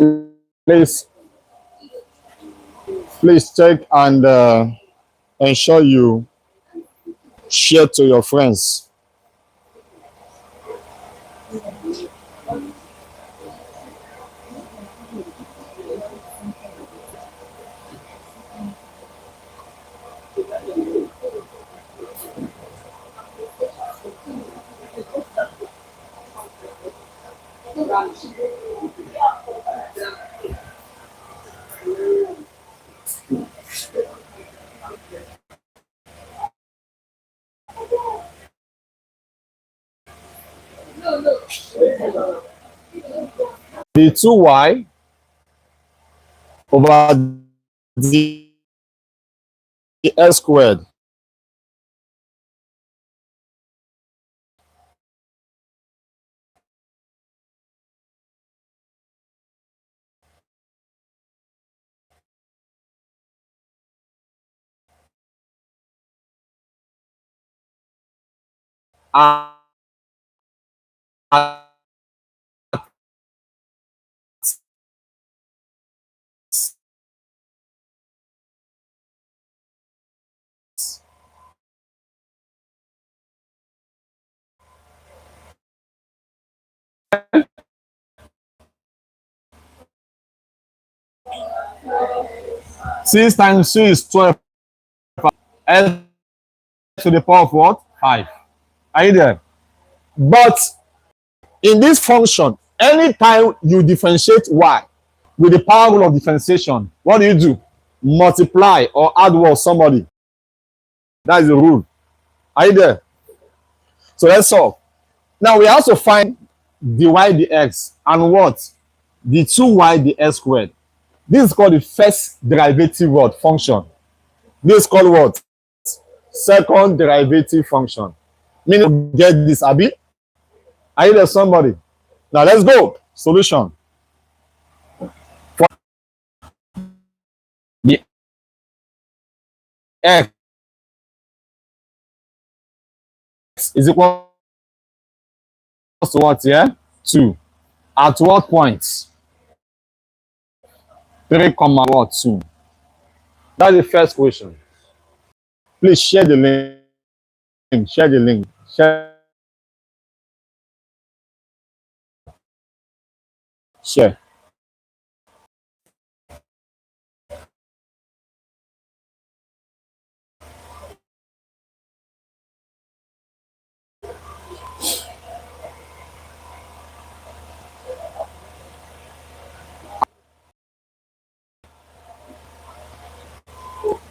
Please, please check and ensure you share to your friends. The 2y over the s squared at six times 2 is 12. S to the power of what? 5. Are you there? But in this function, anytime you differentiate y with the power rule of differentiation, what do? Multiply or add what somebody. That is the rule. Are you there? So let's solve. Now we also find dy dx and what? The 2y dx squared. This is called the first derivative what? Function. This is called what? Second derivative function. Meaning get this, Abi? Are you there, somebody? Now let's go. Solution. For the x is equal to what here? 2. At what point? 3, comma what? 2. That's the first question. Please share the link. Share the link. Share.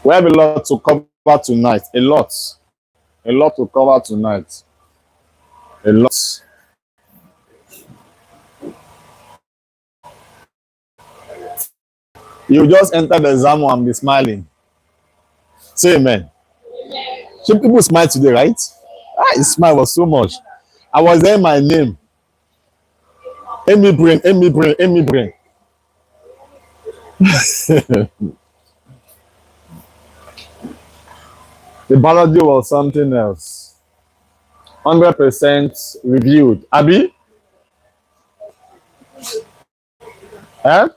We have a lot to cover tonight. A lot. A lot to cover tonight. A lot. You just enter the exam and be smiling. Say amen. Some people smile today, right? His smile was so much. I was there, my name. Emi-Brain, Emi-Brain, Emi-Brain. The biology was something else. 100% reviewed. Abi? Eh?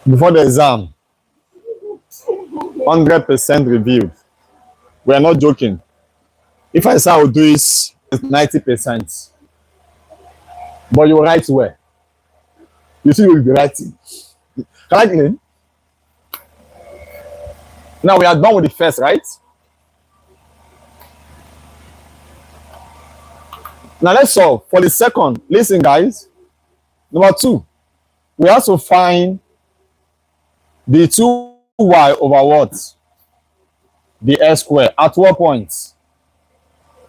Before the exam. 100% reviewed. We are not joking. If I say I will do it, it's 90%. But you write well. You see, you will be writing. Can I clean? Now we are done with the first, right? Now let's solve for the second. Listen, guys. Number 2, we also find the 2y over what? The s squared. At what point?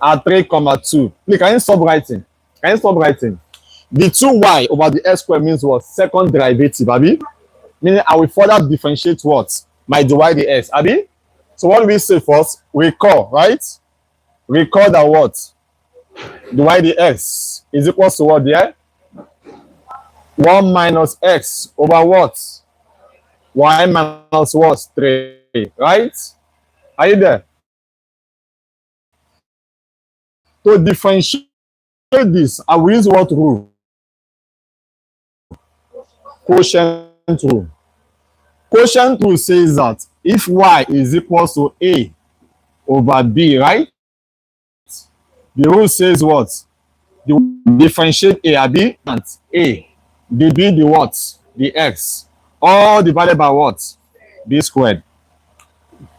At 3, comma 2. Please, can you stop writing? Can you stop writing? The 2y over the s squared means what? Second derivative, Abi? Meaning I will further differentiate what? My dy dx, Abi? So what do we say first? Recall, right? Recall that what? Dy dx is equal to what there? 1 minus x over what? Y minus what? 3, right? Are you there? To differentiate this, I will use what rule? quotient rule. Quotient rule says that if y is equal to a over b, right? The rule says what? The differentiate a and b and a, the b, the what? The x. All divided by what? B squared.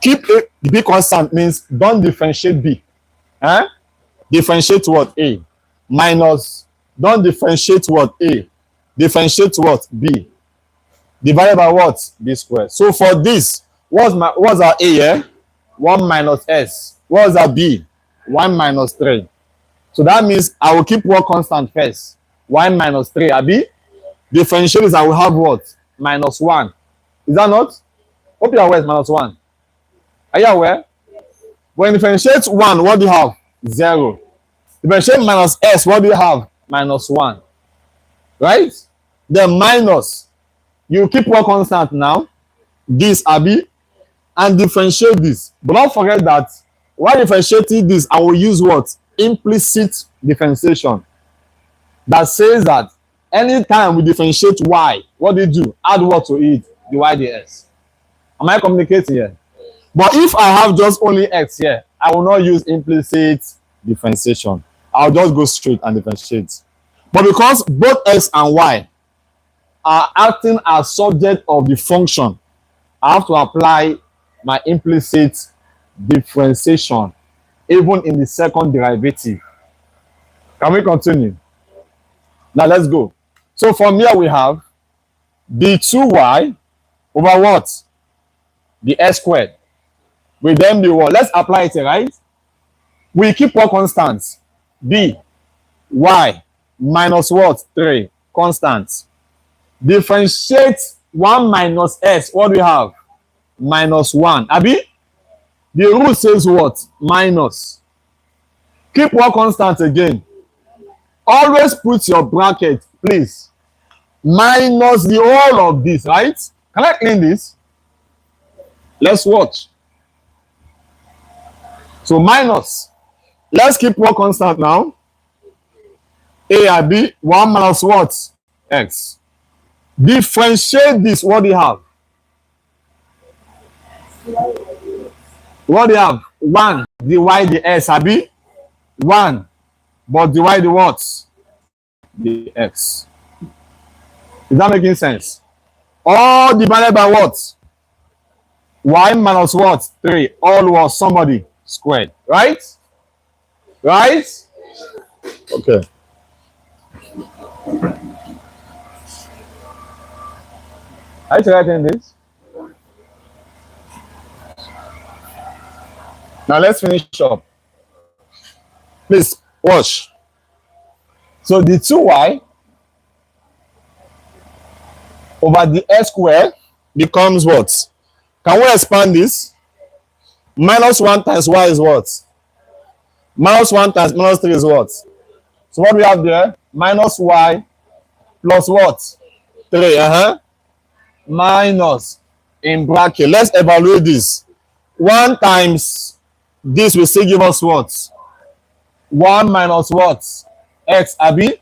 Keep a, the b constant means don't differentiate b. Eh? Differentiate what? A. Minus, don't differentiate what? A. Differentiate what? B. Divided by what? B squared. So for this, what's our A here? 1 minus s. What's our B? 1 minus 3. So that means I will keep one constant first. 1 minus 3. Abi? Differentiate is I will have what? Minus 1. Is that not? Hope you are aware it's minus 1. Are you aware? When you differentiate 1, what do you have? 0. Differentiate minus s, what do you have? Minus 1. Right? Then minus. You keep one constant now. This, Abi, and differentiate this. But don't forget that while differentiating this, I will use what? Implicit differentiation. That says that anytime we differentiate y, what do you do? Add what to it? The y ds. Am I communicating here? But if I have just only x here, I will not use implicit differentiation. I'll just go straight and differentiate. But because both x and y are acting as subject of the function, I have to apply my implicit differentiation even in the second derivative. Can we continue? Now let's go. So from here we have the 2y over what? The s squared. With them the what? Let's apply it, right? We keep one constant. B, y minus what? 3. Constant. Differentiate 1 minus s. What do we have? Minus 1. Abi? The rule says what? Minus. Keep one constant again. Always put your bracket, please. Minus the whole of this, right? Can I clean this? Let's watch. So minus. Let's keep one constant now. A and B. 1 minus what? X. Differentiate this. What do you have? What do you have? 1 divide the s, Abi? 1. But divide the what? The x. Is that making sense? All divided by what? Y minus what? 3. All was somebody squared. Right? Right? Okay. Are you writing this? Now let's finish up. Please watch. So the 2y over the s squared becomes what? Can we expand this? Minus 1 times y is what? Minus 1 times minus 3 is what? So what do we have there? Minus y plus what? 3. Minus in bracket. Let's evaluate this. 1 times this will still give us what? 1 minus what? X, Abi?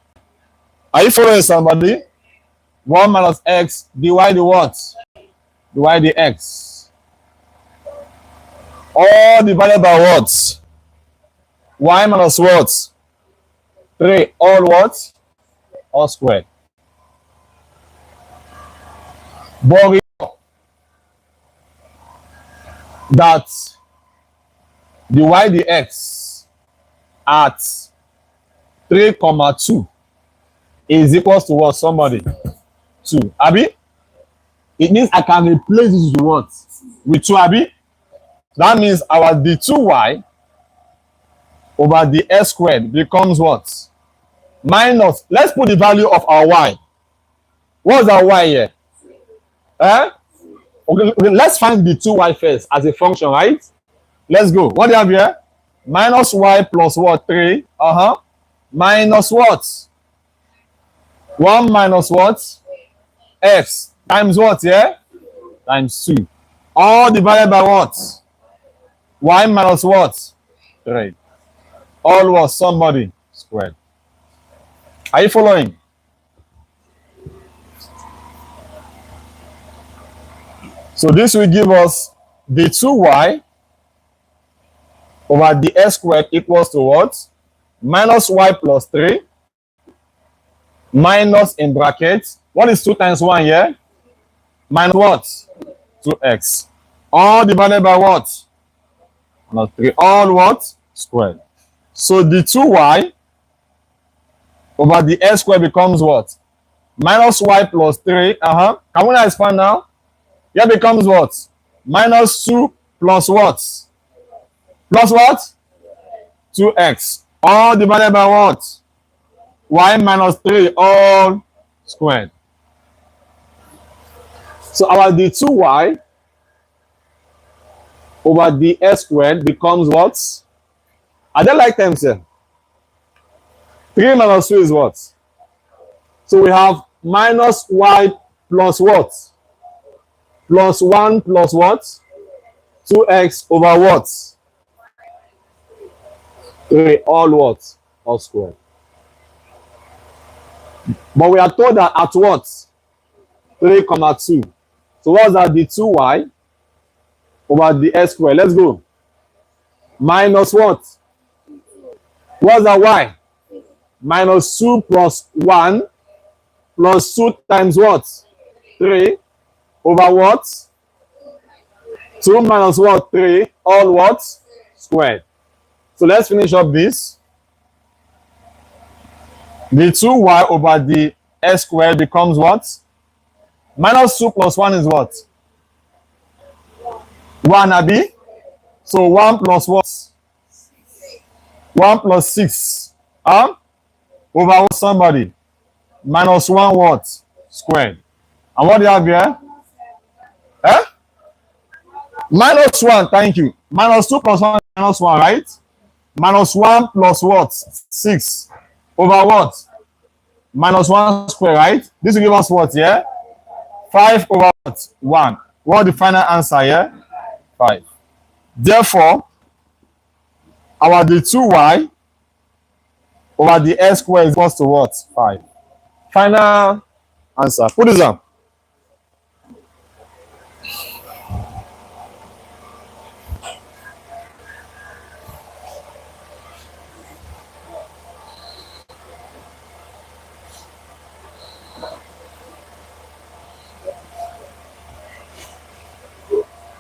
Are you following somebody? 1 minus x, divide the what? Divide the x. All divided by what? Y minus what? 3. All what? All squared. But that the y dx at 3,2 is equals to what? Somebody 2. Abi? It means I can replace this with what? With 2, Abi? That means our d2y over the s squared becomes what? Minus, let's put the value of our y. What's our y here? Okay, let's find the 2y first as a function, right? Let's go. What do you have here? Minus y plus what? 3. Minus what? 1 minus what? X times what here? Times 2. All divided by what? Y minus what? 3. All was somebody squared. Are you following? So this will give us the 2y over the x squared equals to what? Minus y plus 3 minus in brackets. What is 2 times 1 here? Minus what? 2x. All divided by what? Minus 3. All what? Squared. So the 2y over the x squared becomes what? Minus y plus 3. Can we expand now? Here becomes what? Minus 2 plus what? Plus what? 2x. All divided by what? Y minus 3 all squared. So our d2y over the x squared becomes what? Are they like terms here? 3 minus 2 is what? So we have minus y plus what? Plus 1 plus what? 2x over what? 3 all what? All squared. But we are told that at what? 3, 2. So what's that? The 2y over the x squared. Let's go. Minus what? What's that y? Minus 2 plus 1 plus 2 times what? 3 over what? 2 minus what? 3 all what? Squared. So let's finish up this. The 2y over the x squared becomes what? Minus 2 plus 1 is what? 1, Abi. So 1 plus what? 1 plus 6. Over what? Somebody. Minus 1 what? Squared. And what do you have here? Eh? Minus 1, thank you. Minus 2 plus 1 minus 1, right? Minus 1 plus what? 6. Over what? Minus 1 square, right? This will give us what here? 5 over what? 1. What the final answer here? 5. Therefore, our d2y over the x squared is equals to what? 5. Final answer. Put this on.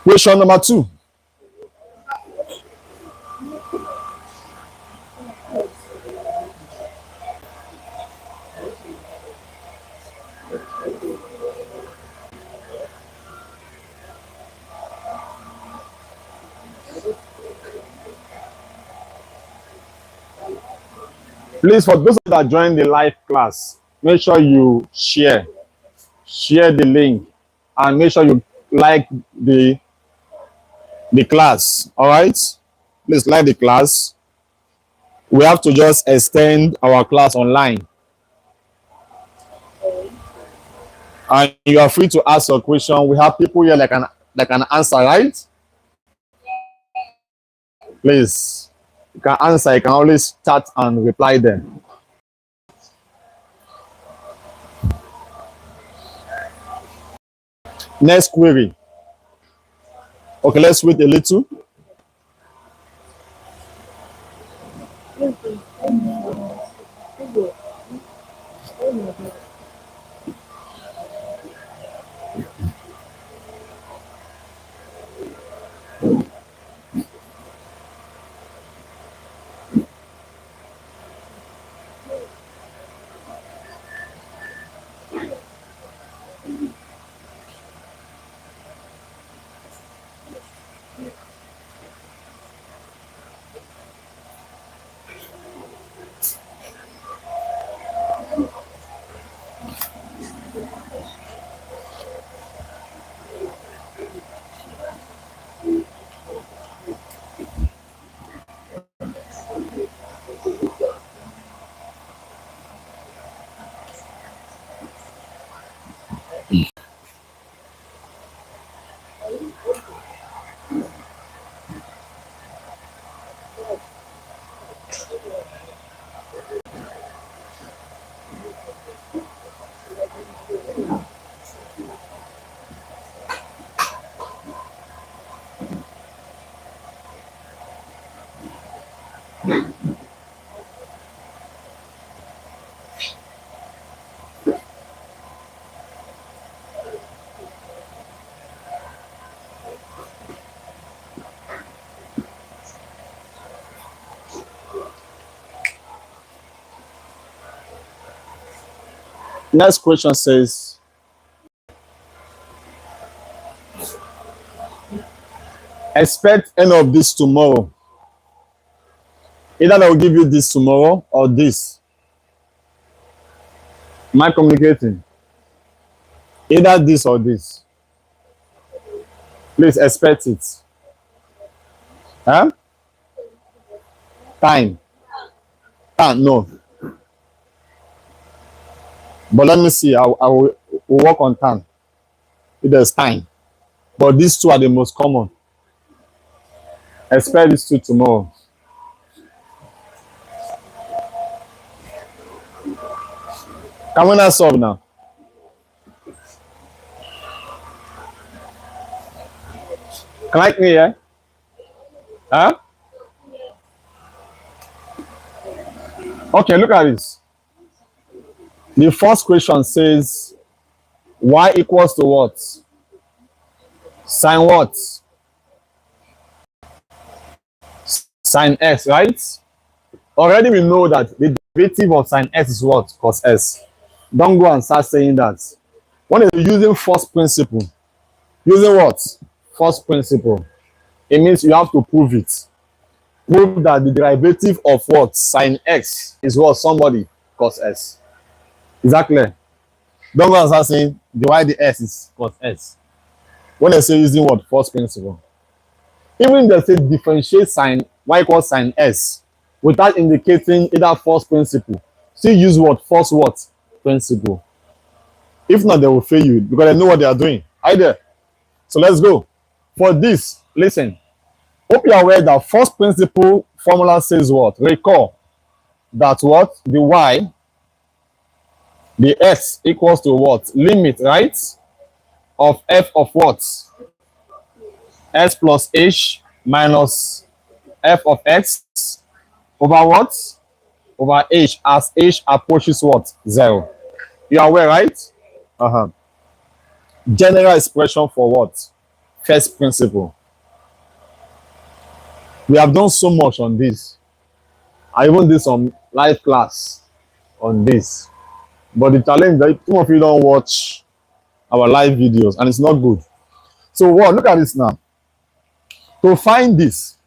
Question number 2. Please, for those that join the live class, make sure you share the link, and make sure you like the class. All right, please like the class. We have to just extend our class online, and you are free to ask your question. We have people here that can answer, right? Please, you can answer. You can always chat and reply them. Next query. Okay, let's wait a little. Next question says, expect any of this tomorrow. Either they will give you this tomorrow or this. Am I communicating? Either this or this. Please expect it. Huh? Time. No. But let me see. I will work on time. If there's time. But these two are the most common. Expect these two tomorrow. Can we not solve now? Can I hear? Yeah? Huh? Okay, look at this. The first question says y equals to what? Sine what? Sine x, right? Already we know that the derivative of sine x is what? Cos s. Don't go and start saying that. When you're using first principle, using what? First principle. It means you have to prove it. Prove that the derivative of what? Sine x is what? Somebody cos s. Is that clear? Don't go and start saying the y the s is cos s. When they say using what? First principle. Even if they say differentiate sine y equals sine s without indicating either first principle, still use what? First what? Principle. If not, they will fail you because they know what they are doing. Either. So let's go. For this, listen. Hope you are aware that first principle formula says what? Recall that what? The y, the s equals to what? Limit, right? Of f of what? S plus h minus f of x over what? Over h as h approaches what? 0. You are aware, right? General expression for what? First principle. We have done so much on this. I even did some live class on this. But the challenge that some of you don't watch our live videos and it's not good. So what? Look at this now. To find this,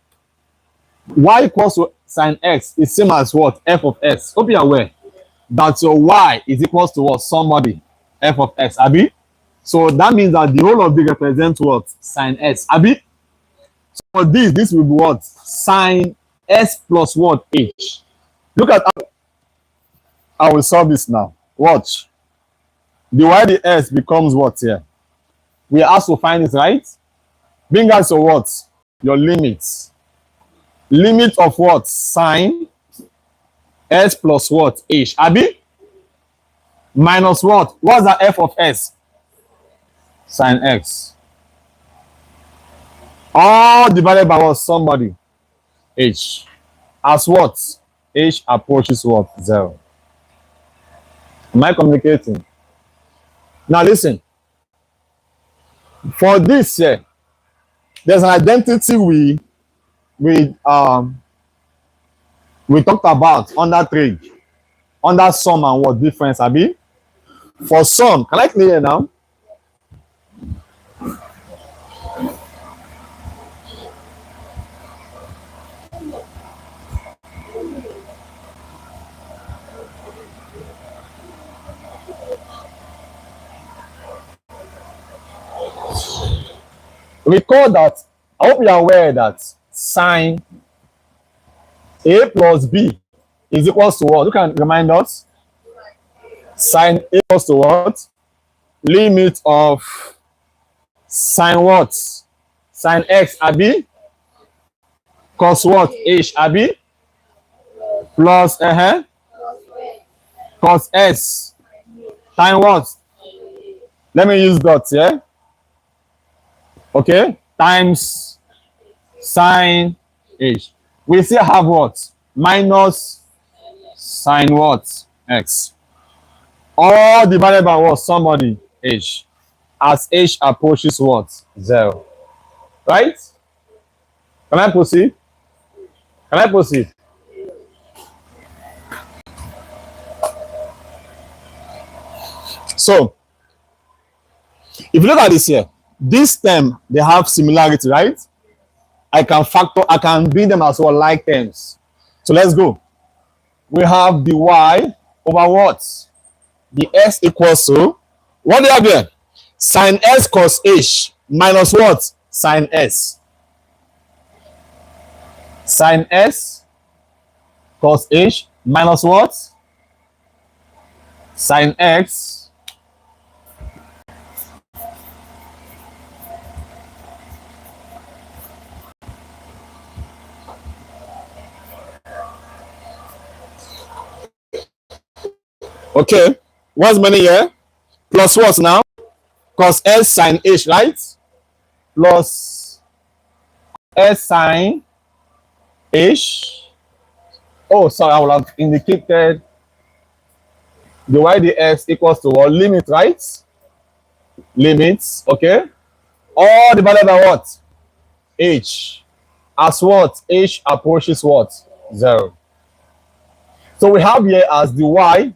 y equals to sine x is same as what? F of x. Hope you are aware that your y is equals to what? Somebody f of x. Abi? So that means that the whole of it represents what? Sine s. Abi? So for this will be what? Sine s plus what? H. Look at how I will solve this now. Watch. The y the s becomes what here? We are asked to find it, right? Bring out so what? Your limits. Limit of what? Sine s plus what? H. Abi? Minus what? What's the f of s? Sine x. All divided by what? Somebody. H. As what? H approaches what? 0. Am I communicating? Now listen. For this here, there's an identity we talked about under trade, under sum and what difference, Abi? For sum, can I clear now? Recall that, I hope you are aware that sine A plus B is equals to what? You can remind us. Sine A equals to what? Limit of sine what? Sine x, Abi? Cos what? H, Abi? Plus, cos s. Time what? Let me use dots, yeah? Okay? Times sine h. We still have what? Minus sine what? X. All divided by what? Somebody h. As h approaches what? 0. Right? Can I proceed? Can I proceed? So if you look at this here, this term, they have similarity, right? I can bring them as well like terms. So let's go. We have the y over what? The s equals to, what do you have here? Sine s cos h minus what? Sine s. Sine s cos h minus what? Sine x okay. What's many here? Plus what now? Cos s sine h, right? Plus s sine h. Oh, sorry, I will have indicated the y dx equals to what? Limit, right? Limits, okay? All divided by what? H. As what? H approaches what? 0. So we have here as the y,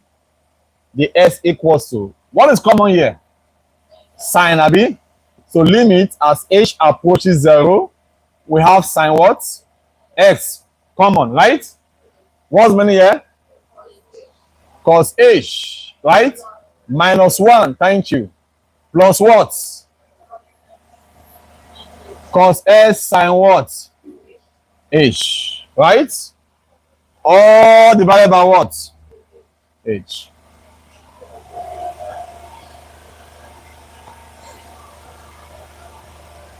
the s equals to, what is common here? Sine, abi? So limit as h approaches 0, we have sine what? X. Common, right? What's many here? Cos h, right? Minus 1, thank you. Plus what? Cos s sine what? H, right? All divided by what? H.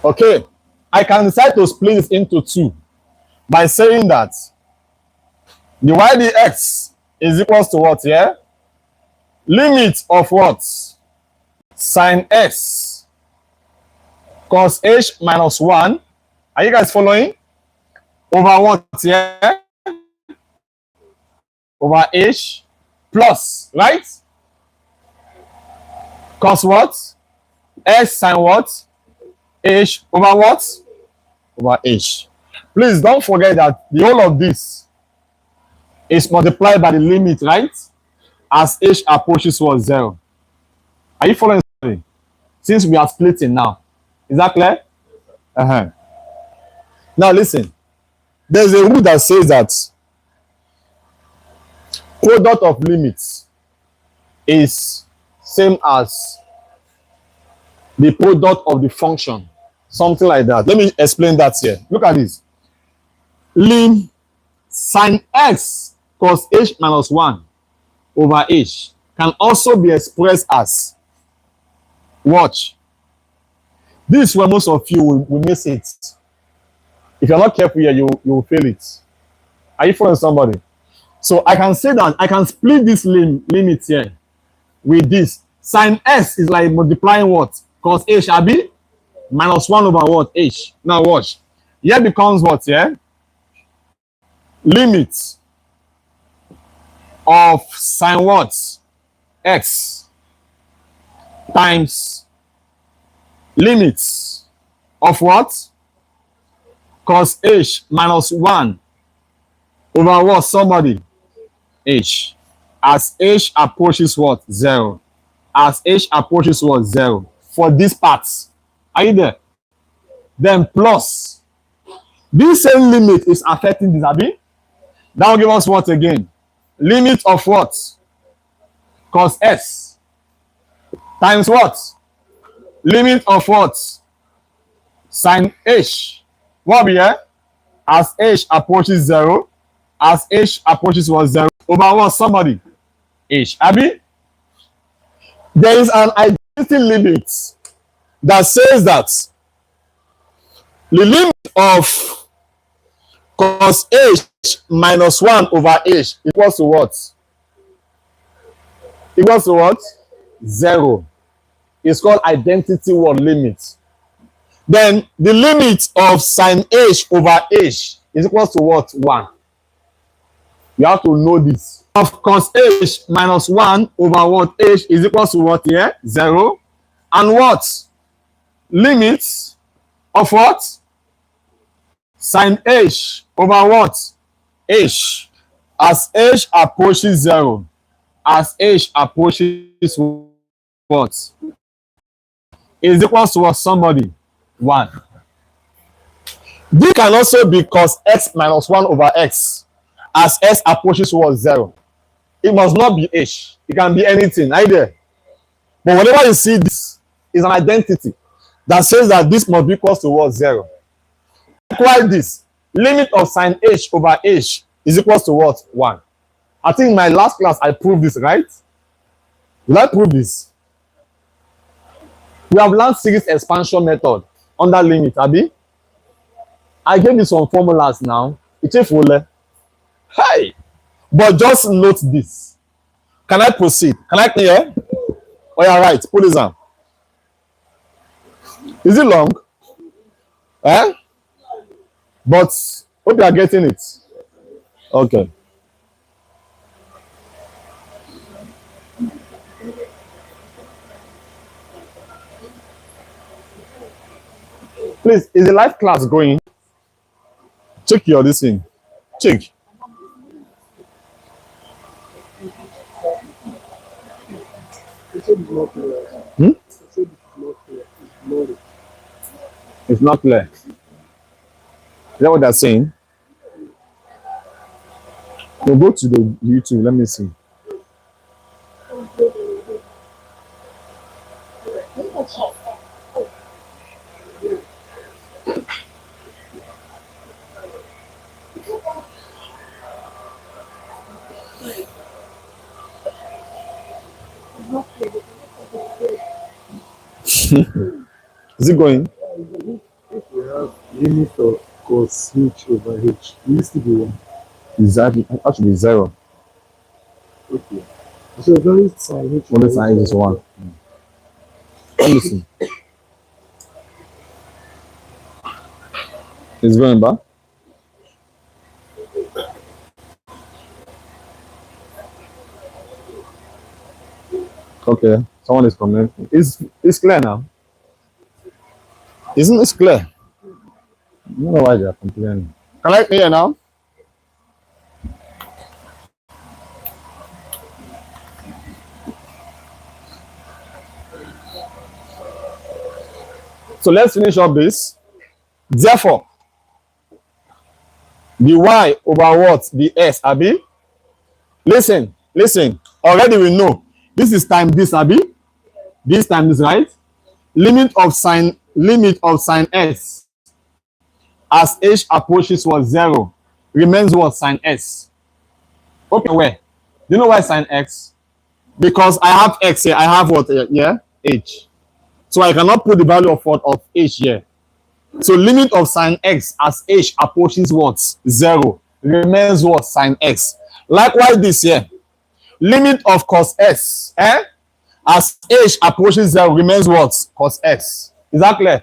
Okay, I can decide to split this into two by saying that the y dx is equals to what here? Limit of what? Sine s cos h minus 1. Are you guys following? Over what here? Over h plus, right? Cos what? S sine what? H over what? Over h. Please don't forget that the whole of this is multiplied by the limit, right? As h approaches what? 0. Are you following? Since we are splitting now. Is that clear? Now listen. There's a rule that says that product of limits is same as the product of the function. Something like that. Let me explain that here. Look at this. Lim sine x cos h minus 1 over h can also be expressed as, watch. This is where most of you will miss it. If you're not careful here, you will fail it. Are you following somebody? So I can say that I can split this limit here with this. Sine s is like multiplying what? Cos h, abi? Minus 1 over what? H. Now watch. Here becomes what here? Limit of sine what? X times limits of what? Cos h minus 1 over what? Somebody? H. As h approaches what? 0. As h approaches what? 0. For this part. Are you there? Then plus. This same limit is affecting this, abi? That will give us what again? Limit of what? Cos s times what? Limit of what? Sine h. What be here? As h approaches 0. As h approaches what? 0. Over what? Somebody? H. Abi? There is an identity limit that says that the limit of cos h minus 1 over h equals to what? Equals to what? 0. It's called identity word limit. Then the limit of sine h over h is equals to what? 1. You have to know this. Of cos h minus 1 over what? H is equals to what here? 0. And what? Limit of what? Sine h over what? H. As h approaches 0. As h approaches what? Is equals to what? Somebody. 1. D can also be cos x minus 1 over x as x approaches towards 0. It must not be h. It can be anything. Are you there? But whenever you see this, is an identity that says that this must be equal to what? 0. Likewise, this limit of sine h over h is equal to what? 1. I think in my last class I proved this, right? Will I prove this? We have learned series expansion method under limit, Abi. I gave you some formulas now. It's a full. Hi. But just note this. Can I proceed? Can I clear? Oh, yeah, right. Put this on. Is it long? Eh? But hope you are getting it. Okay. Please, is the live class going? Check your this thing. Check. Hmm? It's not clear. Is that what they're saying? We'll go to the YouTube. Let me see. Is it going? If we have limit of cos h over h, it needs to be 1. Exactly. It has to be 0. Okay. So very sine h. Only sine is 1. Let me see. It's going back. Okay. Someone is commenting. It's clear now. Isn't this clear? I don't know why they are complaining. Can I hear now? So let's finish up this. Therefore, the y over what? The s, Abi? Listen. Already we know. This is times this, Abi? This times this, right? Limit of sine s as h approaches what? 0 remains what? Sine s. Okay, where? Do you know why sine x? Because I have x here. I have what? Yeah? H. So I cannot put the value of what? Of h here. So limit of sine x as h approaches what? 0 remains what? Sine x. Likewise this here. Limit of cos s as h approaches 0 remains what? Cos x. Is that clear?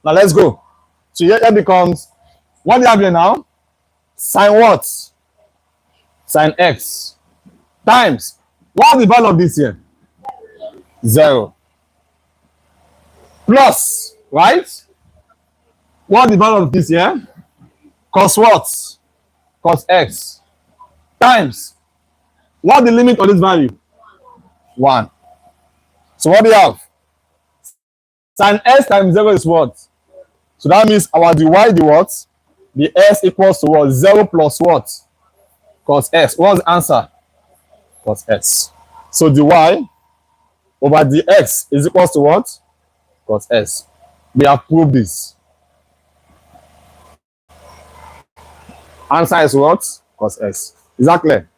Now let's go. So here becomes, what do you have here now? Sine what? Sine x times, what is the value of this here? 0. Plus, right? What is the value of this here? Cos what? Cos x. Times, what is the limit of this value? 1. So what do you have? Sine s times 0 is what? So that means our dy, the what? The s equals to what? 0 plus what? Cos s. What's the answer? Cos s. So dy over dx is equals to what? Cos s. We have proved this. Answer is what? Cos s. Is that clear?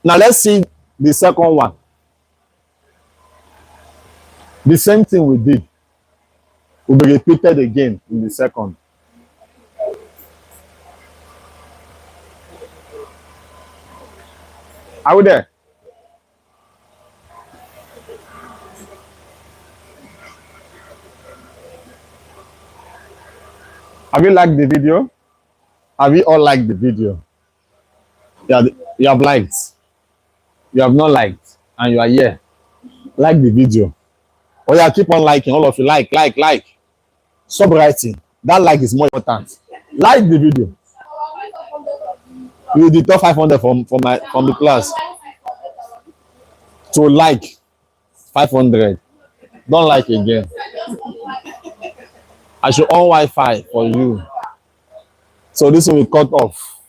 Now let's see the second one. The same thing we did will be repeated again in the second. Are we there? Have you liked the video? Have you all liked the video? Yeah, you have liked. You have not liked, and you are here. Like the video. Oh yeah, keep on liking. All of you like. Stop writing. That like is more important. Like the video. You the top 500 from the class. So like. 500. Don't like again. I should on Wi-Fi for you. So this will be cut off.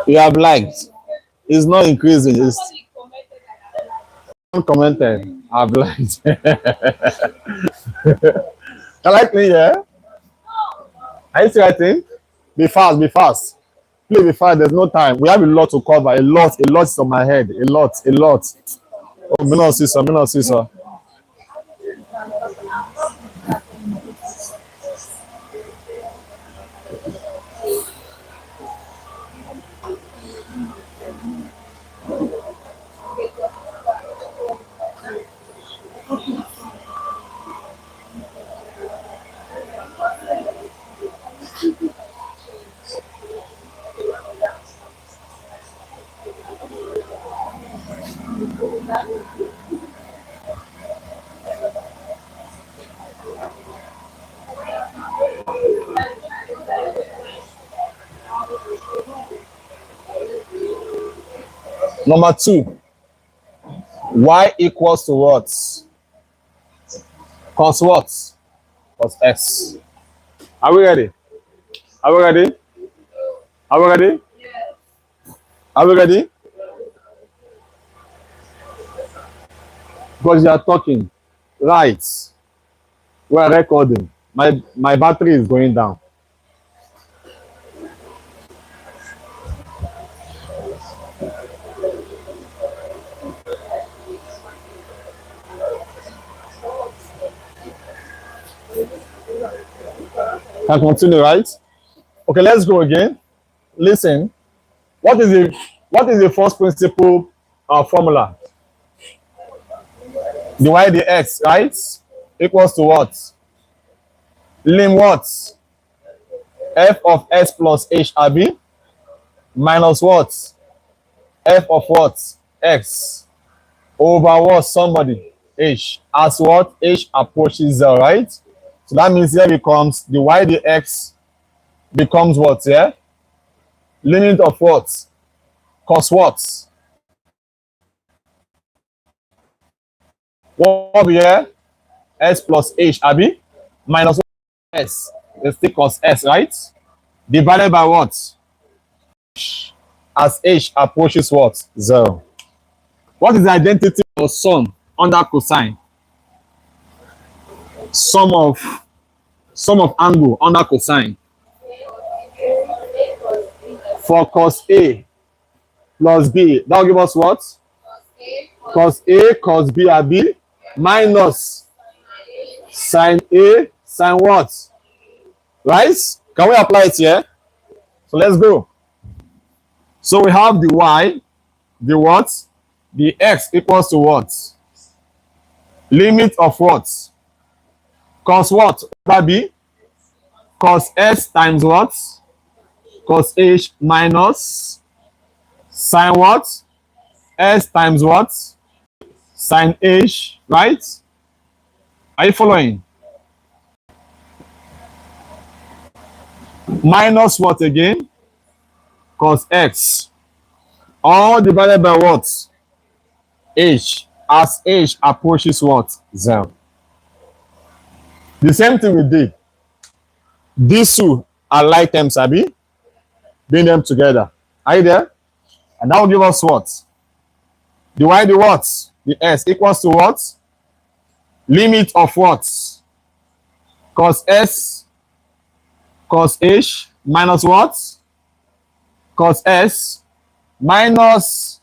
You have liked. It's not increasing. It's commented. I've liked. You like me, yeah? Are you still writing? Be fast, be fast. Please be fast. There's no time. We have a lot to cover. A lot is on my head. A lot. Oh, me not see so, me not see so. Number 2. Y equals to what? Cos what? Cos x. Are we ready? Are we ready? Are we ready? Are we ready? Because you are talking. Right. We are recording. My battery is going down. Can continue, right? Okay, let's go again. Listen. What is the first principle formula? The y dx, right? Equals to what? Lim what? F of s plus h ab minus what? F of what? X over what? Somebody h as what? H approaches 0, right? So that means here becomes the y dx becomes what? Yeah, limit of what? Cos what? What be here? S plus h abi minus what? S. Let's take cos s, right? Divided by what? As h approaches what? 0. What is the identity of sum under cosine? Sum of angle under cosine. For cos A plus B, that will give us what? Cos A, cos B are B minus sin A, sin what? Right? Can we apply it here? So let's go. So we have the y, the what? The x equals to what? Limit of what? Cos what? Over B? Cos s times what? Cos h minus sin what? S times what? Sin h, right? Are you following? Minus what again? Cos x. All divided by what? H. As h approaches what? 0. The same thing we did. These two are like terms, abi? Bring them together. Are you there? And that will give us what? The y, the what? The s equals to what? Limit of what? Cos s, cos h minus what? Cos s minus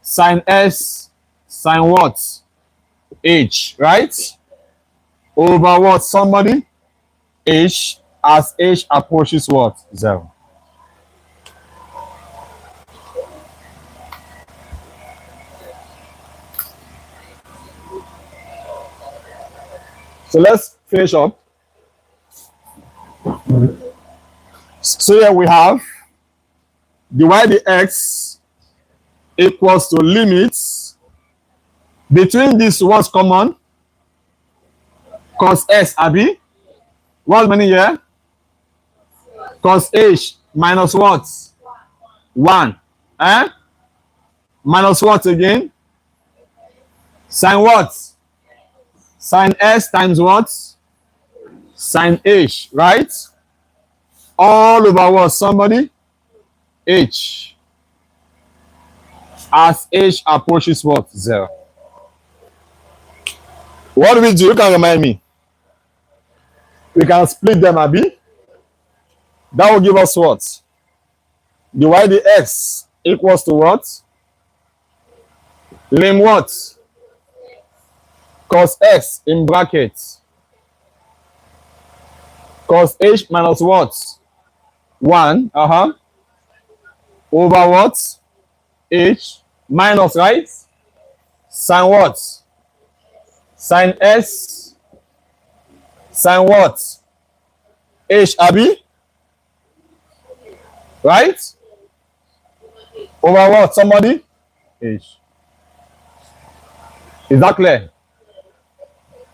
sin s, sin what? H, right? Over what? Somebody? H as h approaches what? 0. So let's finish up. So here we have the y dx equals to limits between these. What's common? Cos s, abi? What's many here? Cos h minus what? 1. Eh? Minus what again? Sine what? Sine S times what? Sine H, right? All over what? Somebody? H. As H approaches what? 0. What do we do? You can remind me. We can split them, Abi. That will give us what? Divide the x equals to what? Lim what? Cos x in brackets. Cos h minus what? 1. Over what? H minus, right? Sin what? Sin s. Sin what? H, Abi? Right? Over what? Somebody? H. Is that clear?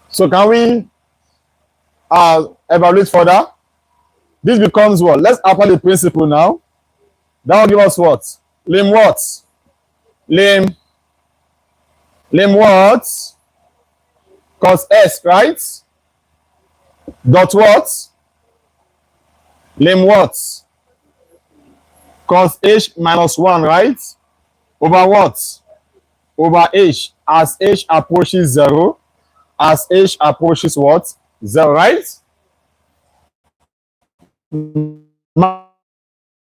So can we evaluate further? This becomes what? Let's apply the principle now. That will give us what? Lim what? Lim what? Cos s, right? Dot what? Lim what? Cos h minus 1, right? Over what? Over h. As h approaches 0. As h approaches what? 0, right?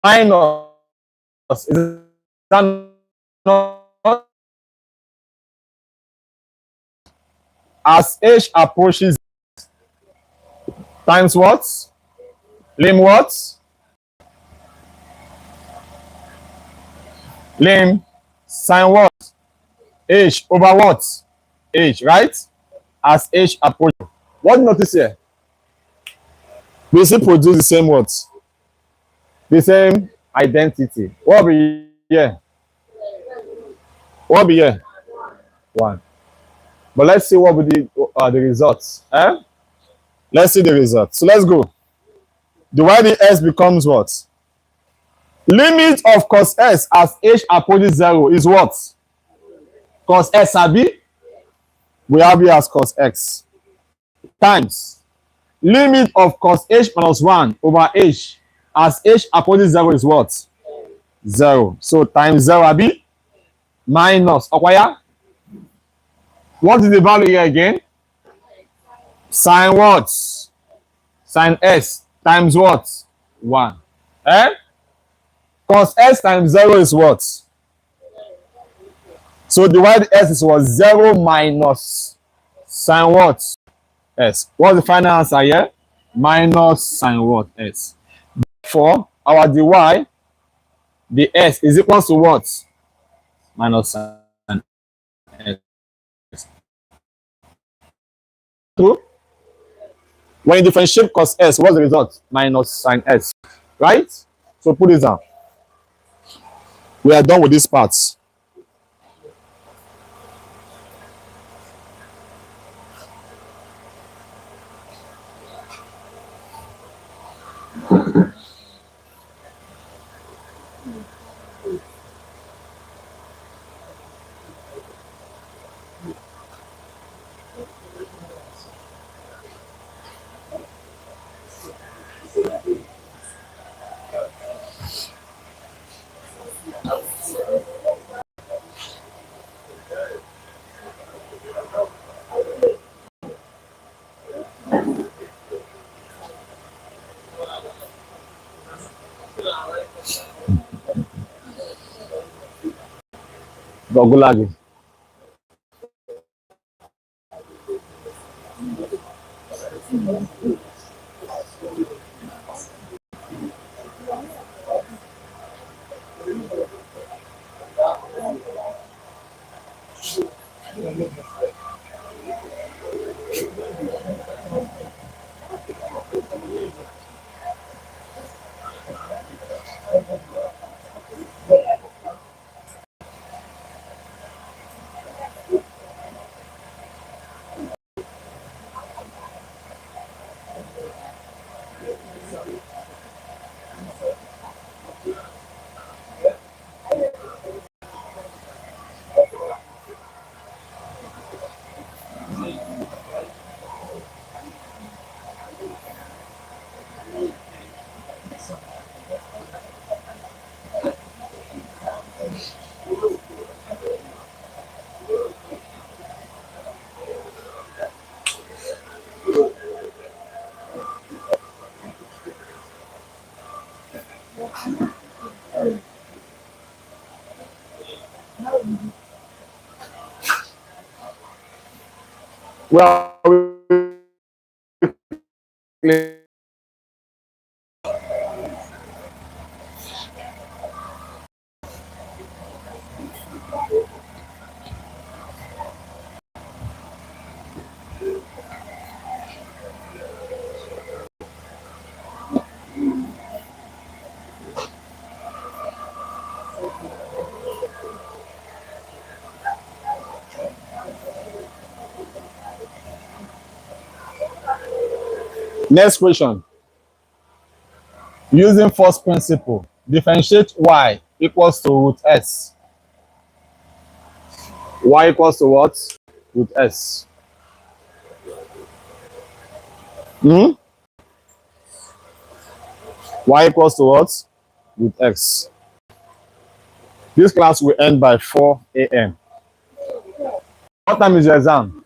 Minus. Is that not? As h approaches times what? Lim what? Lim sin what? H over what? H, right? As h approaches. What do you notice here? We still produce the same what? The same identity. What will be here? What will be here? 1. But let's see what will be the results. Let's see the results. So let's go. Divide the s becomes what? Limit of cos s as h approaches 0 is what? Cos s, Abi? We have here as cos x. Times. Limit of cos h minus 1 over h as h approaches 0 is what? 0. So times 0, Abi? Minus. Okwaya? What is the value here again? Sin what? Sin s times what? 1. Cos s times 0 is what? So divide s is what? 0 minus sin what? S. What's the final answer here? Minus sin what? S. Therefore, our dy, the s is equal to what? Minus sin s. True? When you differentiate cos s, what's the result? Minus sin s. Right? So put this down. We are done with these parts. Gogulagi. Well, we next question. Using first principle, differentiate y equals to root s. Y equals to what? Root s. Hmm? Y equals to what? Root x. This class will end by 4 a.m. What time is your exam?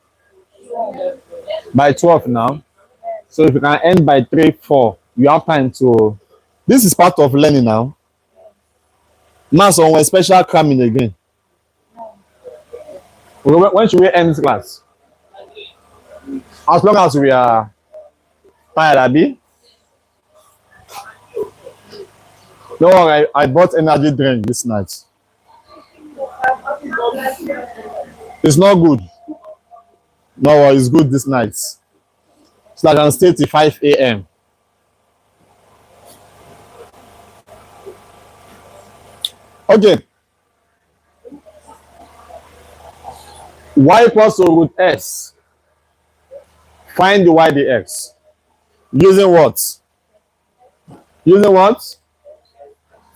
By 12 now. So if you can end by 3, 4, you have time to. This is part of learning now. Now, some special cramming again. When should we end this class? As long as we are tired, Abby. Don't worry, I bought energy drink this night. It's not good. No, it's good this night. So I can stay till 5 a.m. Okay. Y equals to root s. Find the y dx. Using what? Using what?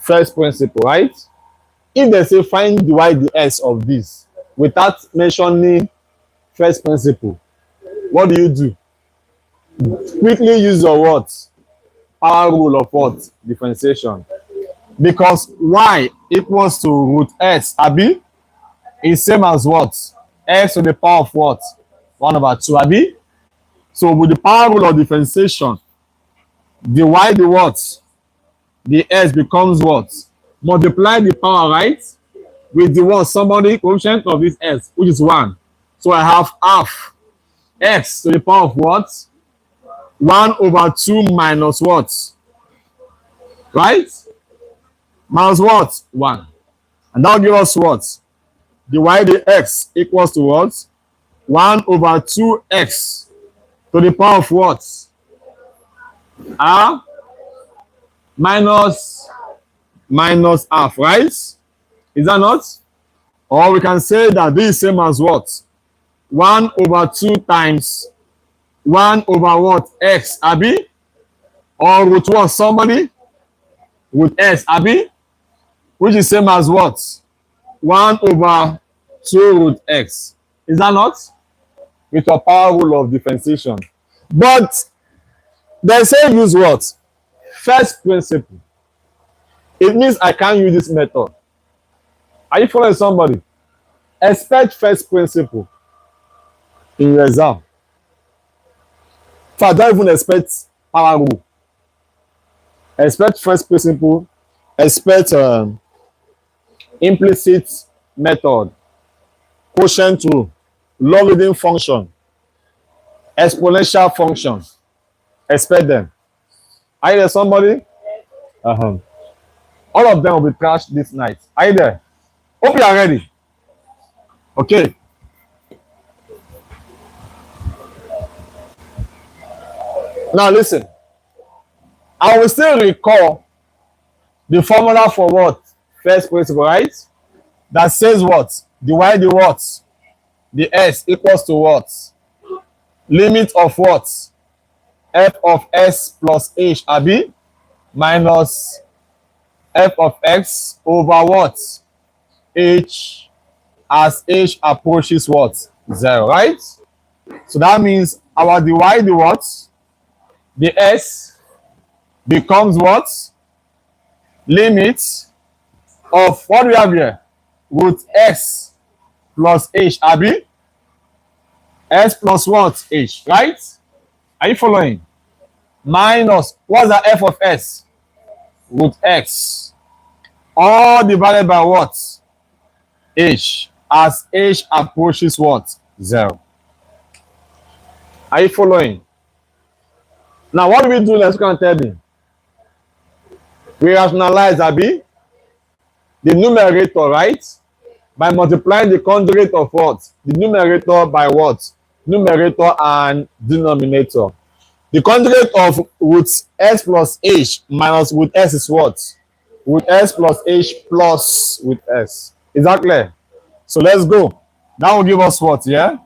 First principle, right? If they say find the y dx of this without mentioning first principle, what do? Quickly use your what? Power rule of what? Differentiation. Because y equals to root s, abi, is same as what? X to the power of what? 1 over 2, abi? So with the power rule of differentiation, the y, the what? The s becomes what? Multiply the power, right? With the what? Somebody coefficient of this s, which is 1. So I have half x to the power of what? 1 over 2 minus what? Right? Minus what? 1. And that will give us what? The y dx equals to what? 1 over 2x to the power of what? Minus half, right? Is that not? Or we can say that this is same as what? 1 over 2 times 1 over what? X, abi? Or root what? Somebody? Root s, abi? Which is same as what? 1 over 2 root x. Is that not? With your power rule of differentiation. But they say use what? First principle. It means I can't use this method. Are you following somebody? Expect first principle in your exam. So I don't even expect power rule. Expect first principle. Expect implicit method, quotient rule, logarithm function, exponential function. Expect them. Are you there, somebody? All of them will be crashed this night. Are you there? Hope you are ready. Okay. Now listen. I will still recall the formula for what? First principle, right? That says what? The y, the what? The s equals to what? Limit of what? F of s plus h, abi, minus f of x over what? H, as h approaches what? 0, right? So that means our dy, the what? The s becomes what? Limit of what we have here? Root x plus h, abi? S plus what? H, right? Are you following? Minus, what's the f of s? Root x. All divided by what? H. As h approaches what? 0. Are you following? Now, what do we do next? You can tell me. We rationalize, Abi, the numerator, right? By multiplying the conjugate of what? The numerator by what? Numerator and denominator. The conjugate of root s plus h minus root s is what? Root s plus h plus root s. Is that clear? So let's go. That will give us what, yeah?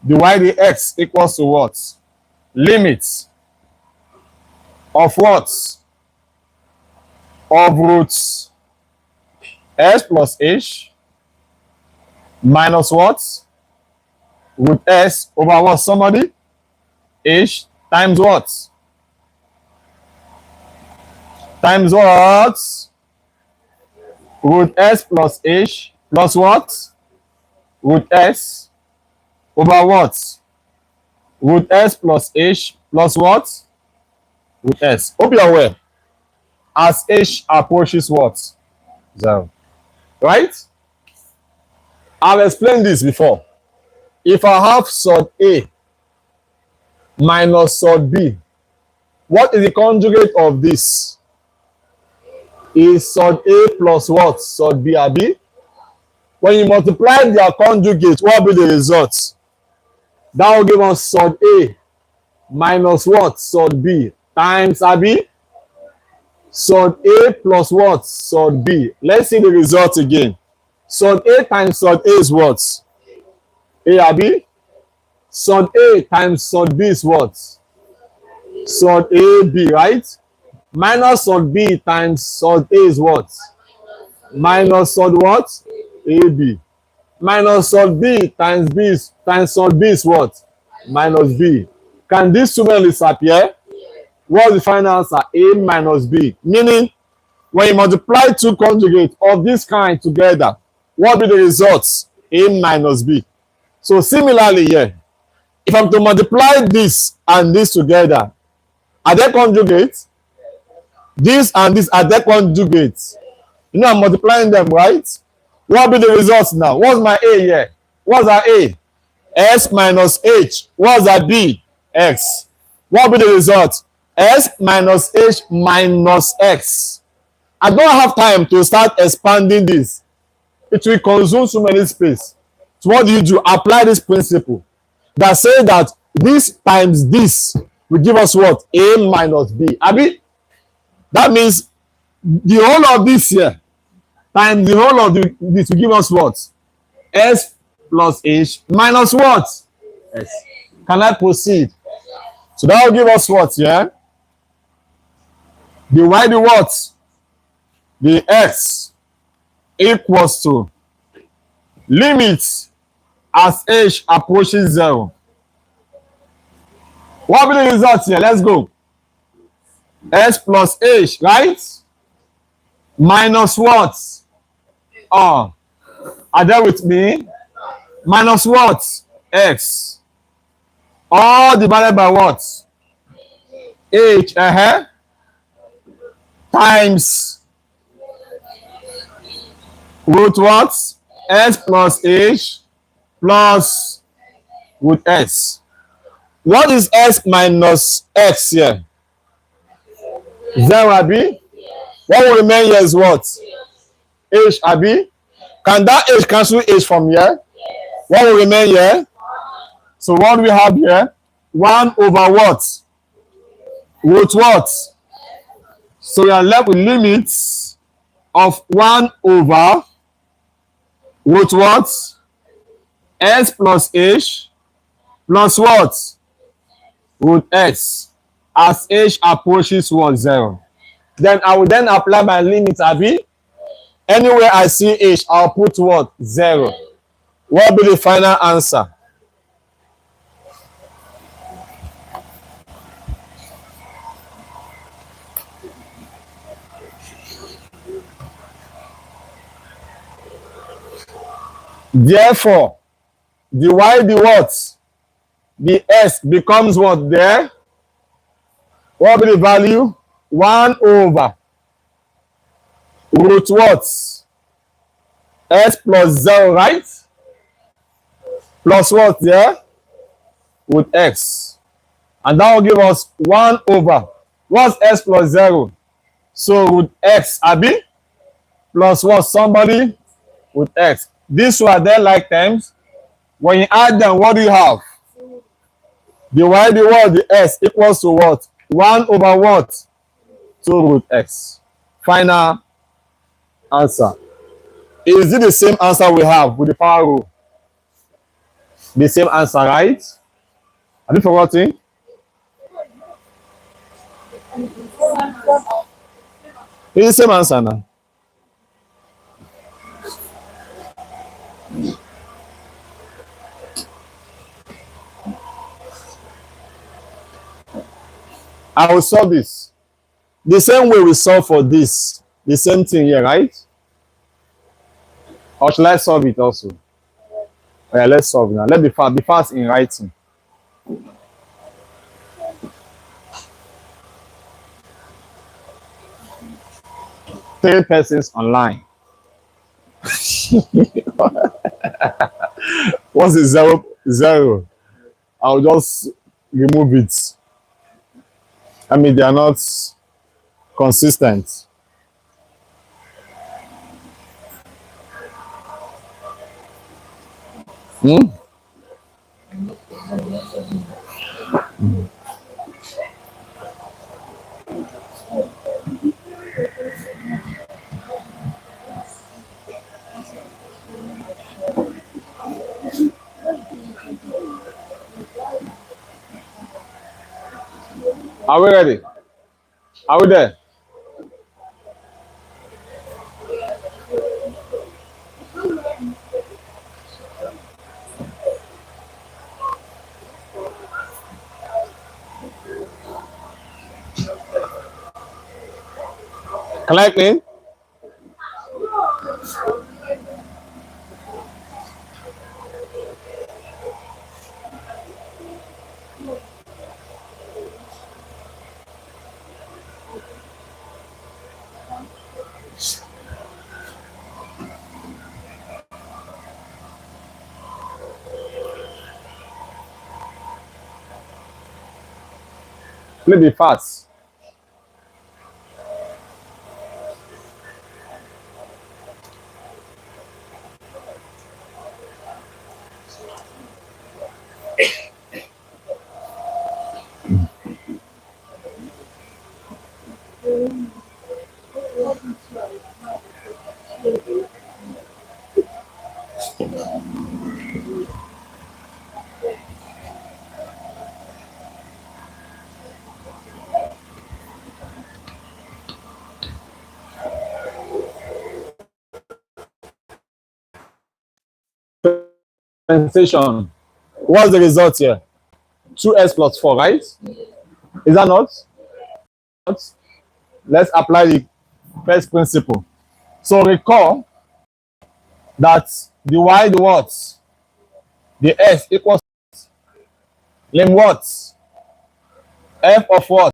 The y dx equals to what? Limits of what? Of roots s plus h minus what? Root s over what? Somebody? H times what? Times what? Root s plus h plus what? Root s over what? Root s plus h plus what? Root s. Hope you're aware. As h approaches what? 0. Right? I've explained this before. If I have sod A minus sod B, what is the conjugate of this? Is sod A plus what? Sod B, Abi? When you multiply their conjugate, what will be the result? That will give us sod A minus what? Sod B times, Abi? Sod A plus what? Sod B. Let's see the result again. Sod A times sod A is what? A, Abi? Sod A times sod B is what? Sod A, B, right? Minus sod B times sod A is what? Minus sod what? A, B. Minus sod B times B is, times sod B is what? Minus B. Can these two disappear? What's the final answer? A minus B. Meaning, when you multiply two conjugates of this kind together, what will be the results? A minus B. So similarly here, if I'm to multiply this and this together, are they conjugates? This and this, are they conjugates? You know I'm multiplying them, right? What will be the results now? What's my A here? What's our A? S minus H. What's our B? X. What will be the result? S minus H minus X. I don't have time to start expanding this. It will consume so many space. So what do? Apply this principle that say that this times this will give us what? A minus B. Abi? That means the whole of this here times the whole of this will give us what? S plus H minus what? S. Can I proceed? So that will give us what, yeah? The y, the what? The x equals to limits as h approaches 0. What will be the result here? Let's go. S plus h, right? Minus what? Oh, are they with me? Minus what? X. All divided by what? H, times root what? S plus H plus root S. What is S minus X here? 0, Abi? What will remain here is what? H, Abi? Can that H cancel H from here? What will remain here? So what do we have here? 1 over what? Root what? So we are left with limits of 1 over root what? S plus H plus what? Root S as H approaches 0. Then I will then apply my limit, Abi. Anywhere I see H, I'll put what? 0. What will be the final answer? Therefore, the y, the what? The s becomes what there? What will be the value? 1 over root what? S plus 0, right? Plus what there? with x. And that will give us 1 over. What's x plus 0? So root x, abi, plus what? Somebody with x. These two are there like terms. When you add them, what do you have? The y, the what? The s equals to what? 1 over what? 2 root x. Final answer. Is it the same answer we have with the power rule? The same answer, right? Have you forgotten? It's the same answer now. I will solve this. The same way we solve for this. The same thing here, right? Or should I solve it also? Yeah, let's solve now. Let's be fast in writing. Three persons online. What's the zero? Zero. I'll just remove it. I mean, they are not consistent. Are we ready? Are we there? Collecting. Let's be fast. Differentiation. What's the result here? 2x plus 4, right? Is that not? Let's apply the first principle. So recall that the y, the what? The s equals lim what? F of what?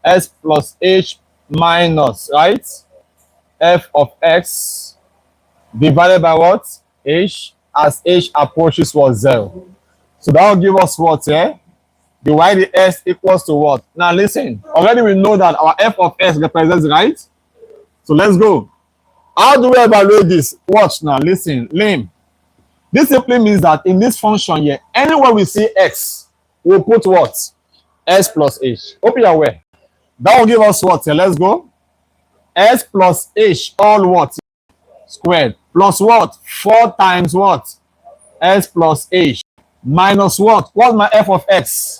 S plus h minus, right? F of x divided by what? H, as h approaches what? 0. So that will give us what here? The y, the s equals to what? Now listen, already we know that our f of s represents, right? So let's go. How do we evaluate this? Watch now, listen, lim. This simply means that in this function here, anywhere we see x, we'll put what? S plus h. Hope you're aware. That will give us what here? Let's go. S plus h all what? Squared. Plus what? 4 times what? S plus h. Minus what? What's my f of x?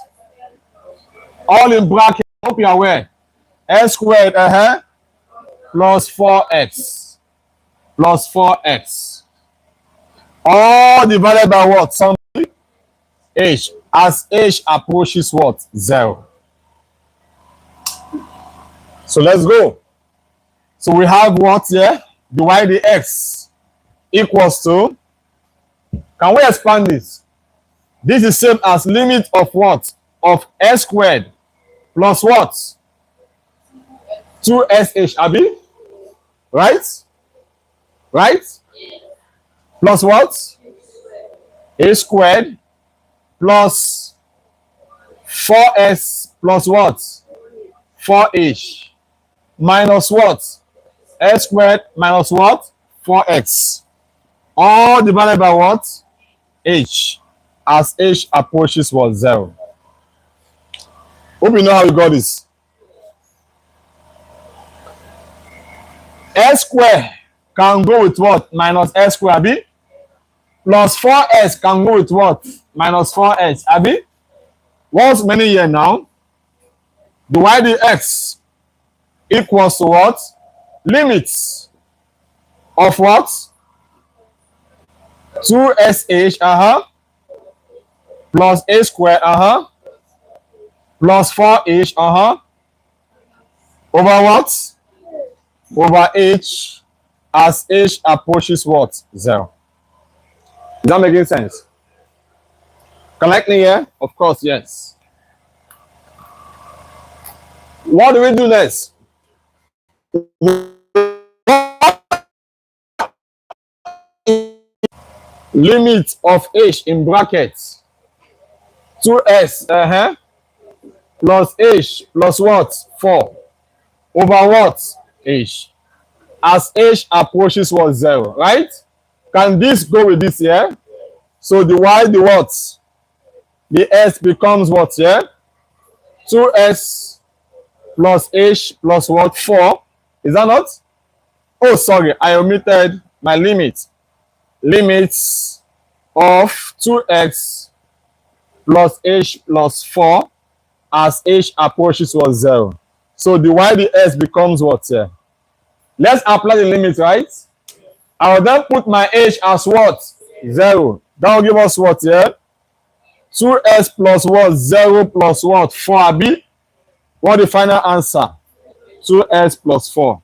All in bracket. Hope you're aware. S squared, plus 4x. Plus 4x. All divided by what? Something h. As h approaches what? 0. So let's go. So we have what here? The y, the x equals to. Can we expand this? This is same as limit of what? Of s squared plus what? 2sh, abi? Right? Right? Plus what? A squared plus 4s plus what? 4h minus what? S squared minus what? 4x. All divided by what? H. As h approaches what? 0. Hope you know how we got this. S squared can go with what? Minus s squared, abi? Plus 4s can go with what? Minus 4h, abi? What's many here now? Divide the x equals to what? Limits of what? 2sh, plus a squared, plus 4h, over what? Over h as h approaches what? 0. Is that making sense? Correctly here? Of course, yes. What do we do next? Limit of h in brackets 2s plus h plus what? 4 over what? H as h approaches what? 0, right? Can this go with this here? So the y, the what? The s becomes what here? 2s plus h plus what? 4. Is that not? Oh, sorry, I omitted my limit. Limits of 2x plus h plus 4 as h approaches what? 0. So the y, the s becomes what here? Let's apply the limit, right? I will then put my h as what? 0. That will give us what here? 2s plus what? 0 plus what? 4b. What the final answer? 2s plus 4.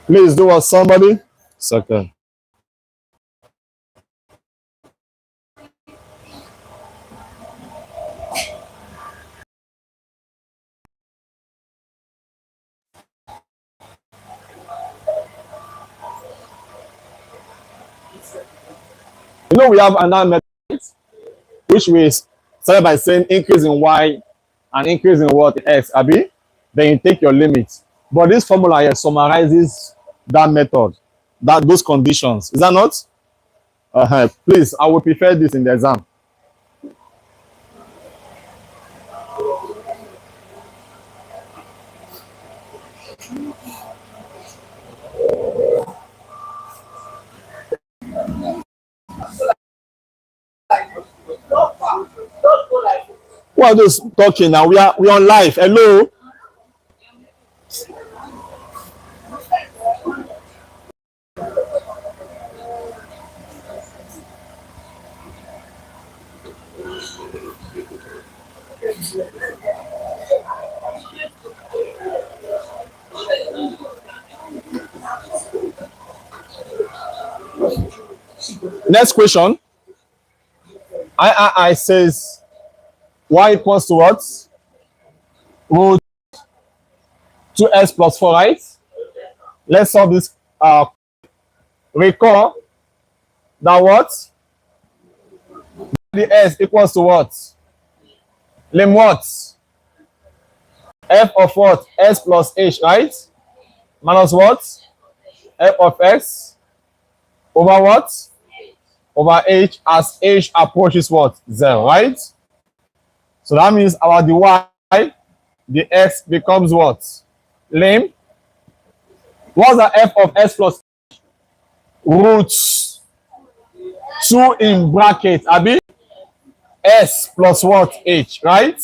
Please do what, somebody? Second. You know, we have another method which we started by saying increase in y and increase in what? X, abi? Then you take your limit. But this formula here summarizes that method, those conditions. Is that not? Please, I would prefer this in the exam. What are those talking now? We are on live. Hello. Next question. I says y equals to what? Root 2s plus 4, right? Let's solve this. Recall that what? The s equals to what? Lim what? F of what? S plus h, right? Minus what? F of x over what? Over h as h approaches what? 0, right? So that means our dy, the x becomes what? Lim. What's the f of s plus h? Root 2 in bracket, abi? S plus what? H, right?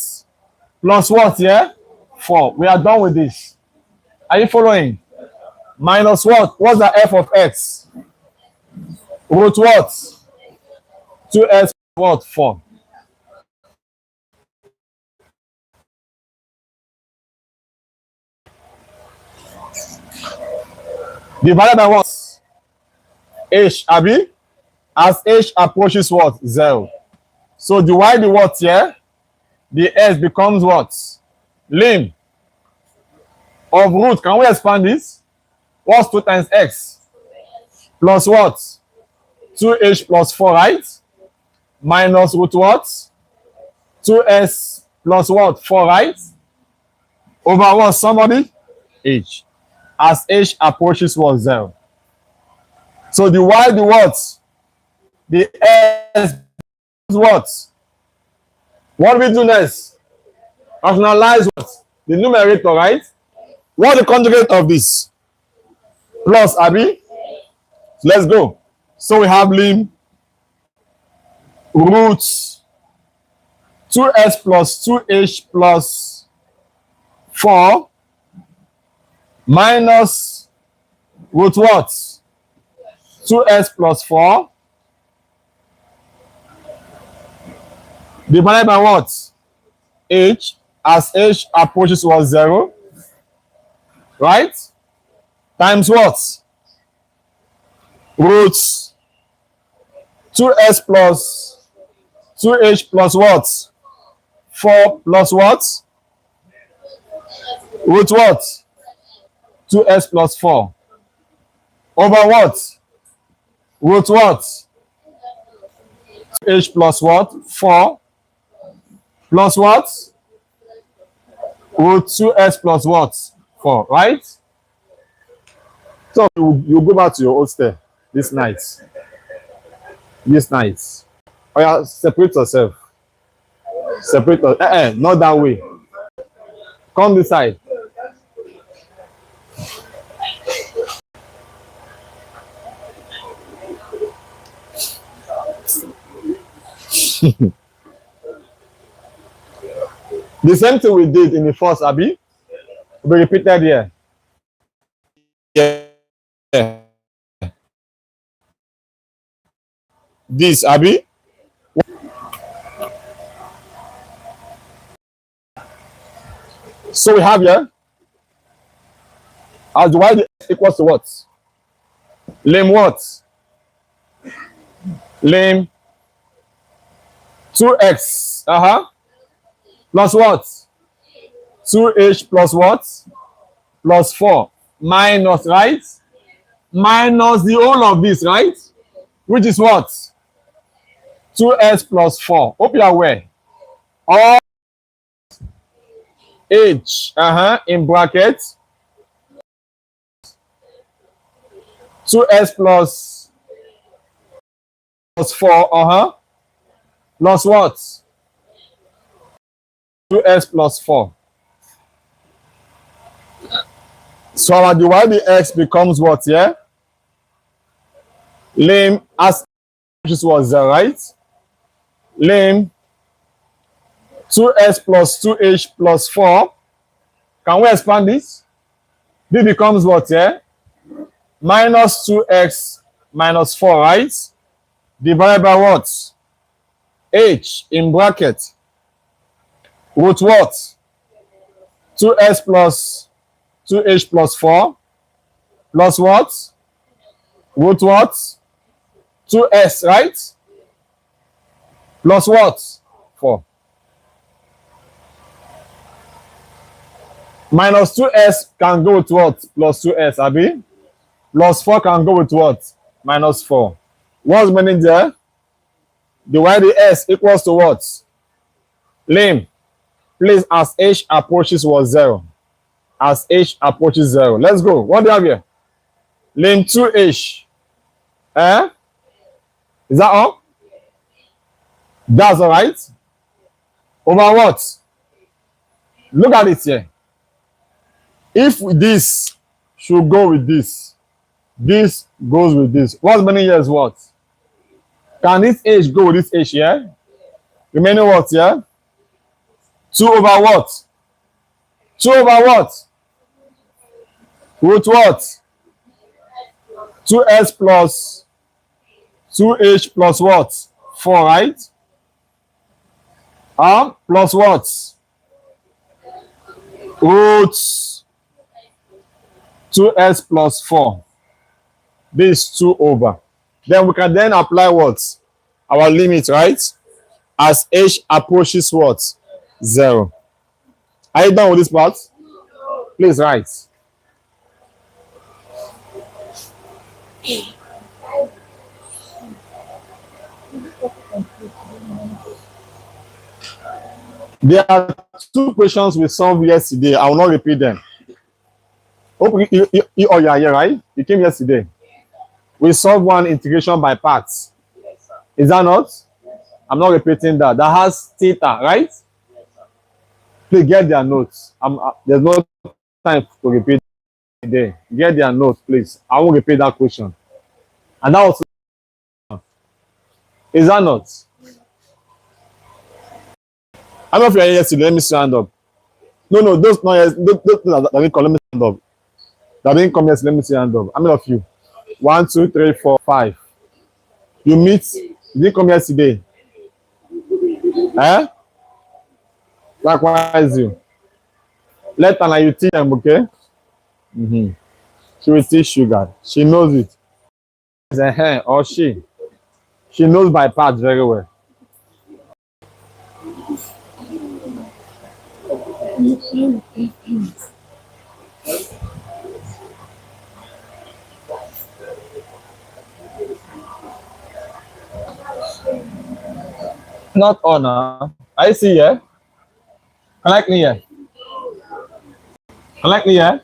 Plus what here? 4. We are done with this. Are you following? Minus what? What's the f of x? Root what? 2s what? 4. Divided by what? H, abi? As h approaches what? 0. So divide the what here? The s becomes what? Lim of root. Can we expand this? What's 2 times x? Plus what? 2h plus 4, right? Minus root what? 2s plus what? 4, right? Over what? Somebody? H. As h approaches what? 0. So the y, the what? The s what? What do we do next? Rationalize what? The numerator, right? What the conjugate of this? Plus, Abi. Let's go. So we have lim root 2s plus 2h plus 4 minus root what? 2s plus 4 divided by what? H, as h approaches what? 0, right? Times what? Root 2s plus 2h plus what? 4 plus what? Root what? 2s plus 4 over what? Root what? H plus what? 4 plus what? Root 2s plus what? 4, right? So you go back to your hostel this night. This night. Oh yeah, separate yourself. Separate yourself. Not that way. Come this side. The same thing we did in the first Abi will be repeated here. Yeah. This Abi. So we have here as the y equals to what? Lim what? Lim 2x plus what? 2h plus what? Plus 4 minus, right? Minus the whole of this, right? Which is what? 2s plus 4. Hope you are aware. All h in bracket 2s plus 4 plus what? 2s plus 4. So our dy dx becomes what? Yeah, lim as which is what? 0, right? Lim 2s plus 2h plus 4. Can we expand this? This becomes what? Yeah, minus 2x minus 4, right? Divided by what? H in bracket root what? 2s plus 2h plus 4 plus what? Root what? 2s, right? Plus what? 4. Minus 2s can go with what? Plus 2s, Abi. Plus 4 can go with what? Minus 4. What's meaning there? The y ds equals to what? Lim. Please, as h approaches what? 0. As h approaches 0. Let's go. What do you have here? Lim 2h. Is that all? That's all right. Over what? Look at it here. If this should go with this, this goes with this. What's many years what? Can this h go with this h here? Remaining what here? 2 over what? 2 over what? Root what? 2s plus 2h plus what? 4, right? Plus what? Root 2s plus 4. This 2 over. Then we can then apply what? Our limit, right? As h approaches what? 0. Are you done with this part? Please write. There are two questions we solved yesterday. I will not repeat them. Hope you all are here, right? You came yesterday. We solved one integration by parts. Is that not? I'm not repeating that. That has theta, right? Please get their notes. There's no time to repeat today. Get their notes, please. I won't repeat that question. And that was, is that not? How many of you are here yesterday? Let me stand up. No, those not yes, those that didn't come, let me stand up. That didn't come yesterday, let me see hand up. How many of you? 1, 2, 3, 4, 5. You meet, you didn't come yesterday. Eh? Likewise you. Let Anna you teach them, okay? Mm-hmm. She will teach you guys. She knows it. Or she. She knows by parts very well. Not honor. I see here. Connect me here. Connect me here.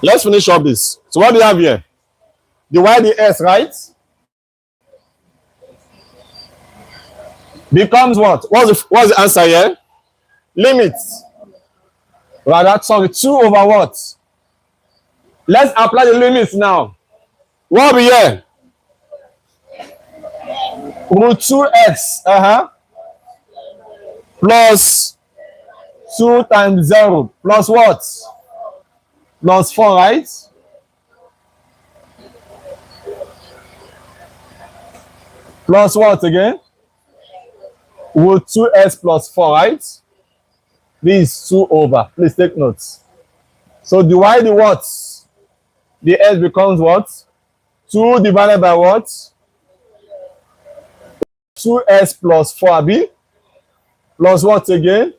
Let's finish up this. So what do you have here? The y, the s, right? Becomes what? What's the answer here? Limits. Rather, sorry, 2 over what? Let's apply the limits now. What will be here? Root 2x plus 2 times 0 plus what? Plus 4, right? Plus what again? Root 2x plus 4, right? This is 2 over. Please take notes. So divide the what? The s becomes what? 2 divided by what? 2s plus 4b plus what again?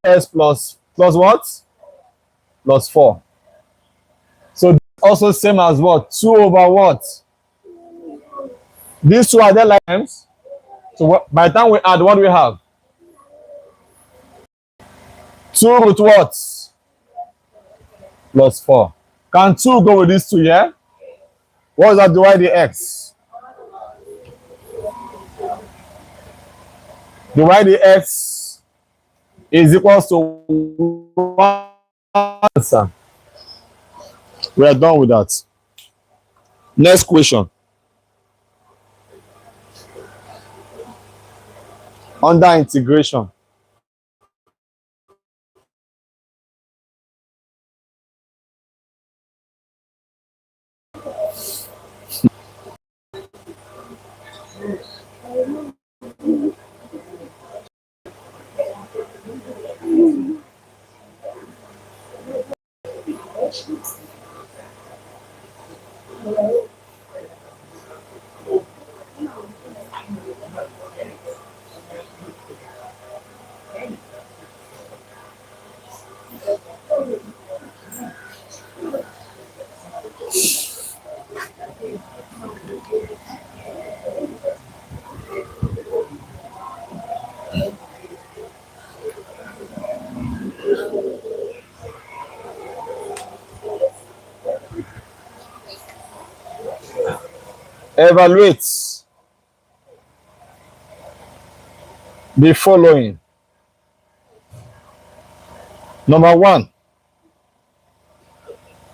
S plus what? Plus 4. So this also same as what? 2 over what? These two are their lines. So what, by the time we add, what do we have? 2 root what? Plus 4. Can 2 go with these two here? What does that divide the x? Divide the x is equals to 1 answer. We are done with that. Next question. Under integration. Evaluate the following. Number 1,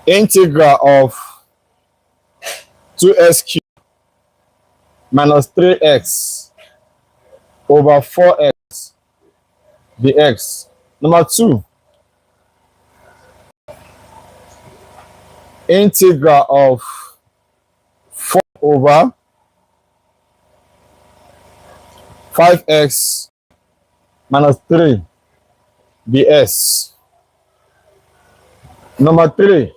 integral of 2x cubed minus 3x over 4x dx. Number 2, integral of 4 over 5x minus 3 ds. Number 3,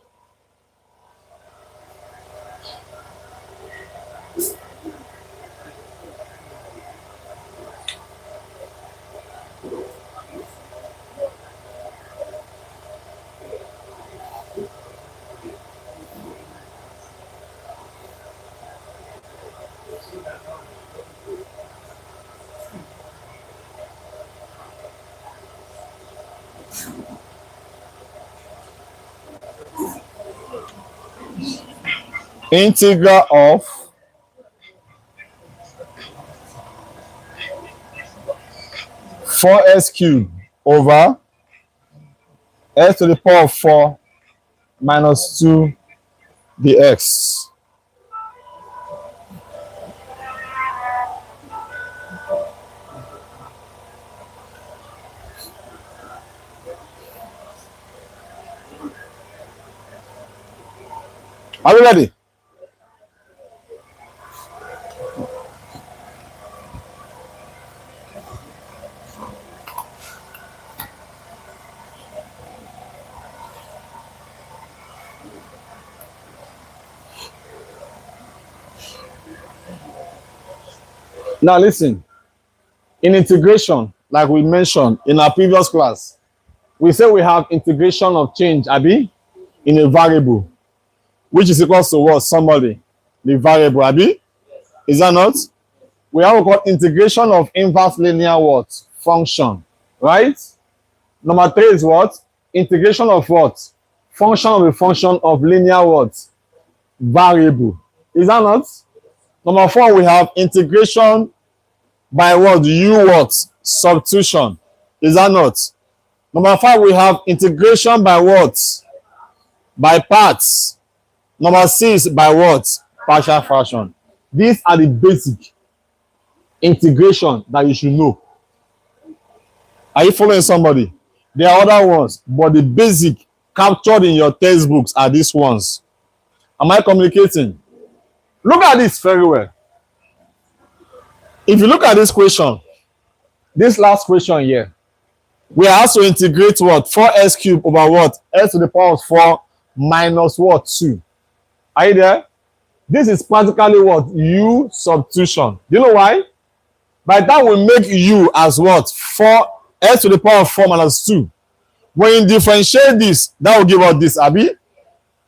Integral of 4x cubed over x to the power of 4 minus 2 dx. Are we ready? Now listen, in integration, like we mentioned in our previous class, we say we have integration of change, Abi, in a variable, which is equal to what? Somebody, the variable, Abi. Is that not? We have got integration of inverse linear what? Function, right? Number 3 is what? Integration of what? Function of a function of linear what? Variable. Is that not? Number 4, we have integration by what? U what? Substitution. Is that not? Number 5, we have integration by what? By parts. Number 6, by what? Partial fraction. These are the basic integration that you should know. Are you following somebody? There are other ones, but the basic captured in your textbooks are these ones. Am I communicating? Look at this very well. If you look at this question, this last question here, we are also integrate what? 4x cubed over what? X to the power of 4 minus what? 2. Are you there? This is practically what? U substitution. Do you know why? By the time we make U as what? 4 x to the power of 4 minus 2. When you differentiate this, that will give us this, Abi.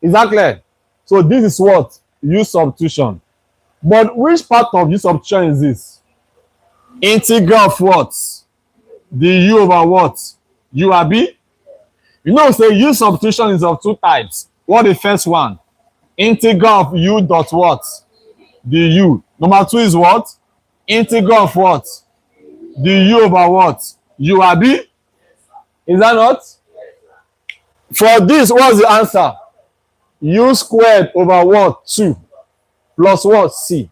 Is that clear? So this is what? U substitution. But which part of U substitution is this? Integral of what? The U over what? U, Abi. You know, say U substitution is of two types. What the first one? Integral of U dot what? The U. Number 2 is what? Integral of what? The U over what? U, Abi. Is that not? For this, what's the answer? U squared over what? 2 plus what? C.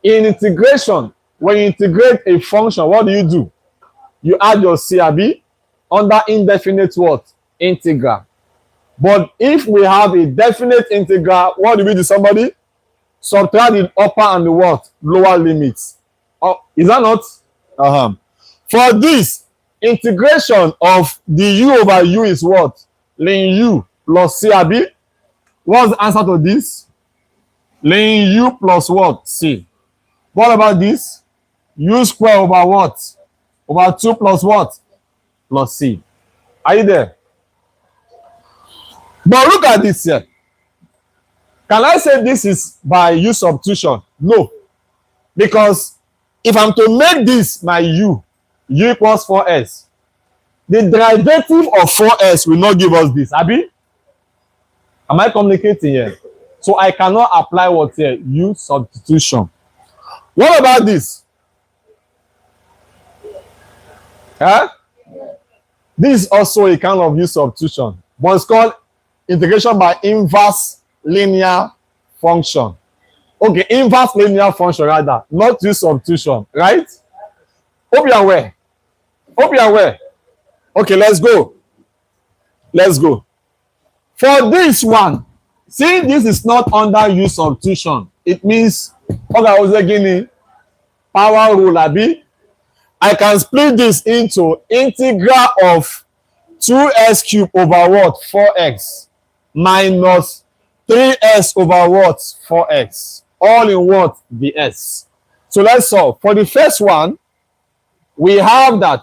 In integration, when you integrate a function, what do? You add your C, Abi, under indefinite what? Integral. But if we have a definite integral, what do we do, somebody? Subtract the upper and the what? Lower limits. Oh, is that not? For this, integration of the U over U is what? Ln U plus C, Abi. What's the answer to this? Ln U plus what? C. What about this? U square over what? Over 2 plus what? Plus C. Are you there? But look at this here. Can I say this is by U substitution? No. Because if I'm to make this my U equals 4s, the derivative of 4s will not give us this, Abi. Am I communicating here? So I cannot apply what here? U substitution. What about this? Huh? This is also a kind of U substitution, but it's called integration by inverse linear function. Okay, inverse linear function rather, not U substitution, right? Hope you're aware. Hope you're aware. Okay, let's go. Let's go. For this one, see, this is not under U substitution. It means, okay, I was again power rule, Abi. I can split this into integral of 2x cubed over what? 4x minus 3x over what? 4x. All in what? Ds. So let's solve. For the first one, we have that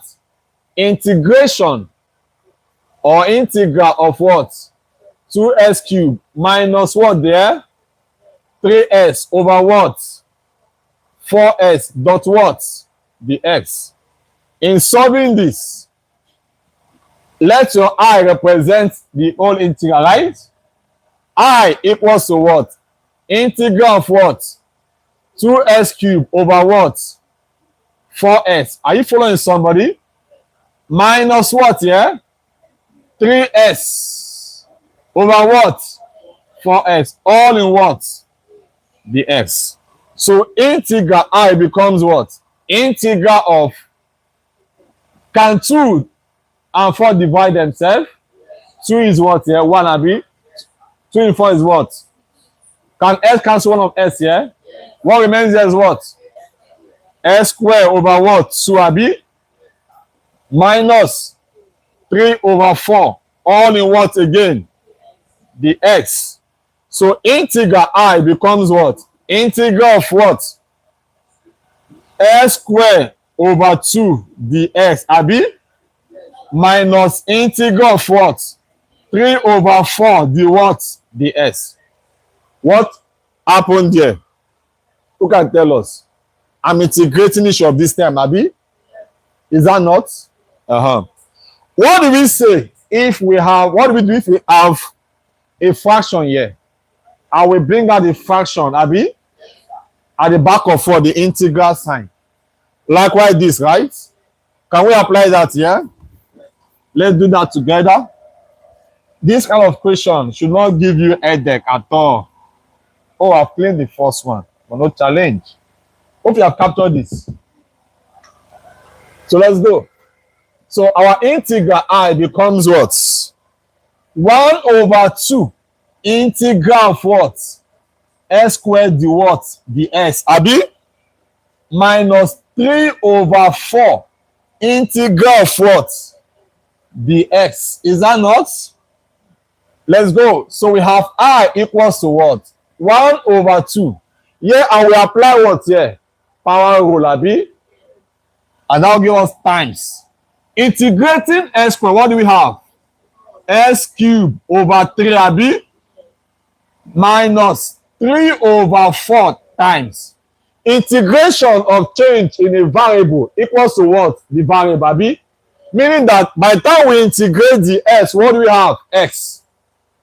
integration or integral of what? 2x cubed minus what there? 3x over what? 4x dot what? Dx. In solving this, let your I represent the whole integral, right? I equals to what? Integral of what? 2s cubed over what? 4s. Are you following somebody? Minus what, yeah? 3s over what? 4s. All in what? The x. So integral I becomes what? Integral of, can 2 and 4 divide themselves? 2 is what here? 1 abi? 2 in 4 is what? Can s cancel one of s here? What remains here is what? S square over what? 2 abi? Minus 3 over 4. All in what again? The x. So integral I becomes what? Integral of what? S square over 2 dx abi? Minus integral of what? 3 over 4 the what? The s. What happened there? Who can tell us? I'm integrating each of this term, abi? Is that not? What do we say if we have, what do we do if we have a fraction here? I will bring out the fraction, abi? At the back of what? The integral sign. Likewise this, right? Can we apply that here? Let's do that together. This kind of question should not give you headache at all. Oh, I've cleaned the first one, but no challenge. Hope you have captured this. So let's go. So our integral I becomes what? 1 over 2 integral of what? S squared the what? The s. Abi? Minus 3 over 4 integral of what? The x. Is that not? Let's go. So we have I equals to what? 1 over 2. Here and we apply what here? Power rule, abi? And that will give us times. Integrating s squared, what do we have? S cubed over 3, abi? Minus 3 over 4 times. Integration of change in a variable equals to what? The variable, abi? Meaning that by the time we integrate the s, what do we have? X.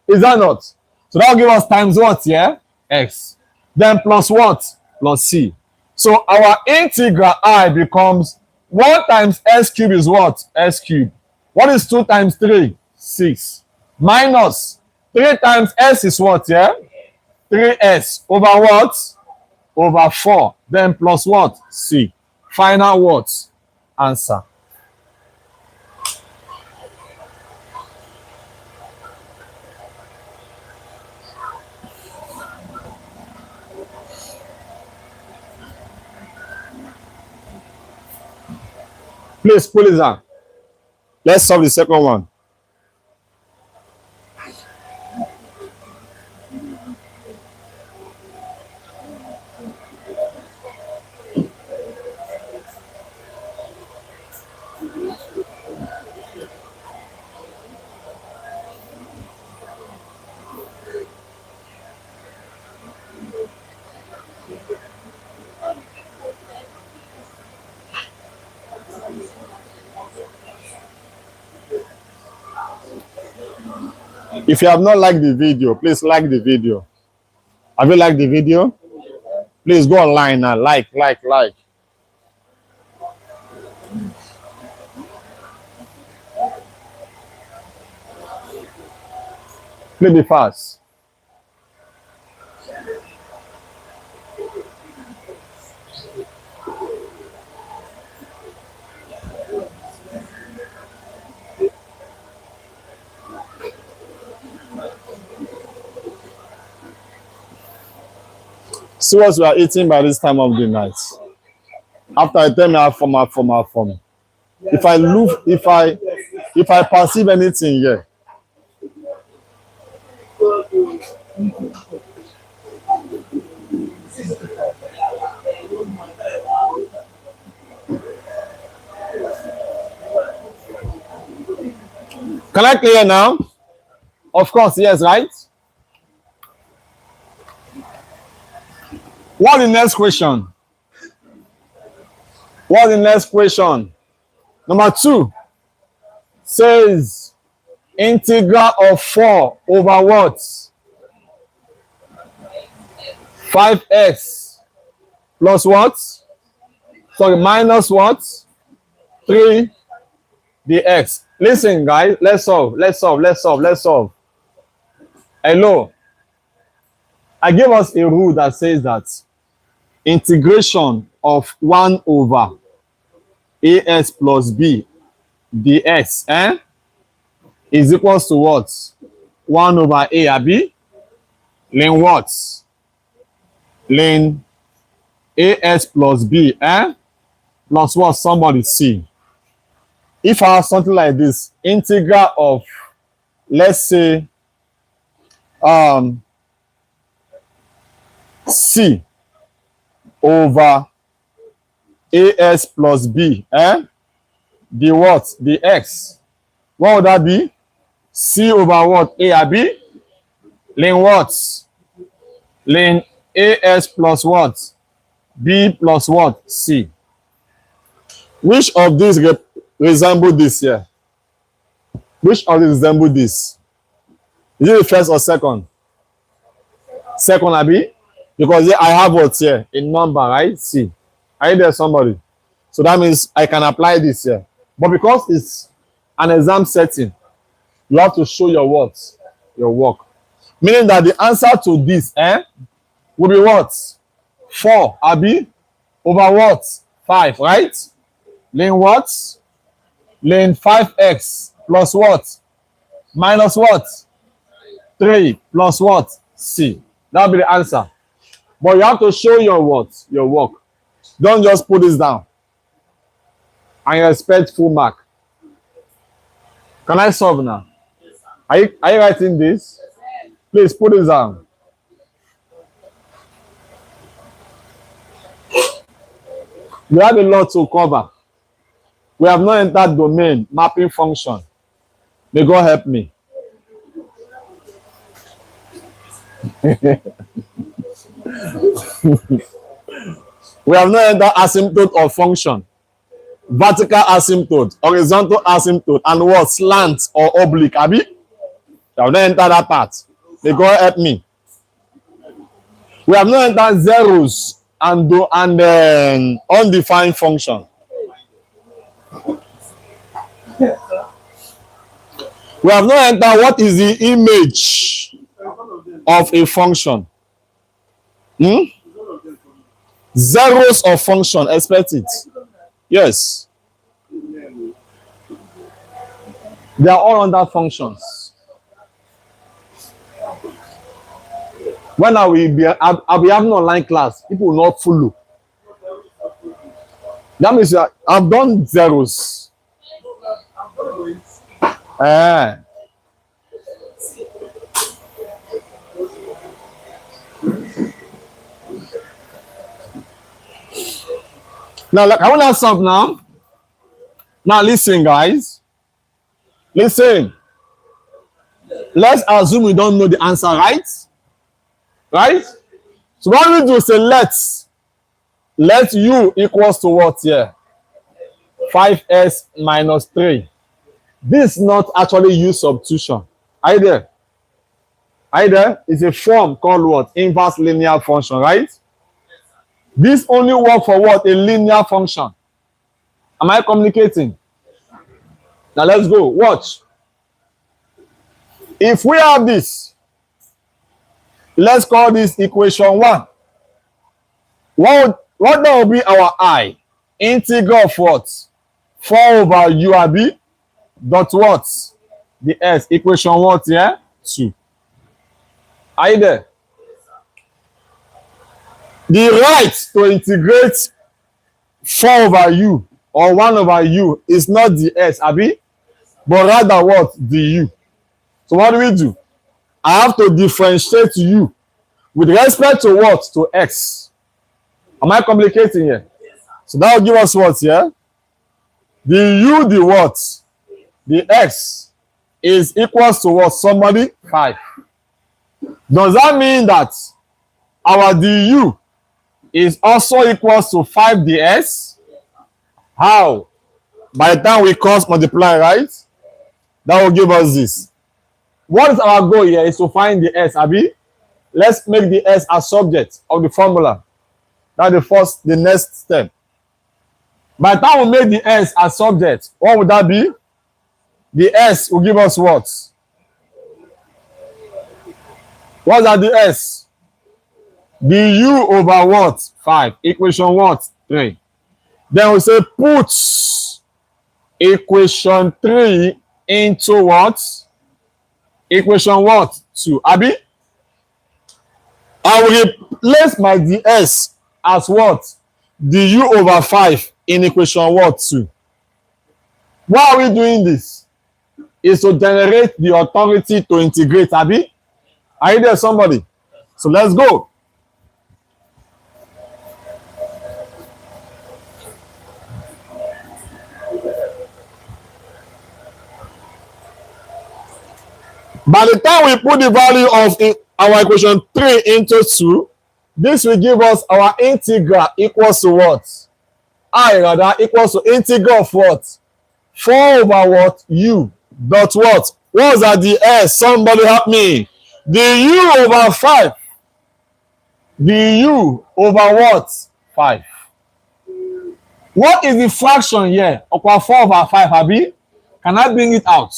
Is that not? So that will give us times what here? X. Then plus what? Plus c. So our integral I becomes 1 times s cubed is what? S cubed. What is 2 times 3? 6. Minus 3 times s is what here? 3s over what? Over 4. Then plus what? C. Final what? Answer. Please pull it down. Let's solve the second one. If you have not liked the video, please like the video. Have you liked the video? Please go online and like. Please be fast. See what we are eating by this time of the night. After I tell me how form. If I look, if I perceive anything here. Can I clear now? Of course, yes, right? What's the next question? What's the next question? Number 2 says integral of 4 over what? 5x plus what? Sorry, minus what? 3 dx. Listen, guys, let's solve. Hello. I gave us a rule that says that integration of 1 over as plus b dx is equals to what? 1 over a abi? Ln what? Ln as plus b plus what? Somebody c. If I have something like this, integral of, let's say, c over as plus b the what? The x. What would that be? C over what? A abi? Ln what? Ln as plus what? B plus what? C. Which of these resemble this here? Which of these resemble this? Is it the first or second? Second abi? Because here I have what here? A number, right? C. Are you there, somebody? So that means I can apply this here. But because it's an exam setting, you have to show your what? Your work. Meaning that the answer to this will be what? 4, abi? Over what? 5, right? Ln what? Ln 5x plus what? Minus what? 3 plus what? C. That will be the answer. But you have to show your what? Your work. Don't just put this down and you expect full mark. Can I solve now? Are you writing this? Please put this down. We have a lot to cover. We have not entered domain mapping function. May God help me. We have not entered asymptote of function. Vertical asymptote, horizontal asymptote, and what? Slant or oblique. Abi? We have not entered that part. May God help me. We have not entered zeros and undefined function. We have not entered what is the image of a function. Zeros of function, expect it. Yes. They are all under functions. When I'll be having online class, people will not follow. That means I've done zeros. Now, I want to ask something now. Now, listen, guys. Listen. Let's assume we don't know the answer, right? Right? So what we do is say let u equals to what here? 5s minus 3. This is not actually u substitution. Are you there? Are you there? It's a form called what? Inverse linear function, right? This only works for what? A linear function. Am I communicating? Now let's go. Watch. If we have this, let's call this equation 1. What that will be our I? Integral of what? 4 over u abi dot what? The s. Equation what here? 2. Are you there? The right to integrate 4 over u or 1 over u is not the s, abi, but rather what? The u. So what do? I have to differentiate u with respect to what? To x. Am I complicating here? So that will give us what here? The u, the what? The x is equals to what? Somebody? 5. Does that mean that our du is also equals to 5 ds? How? By the time we cross multiply, right? That will give us this. What is our goal here? Is to find the s, abi? let's make the S a subject of the formula. That's the next step. By the time we make the S a subject, what would that be? The S will give us what? What's that the S? The U over what? 5. Equation what? 3. Then we say put equation 3 into what? Equation what? 2. Abi? I will replace my ds as what? Du over 5 in equation what? 2. Why are we doing this? Is to generate the authority to integrate. Abi? Are you there, somebody? So let's go. By the time we put the value of our equation 3 into 2, this will give us our integral equals to what? I rather equals to integral of what? 4 over what? U dot what? What's at the S? Somebody help me. The U over 5. The U over what? 5. What is the fraction here? Over 4 over 5, Abi? Can I bring it out?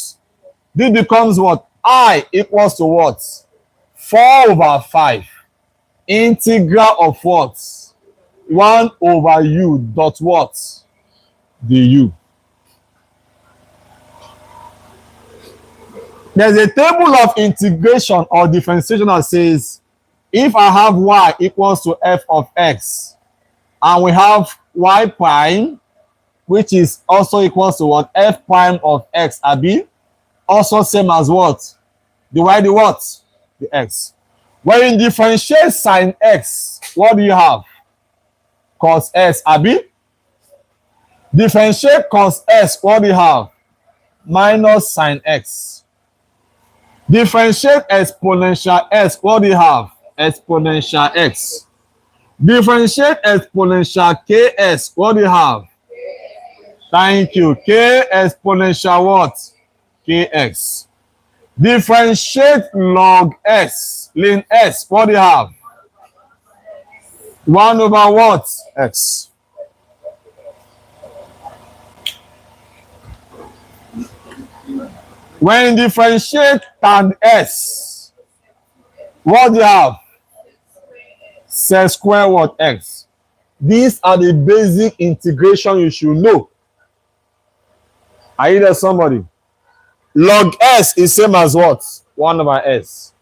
This becomes what? I equals to what? 4 over 5. Integral of what? 1 over U dot what? The U. There's a table of integration or differentiation that says if I have y equals to f of x and we have y prime which is also equals to what? F prime of x, Abi? Also same as what? Divide the what? The x. When you differentiate sine x, what do you have? Cos s, Abi? Differentiate cos s, what do you have? Minus sine x. Differentiate exponential s, what do you have? Exponential x. Differentiate exponential ks, what do you have? Thank you. K exponential what? Kx. Differentiate log s, ln s, what do you have? 1 over what? X. When you differentiate tan s, what do you have? Sec square what? X. These are the basic integration you should know. Are you there, somebody? Log s is same as what? 1 over s.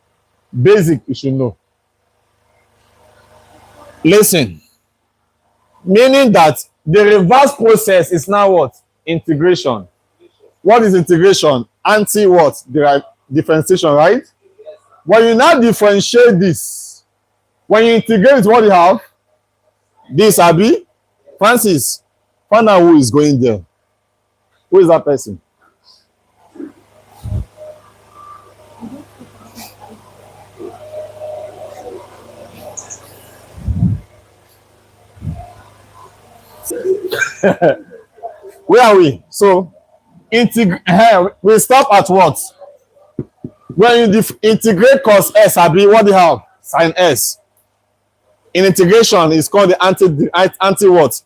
Basic you should know. Listen. Meaning that the reverse process is now what? Integration. What is integration? Anti what? Differentiation, right? When you now differentiate this, when you integrate, what do you have? This, Abi? Francis, find out who is going there. Who is that person? Where are we? So, we stop at what? When you integrate cos s, Abi, what do you have? Sin s. In integration, it's called the anti what?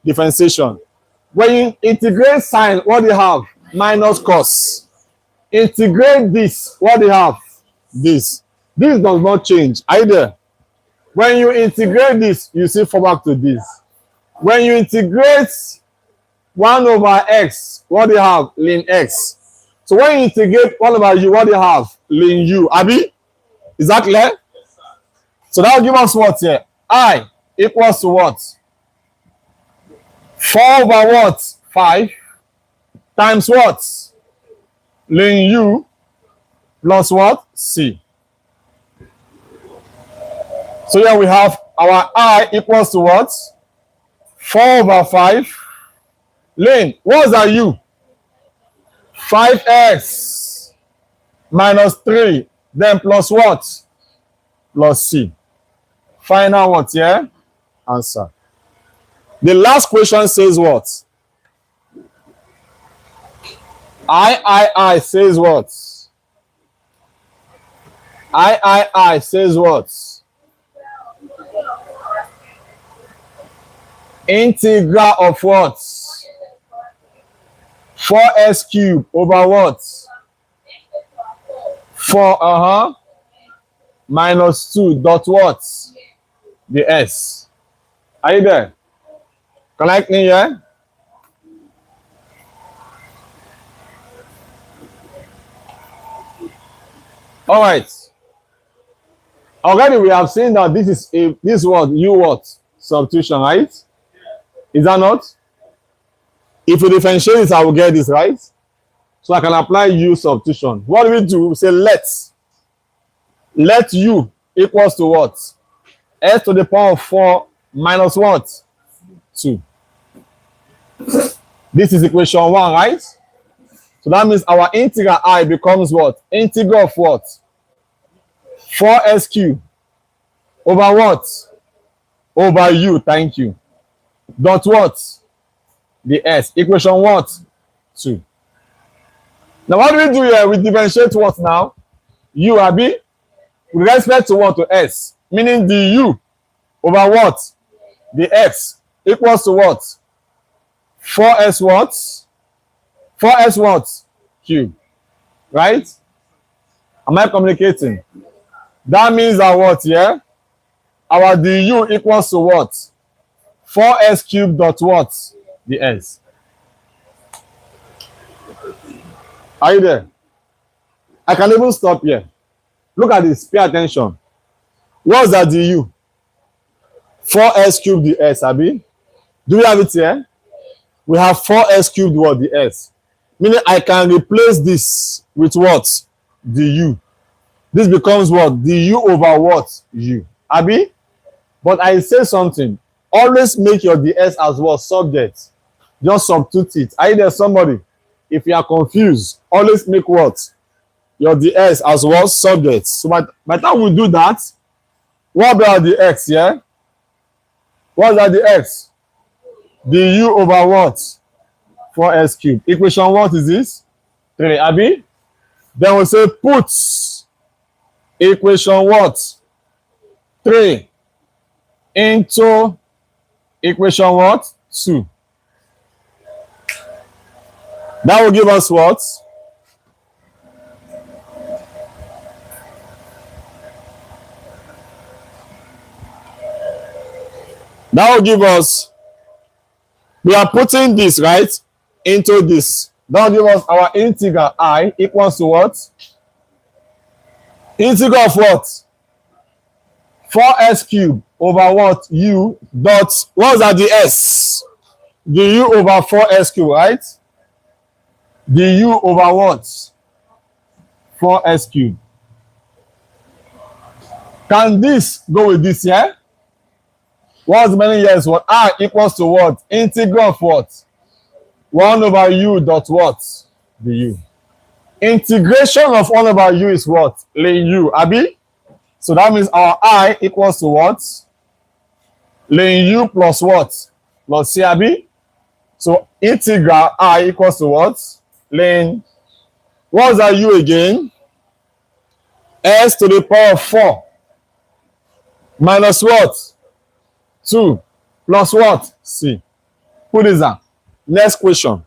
Differentiation. When you integrate sine, what do you have? Minus cos. Integrate this, what do you have? This. This does not change. Are you there? When you integrate this, you see fall back to this. When you integrate 1 over x, what do you have? Ln x. So when you integrate 1 over u, what do you have? Ln u. Abi? Is that clear? So that will give us what here? I equals to what? 4 over what? 5 times what? Ln u plus what? C. So here we have our I equals to what? 4 over 5. Ln, what's that u? 5x minus 3. Then plus what? Plus C. Final what here? Answer. The last question says what? I says what? I says what? Integral of what? 4s cube over what? 4 minus 2 dot what? The s. Are you there? Connect me here. All right. Already we have seen that this is a this word u what substitution, right? Is that not? If you differentiate it, I will get this right. So I can apply u substitution. What do we do? We say let u equals to what? S to the power of 4 minus what? 2. This is equation 1, right? So that means our integral I becomes what? Integral of what? 4s cubed over what? Over u, thank you. Dot what? The s. Equation what? 2. Now what do we do here? We differentiate what now? U, abi? With respect to what? To s. Meaning the u over what? The x equals to what? 4s what? 4s what? Cube. Right? Am I communicating? That means that what, yeah? Our du equals to what? 4s cubed dot what? The s. Are you there? I can even stop here. Look at this. Pay attention. What's that du? 4s cubed the s, abi? Do we have it here? We have 4s cubed what? The s. Meaning I can replace this with what? Du. This becomes what? Du over what? U. Abi? But I say something. Always make your ds as what? Subject. Just substitute it. Are you there, somebody? If you are confused, always make what? Your ds as what? Subject. So by the time we do that, what about the x, yeah? What's that the x? Du over what? 4s cubed. Equation what is this? 3, abi? Then we say put equation what? 3 into equation what? 2. That will give us what? That will give us, we are putting this, right, into this. That will give us our integral I equals to what? Integral of what? 4s cubed over what? U dot, what's that? The s. Du over 4s cubed, right? Du over what? 4s cubed. Can this go with this here? What's many years? What? I equals to what? Integral of what? 1 over u dot what? Du. Integration of 1 over u is what? Ln u, abi? So that means our I equals to what? Ln u plus what? Plus c, abi? So integral I equals to what? Ln, what's that u again? S to the power of 4 minus what? 2 plus what? C. Put this down. Next question.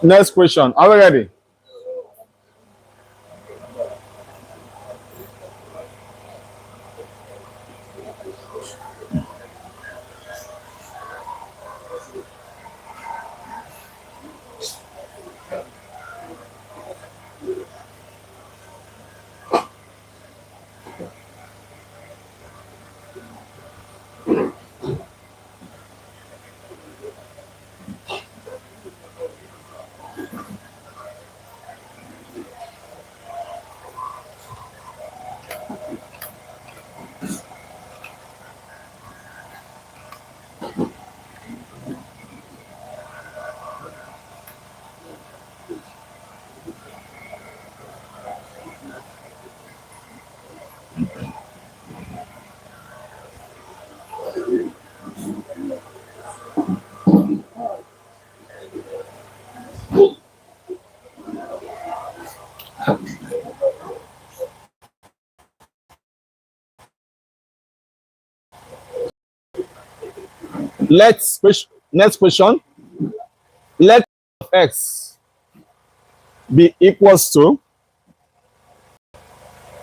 Next question. Are we ready? Next question. Let x be equals to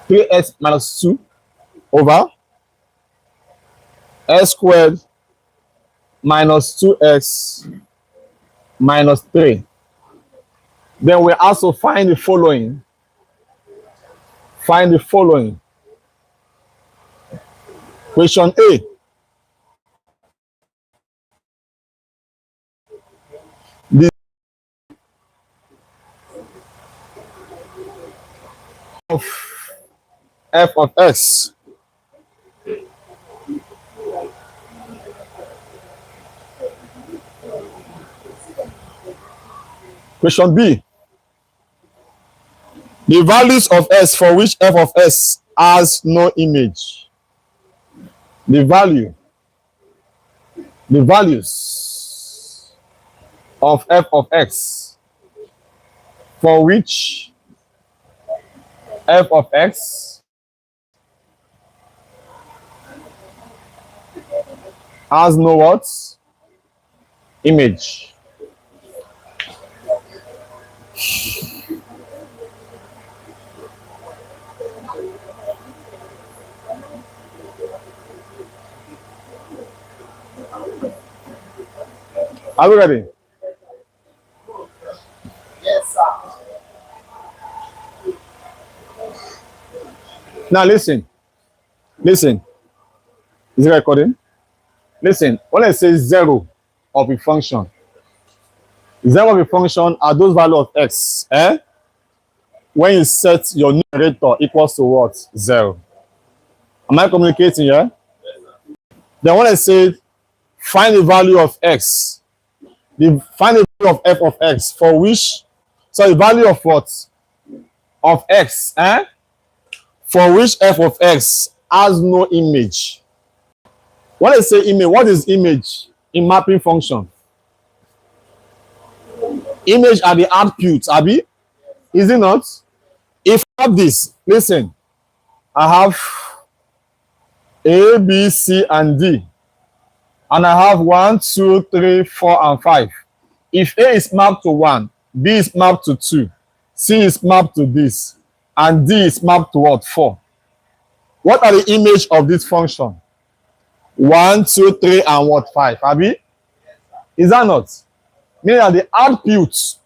3x minus 2 over x squared minus 2x minus 3. Then we also find the following. Find the following. Question A. The of f of x. Question B. The values of s for which f of s has no image. The values of f of x for which f of x has no what? Image. Are we ready? Yes, sir. Now listen. Listen. Is it recording? Listen. When I say zero of a function, zero of a function are those values of x. When you set your numerator equals to what? 0. Am I communicating here? Then when I say find the value of x, find the value of f of x for which, so the value of what? Of x, for which f of x has no image. When I say image, what is image in mapping function? Image are the attributes, Abi? Is it not? If I have this, listen, I have A, B, C, and D. And I have 1, 2, 3, 4, and 5. If A is mapped to 1, B is mapped to 2, C is mapped to this, and D is mapped to what? 4. What are the image of this function? 1, 2, 3, and what? 5. Abi? Is that not? Meaning that the attributes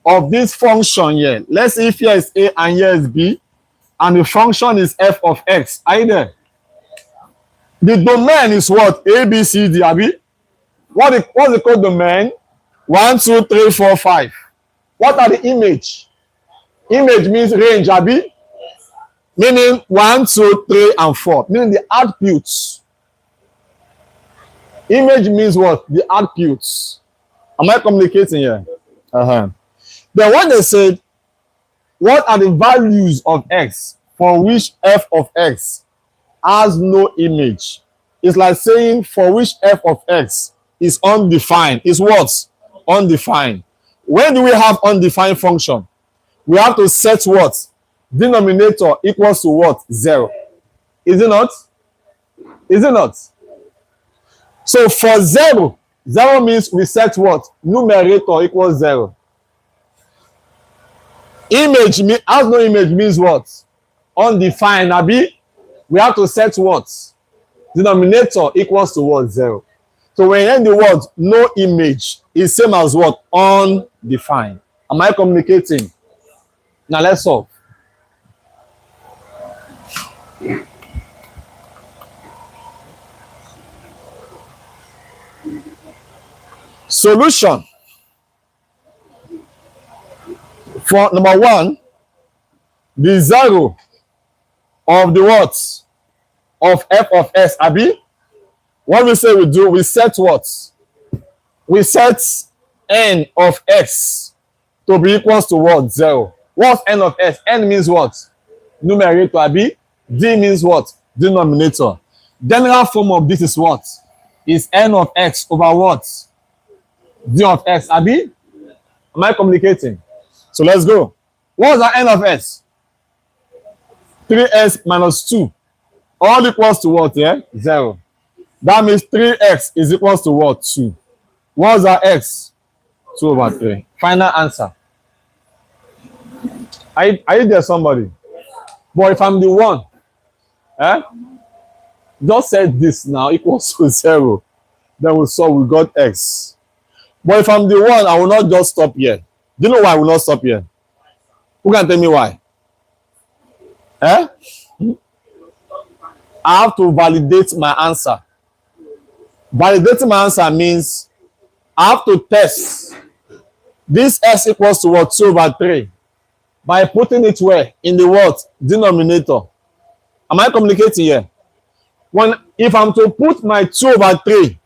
of this function here, let's say if here is A and here is B, and the function is f of x. Are you there? The domain is what? A, B, C, D. Abi? What's the code domain? 1, 2, 3, 4, 5. What are the image? Image means range, Abi? Meaning 1, 2, 3, and 4. Meaning the attributes. Image means what? The attributes. Am I communicating here? Then when they said, what are the values of x for which f of x has no image? It's like saying for which f of x is undefined. Is what? Undefined. When do we have undefined function? We have to set what? Denominator equals to what? 0. Is it not? Is it not? So for 0, 0 means we set what? Numerator equals 0. Image has no image means what? Undefined. Abi, we have to set what? Denominator equals to what? 0. So when you end the word no image, is same as what? Undefined. Am I communicating? Now let's solve. Solution for number 1, the 0 of the what? Of f of s. Abi, what we say we do, we set what? We set n of x to be equals to what? 0. What's n of s? N means what? Numerator. Abi, d means what? Denominator. General form of this is what? Is n of x over what? D of x. Abi, am I communicating? So let's go. What's the n of s? 3s minus 2. All equals to what? Yeah? 0. That means 3x is equals to what? 2. What's our x? 2 over 3. Final answer. Are you there, somebody? But if I'm the one, just set this now equals to 0. Then we solve, we got x. But if I'm the one, I will not just stop here. Do you know why I will not stop here? Who can tell me why? I have to validate my answer. Validating my answer means I have to test this s equals to what? 2 over 3 by putting it where? In the what? Denominator. Am I communicating here? If I'm to put my 2 over 3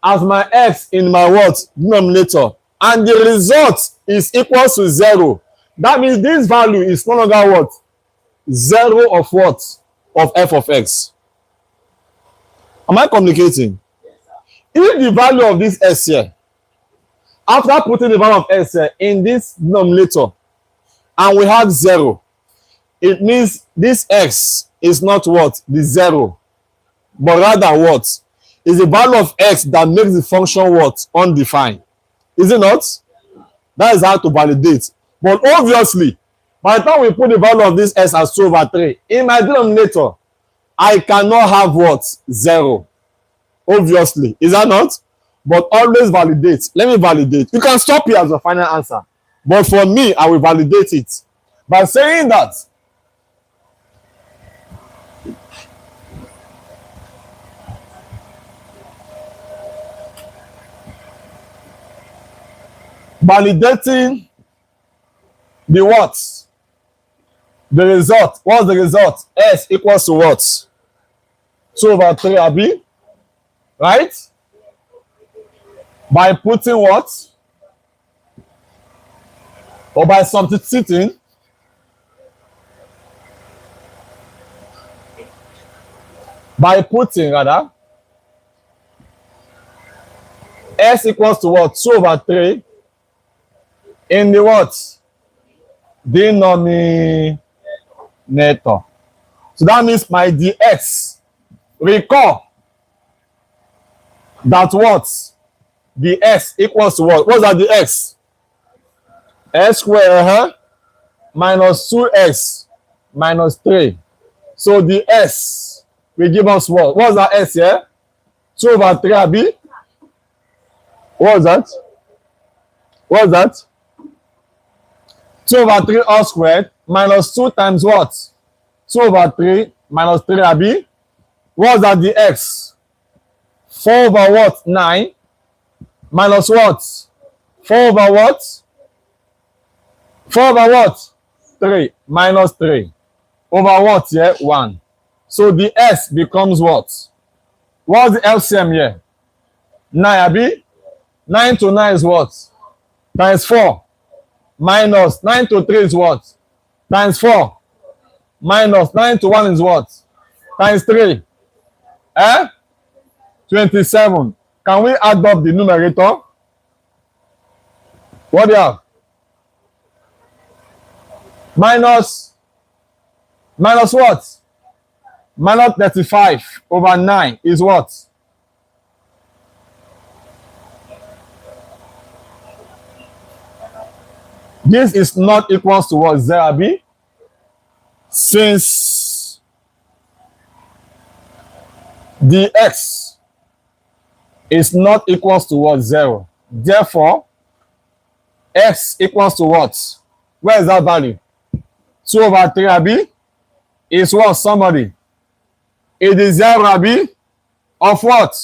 as my x in my what? Denominator, and the result is equals to 0, that means this value is no longer what? 0 of what? Of f of x. Am I communicating? If the value of this s here, after putting the value of s here in this denominator, and we have 0, it means this x is not what? The 0, but rather what? Is the value of x that makes the function what? Undefined. Is it not? That is how to validate. But obviously, by the time we put the value of this s as 2 over 3, in my denominator, I cannot have what? 0. Obviously. Is that not? But always validate. Let me validate. You can stop here as a final answer. But for me, I will validate it. By saying that, validating the what? The result. What's the result? S equals to what? 2 over 3, Abi. Right? By putting what? Or by substituting rather, s equals to what? 2 over 3 in the what? Denominator. So that means my dx. Recall that what? The s equals to what? What's that dx? S squared minus 2x minus 3. So the s will give us what? What's that s here? 2 over 3, Abi. What's that? What's that? 2 over 3 all squared minus 2 times what? 2 over 3 minus 3, Abi. What's that dx? 4 over what? 9 minus what? 4 over what? 4 over what? 3 minus 3 over what here? 1. So the s becomes what? What's the LCM here? 9, Abi. 9 to 9 is what? Times 4. Minus 9 to 3 is what? Times 4. Minus 9 to 1 is what? Times 3. 27. Can we add up the numerator? What do you have? Minus what? Minus 35 over 9 is what? This is not equals to what? 0, abi? Since the x is not equals to what? 0. Therefore, x equals to what? Where is that value? 2 over 3, abi? Is what? Somebody. It is 0, abi? Of what?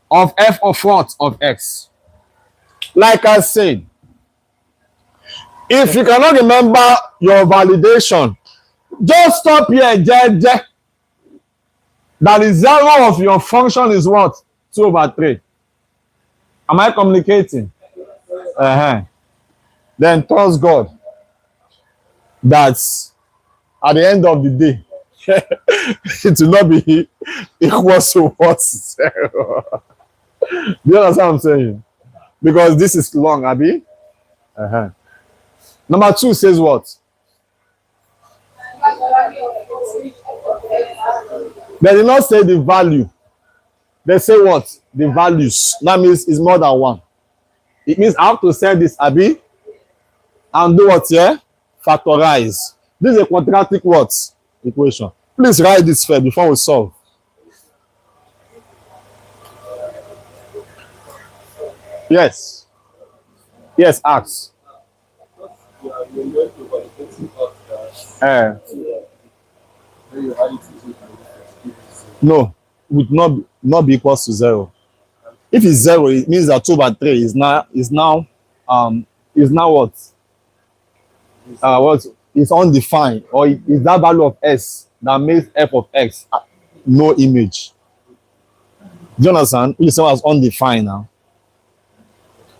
Of f of what? Of x. Like I said, if you cannot remember your validation, just stop here, jeje. That the zero of your function is what? 2 over 3. Am I communicating? Then trust God that at the end of the day, it will not be equal to what? 0. Do you understand what I'm saying? Because this is long, abi? Number 2 says what? They did not say the value. They say what? The values. That means it's more than 1. It means I have to set this, abi, and do what here? Factorize. This is a quadratic what? Equation. Please write this first before we solve. Yes. Yes, ask. No, would not be equals to 0. If it's 0, it means that 2 over 3 is now what? What is undefined, or is that value of s that makes f of x no image. Do you understand? Which is as undefined now.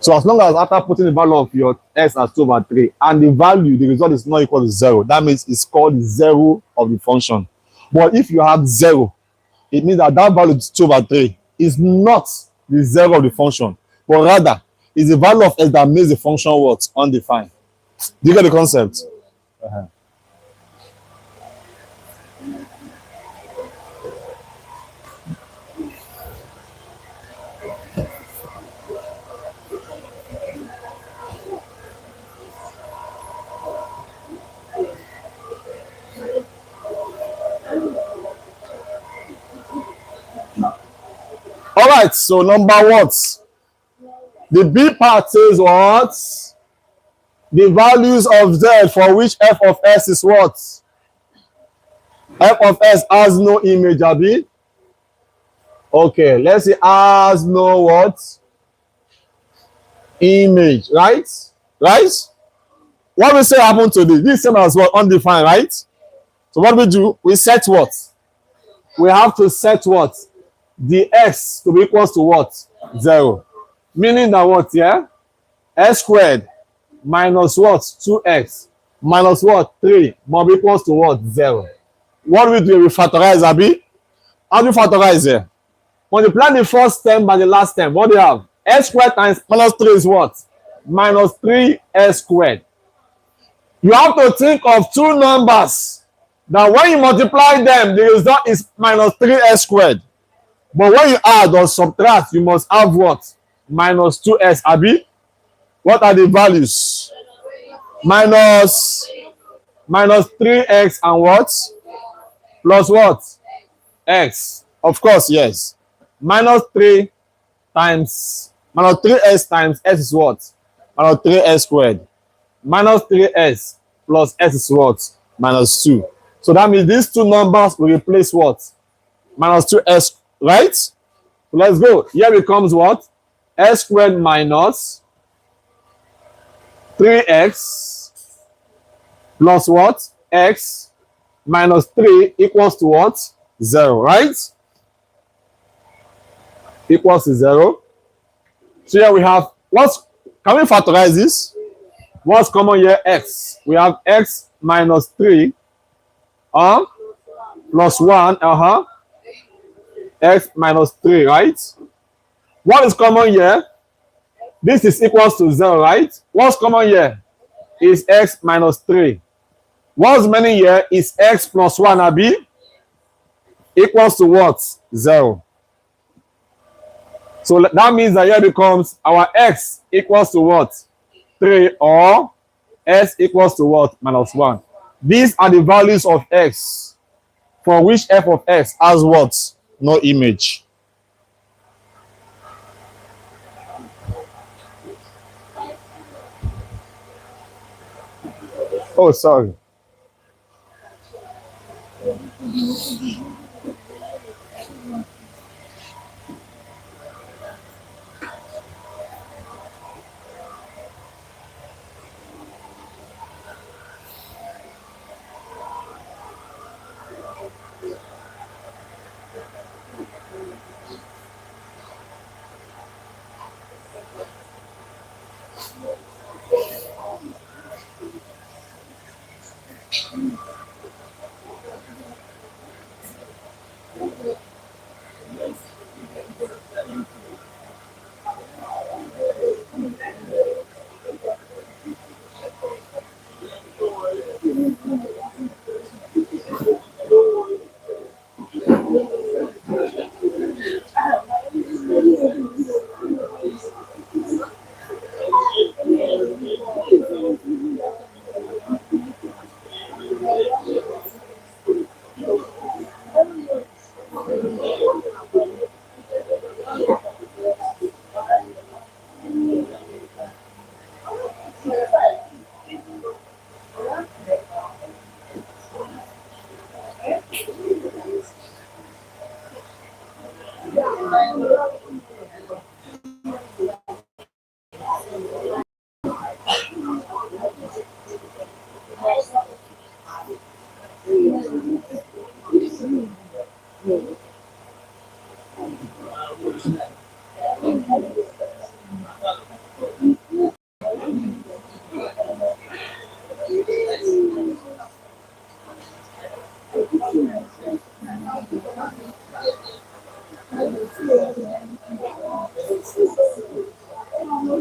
So as long as after putting the value of your s as 2 over 3 and the result is not equal to 0, that means it's called 0 of the function. But if you have 0, it means that value is 2 over 3 is not the 0 of the function, but rather is the value of s that makes the function what? Undefined. Do you get the concept? All right, so number what? The B part says what? The values of z for which f of s is what? F of s has no image, abi? Okay, let's say has no what? Image, right? Right? What we say happened to this? This same as what? Undefined, right? So what we do? We set what? We have to set what? The x to be equals to what? 0. Meaning that what, yeah? S squared minus what? 2x minus what? 3 must be equals to what? 0. What we do? We factorize, abi? How do you factorize here? Multiply the first term by the last term. What do you have? S squared times minus 3 is what? Minus 3s squared. You have to think of two numbers that when you multiply them, the result is minus 3s squared. But when you add or subtract, you must have what? Minus 2s, abi? What are the values? Minus 3x and what? Plus what? X. Of course, yes. Minus 3 times, minus 3s times s is what? Minus 3s squared. Minus 3s plus s is what? Minus 2. So that means these two numbers will replace what? Minus 2s, right? So let's go. Here becomes what? S squared minus 3x plus what? X minus 3 equals to what? 0, right? Equals to 0. So here we have, can we factorize this? What's common here? X. We have x minus 3 plus 1, x minus 3, right? What is common here? This is equals to 0, right? What's common here is x minus 3. What's remaining here is x plus 1, abi? Equals to what? 0. So that means that here becomes our x equals to what? 3 or s equals to what? Minus 1. These are the values of x for which f of x has what? No image. Oh, sorry.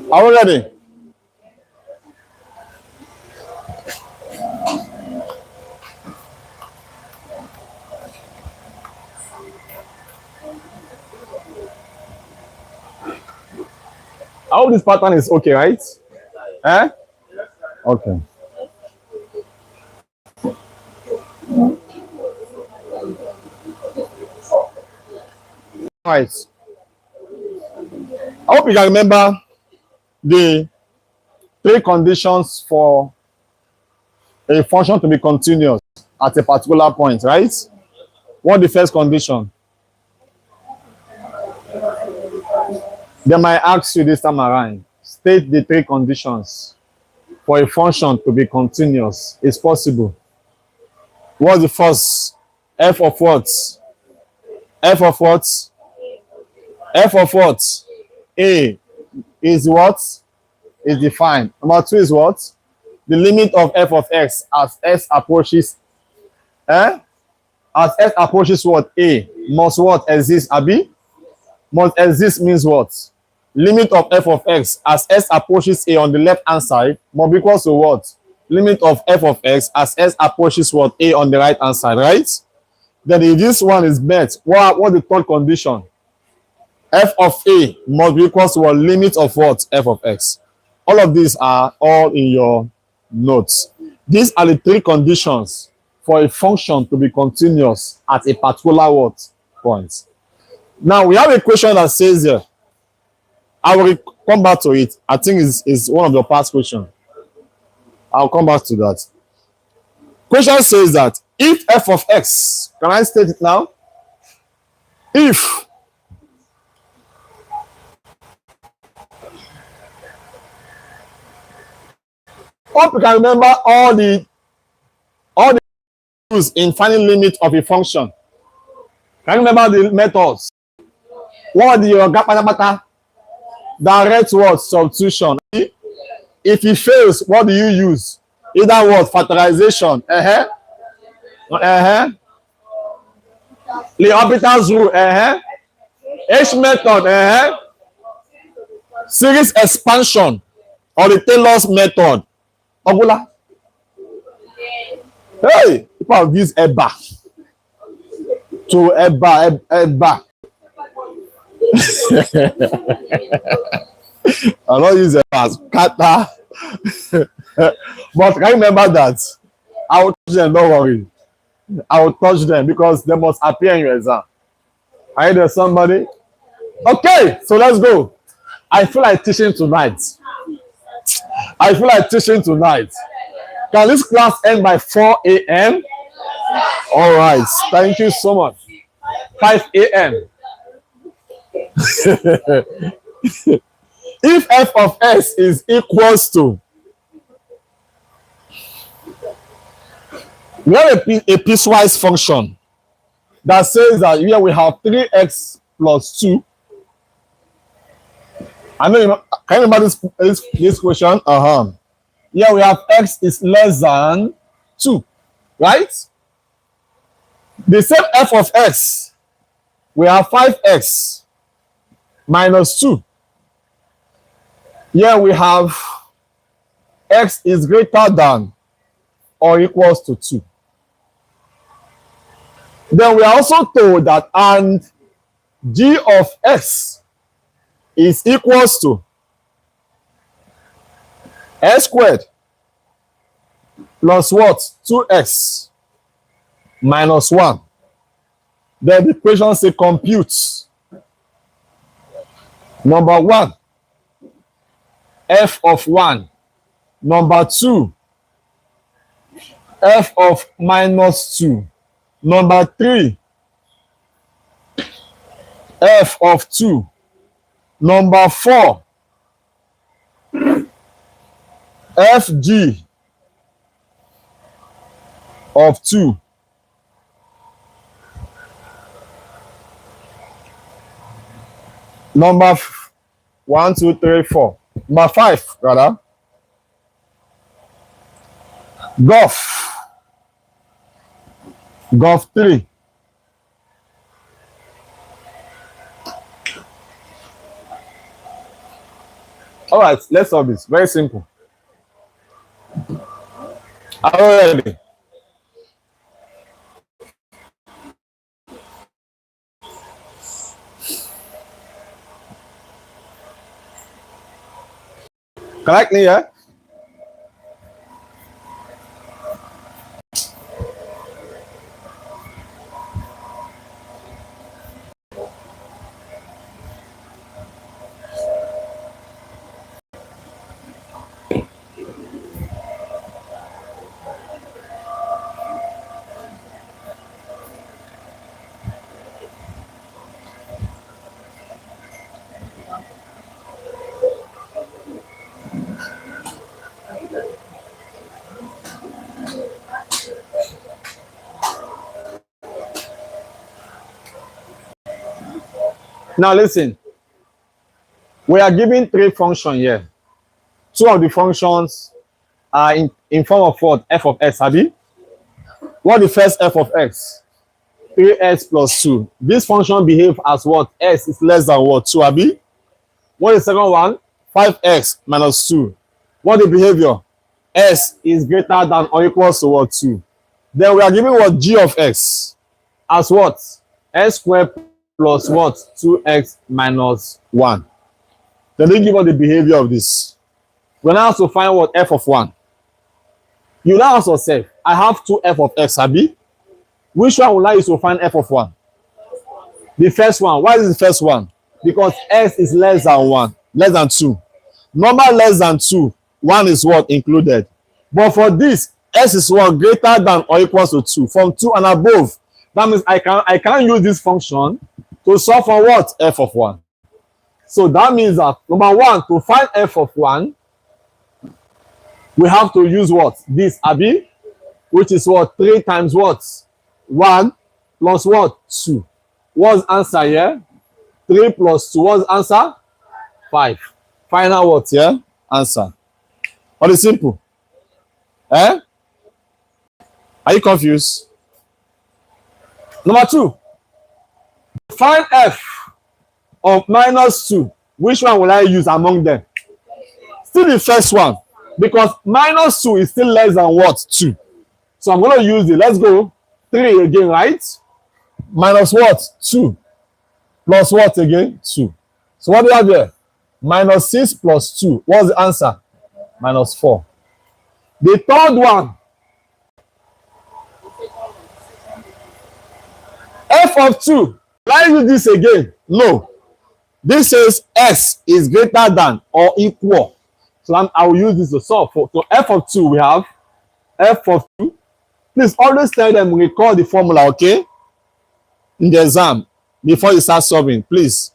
Are we ready? I hope this pattern is okay, right? Eh? Okay. Right. I hope you can remember the 3 conditions for a function to be continuous at a particular point, right? What the first condition? They might ask you this time around, state the 3 conditions for a function to be continuous. It's possible. What's the first? F of what? F of what? F of what? A is what? Is defined. Number 2 is what? The limit of f of x as s approaches as s approaches what? A must what? Exist, abi? Must exist means what? Limit of f of x as s approaches A on the left hand side must be equal to what? Limit of f of x as s approaches what? A on the right hand side, right? Then if this one is met, what the third condition? F of A must be equal to what? Limit of what? F of x. All of these are all in your notes. These are the 3 conditions for a function to be continuous at a particular what? Point. Now we have a question that says here, I will come back to it. I think it's one of the past questions. I'll come back to that. Question says that if f of x, can I state it now? If hope you can remember all the rules in finding limit of a function. Can you remember the methods? What the gapata direct word substitution? If it fails, what do you use? Either word factorization, L'Hopital's rule, H method, series expansion, or the Taylor's method. Ogula. Hey, people have used EBA to EBA. I don't use EBA as kata. But can you remember that? I will touch them, don't worry. I will touch them because they must appear in your exam. Are you there, somebody? Okay, so let's go. I feel like teaching tonight. I feel like teaching tonight. Can this class end by 4 a.m.? All right. Thank you so much. 5 a.m. If f of x is equals to, we have a piecewise function that says that here we have 3x plus 2. I know, can you remember this question? Here we have x is less than 2, right? The same f of x, we have 5x minus 2. Here we have x is greater than or equals to 2. Then we are also told that and g of x is equals to x squared plus what? 2x minus 1. Then the equation say compute. Number 1, f of 1. Number 2, f of minus 2. Number 3, f of 2. Number 4, fg of 2. Number 1, 2, 3, 4. Number 5, rather. Golf 3. All right, let's solve this. Very simple. Are you ready? Correct me, yeah? Now listen, we are given 3 functions here. 2 of the functions are in form of what? F of x, Abi? What the first f of x? 3x plus 2. This function behaves as what? X is less than what? 2, Abi? What is the second one? 5x minus 2. What the behavior? S is greater than or equals to what? 2. Then we are given what? G of x as what? X squared plus what? 2x minus 1. Then they give us the behavior of this. We now have to find what? F of 1. You now ask yourself, I have 2 f of x, Abi. Which one will I use to find f of 1? The first one. Why is the first one? Because s is less than 1, less than 2. Number less than 2, 1 is what? Included. But for this, s is what? Greater than or equals to 2. From 2 and above. That means I can use this function to solve for what? F of 1. So that means that number 1, to find f of 1, we have to use what? This, Abi, which is what? 3 times what? 1 plus what? 2. What's answer here? 3 plus 2. What's answer? 5. Final what here? Answer. What is simple? Eh? Are you confused? Number 2. Find f of minus 2. Which one will I use among them? Still the first one. Because minus 2 is still less than what? 2. So I'm going to use it. Let's go. 3 again, right? Minus what? 2. Plus what again? 2. So what do you have here? Minus 6 plus 2. What's the answer? minus 4. The third one, f of 2. Will I use this again? No. This says s is greater than or equal. So I will use this to solve. So f of 2, we have f of 2. Please always tell them recall the formula, okay? In the exam, before you start solving, please.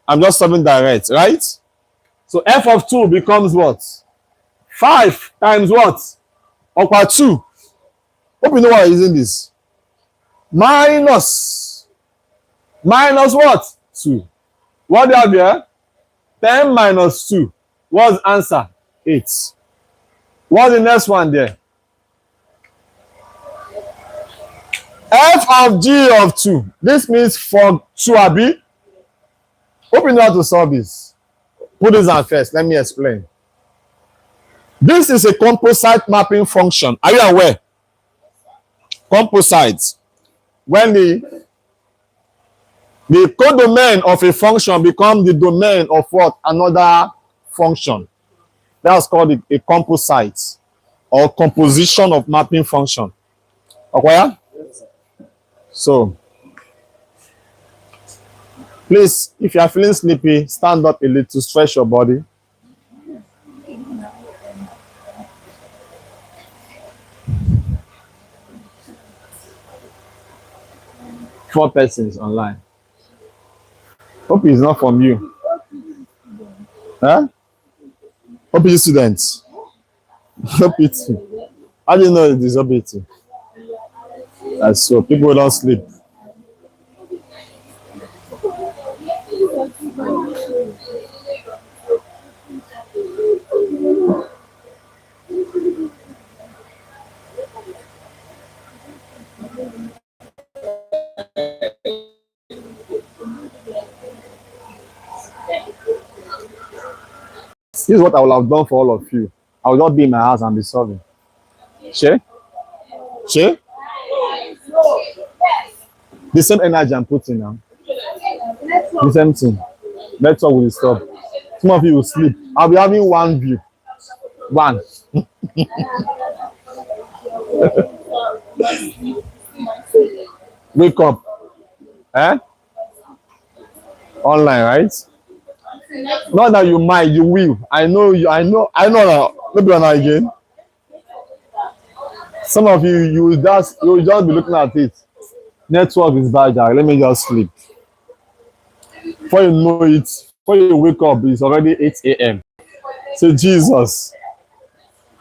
I'm just solving direct, right? So f of 2 becomes what? 5 times what? Upper 2. Hope you know why I'm using this. Minus what? 2. What do you have here? 10 minus 2. What's the answer? 8. What's the next one there? F of g of 2. This means for 2 abi. Hope you know how to solve this. Put this on first. Let me explain. This is a composite mapping function. Are you aware? Composite. When the codomain of a function becomes the domain of what? Another function. That's called a composite or composition of mapping function. Okay? So, please, if you are feeling sleepy, stand up a little, stretch your body. Four persons online. Hope it's not from you. Huh? Hope it's students. Hope it's. How do you know it is OBT? That's so people don't sleep. This is what I will have done for all of you. I will not be in my house and be solving. Che? Che? The same energy I'm putting now. The same thing. Network will stop. Some of you will sleep. I'll be having one view. One. Wake up. Eh? Online, right? Not that you might, you will. I know that. Maybe not again. Some of you, you will just be looking at it. Network is bad, Jack. Let me just sleep. Before you know it, before you wake up, it's already 8 a.m. Say, Jesus.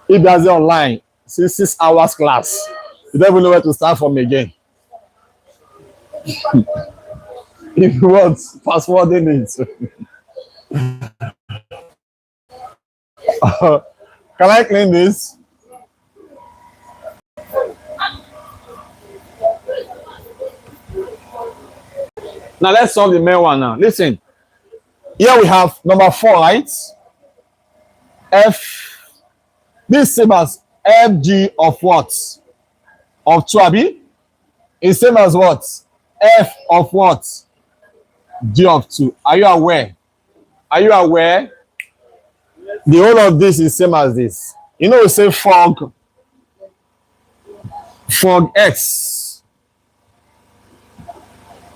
If there's it online, see 6 hours class. You don't even know where to start from again. If you want, fast forwarding it. Can I clean this? Now let's solve the main one now. Listen. Here we have number 4, right? F. This same as FG of what? Of 2, abi? It's same as what? F of what? G of 2. Are you aware? Are you aware? The whole of this is same as this. You know, we say fog X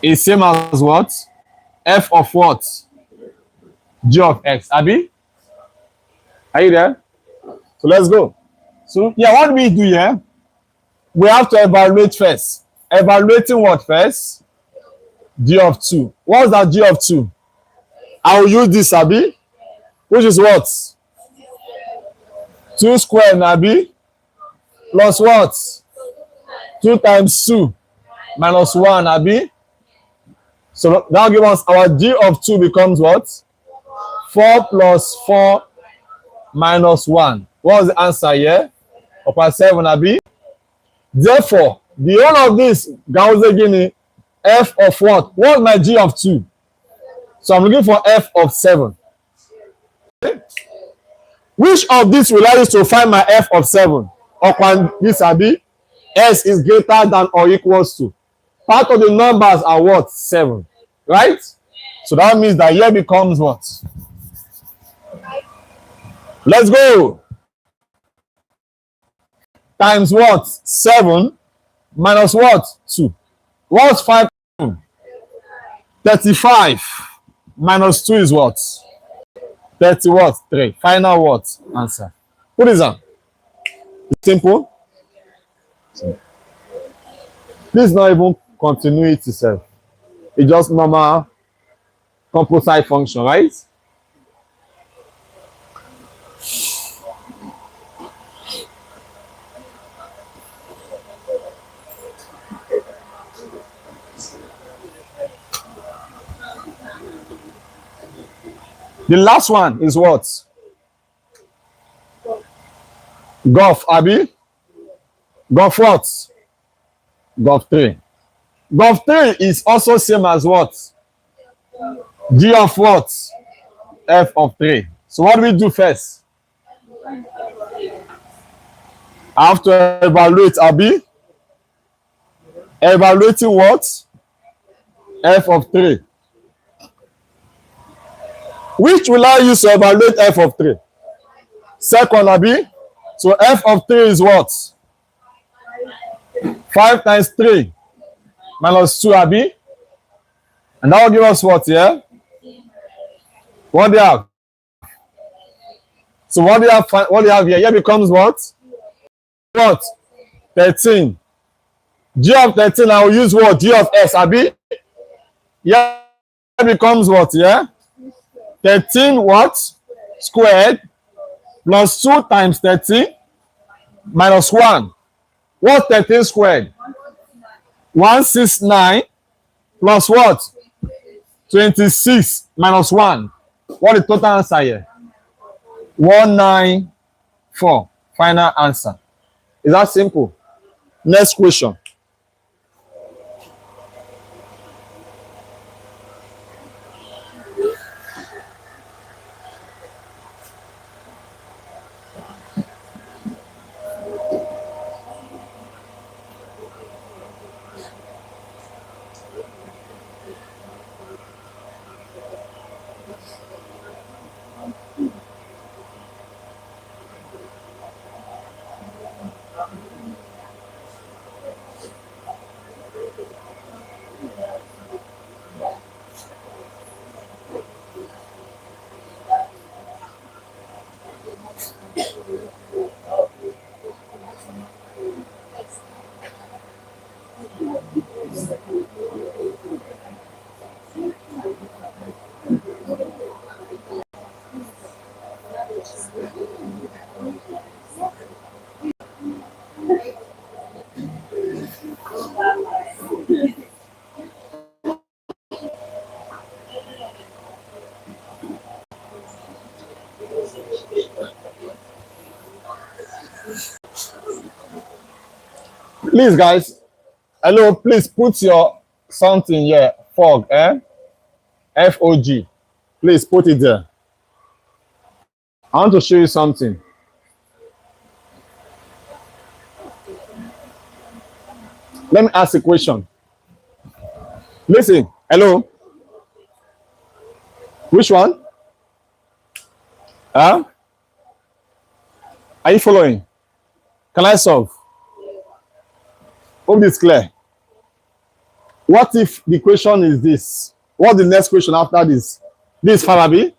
is same as what? F of what? G of X. Abi? Are you there? So let's go. So yeah, what do we do here? We have to evaluate first. Evaluating what first? G of 2. What's that G of 2? I will use this, abi, which is what? 2 squared, abi, plus what? 2 times 2 minus 1, abi. So now give us our G of 2 becomes what? 4 plus 4 minus 1. What's the answer here? Upper 7, abi. Therefore, the whole of this Gaussian Guinea f of what? What's my G of 2? So I'm looking for f of 7. Okay. Which of these will I use to find my f of 7? Upon this, abi, s is greater than or equals to. Part of the numbers are what? 7. Right? So that means that here becomes what? Let's go. times what? 7 minus what? 2. What's 5? 35 minus 2 is what? 30 what? 3. Final what? Answer. What is that? Simple. This is not even continuity itself. It's just normal composite function, right? The last one is what? Golf, Abby. Golf what? Golf 3. Golf 3 is also same as what? G of what? F of 3. So what do we do first? I have to evaluate, Abby. Evaluating what? F of 3. Which will I use to evaluate f of 3? Second, Abi. So f of 3 is what? 5 times 3 minus 2, Abi. And that will give us what, yeah? What do you have? So what do you have, here? Here becomes what? What? 13. G of 13, I will use what? G of S, Abi. Here becomes what, yeah? 13 what? Squared plus 2 times 13 minus 1. What's 13 squared? 169 plus what? 26 minus 1. What is the total answer here? 194. Final answer. Is that simple? Next question. Please, guys. Hello, please put your something here. Fog, F-O-G. Please put it there. I want to show you something. Let me ask a question. Listen. Hello. Which one? Are you following? Can I solve? Hope this is clear. What if the question is this? What's the next question after this? This, Farabi.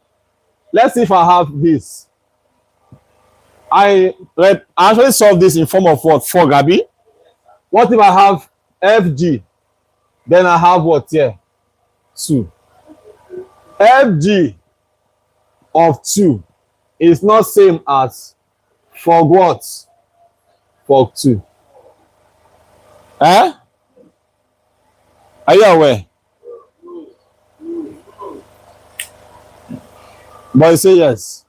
Let's see if I have this. I actually solved this in form of what? 4, Gabi. What if I have FG? Then I have what here? 2. FG of 2 is not same as for what? For 2. Are you aware? But you say yes.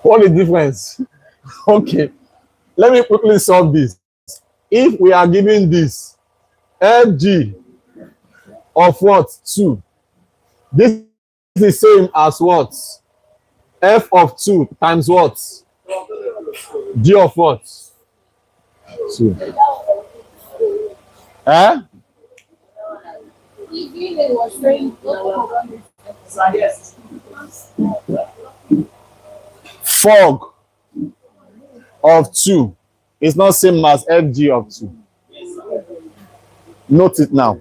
What is the difference? Okay. Let me quickly solve this. If we are given this FG of what? 2. This is the same as what? F of 2 times what? G of what? 2. Fog of 2 is not same as FG of 2. Note it now.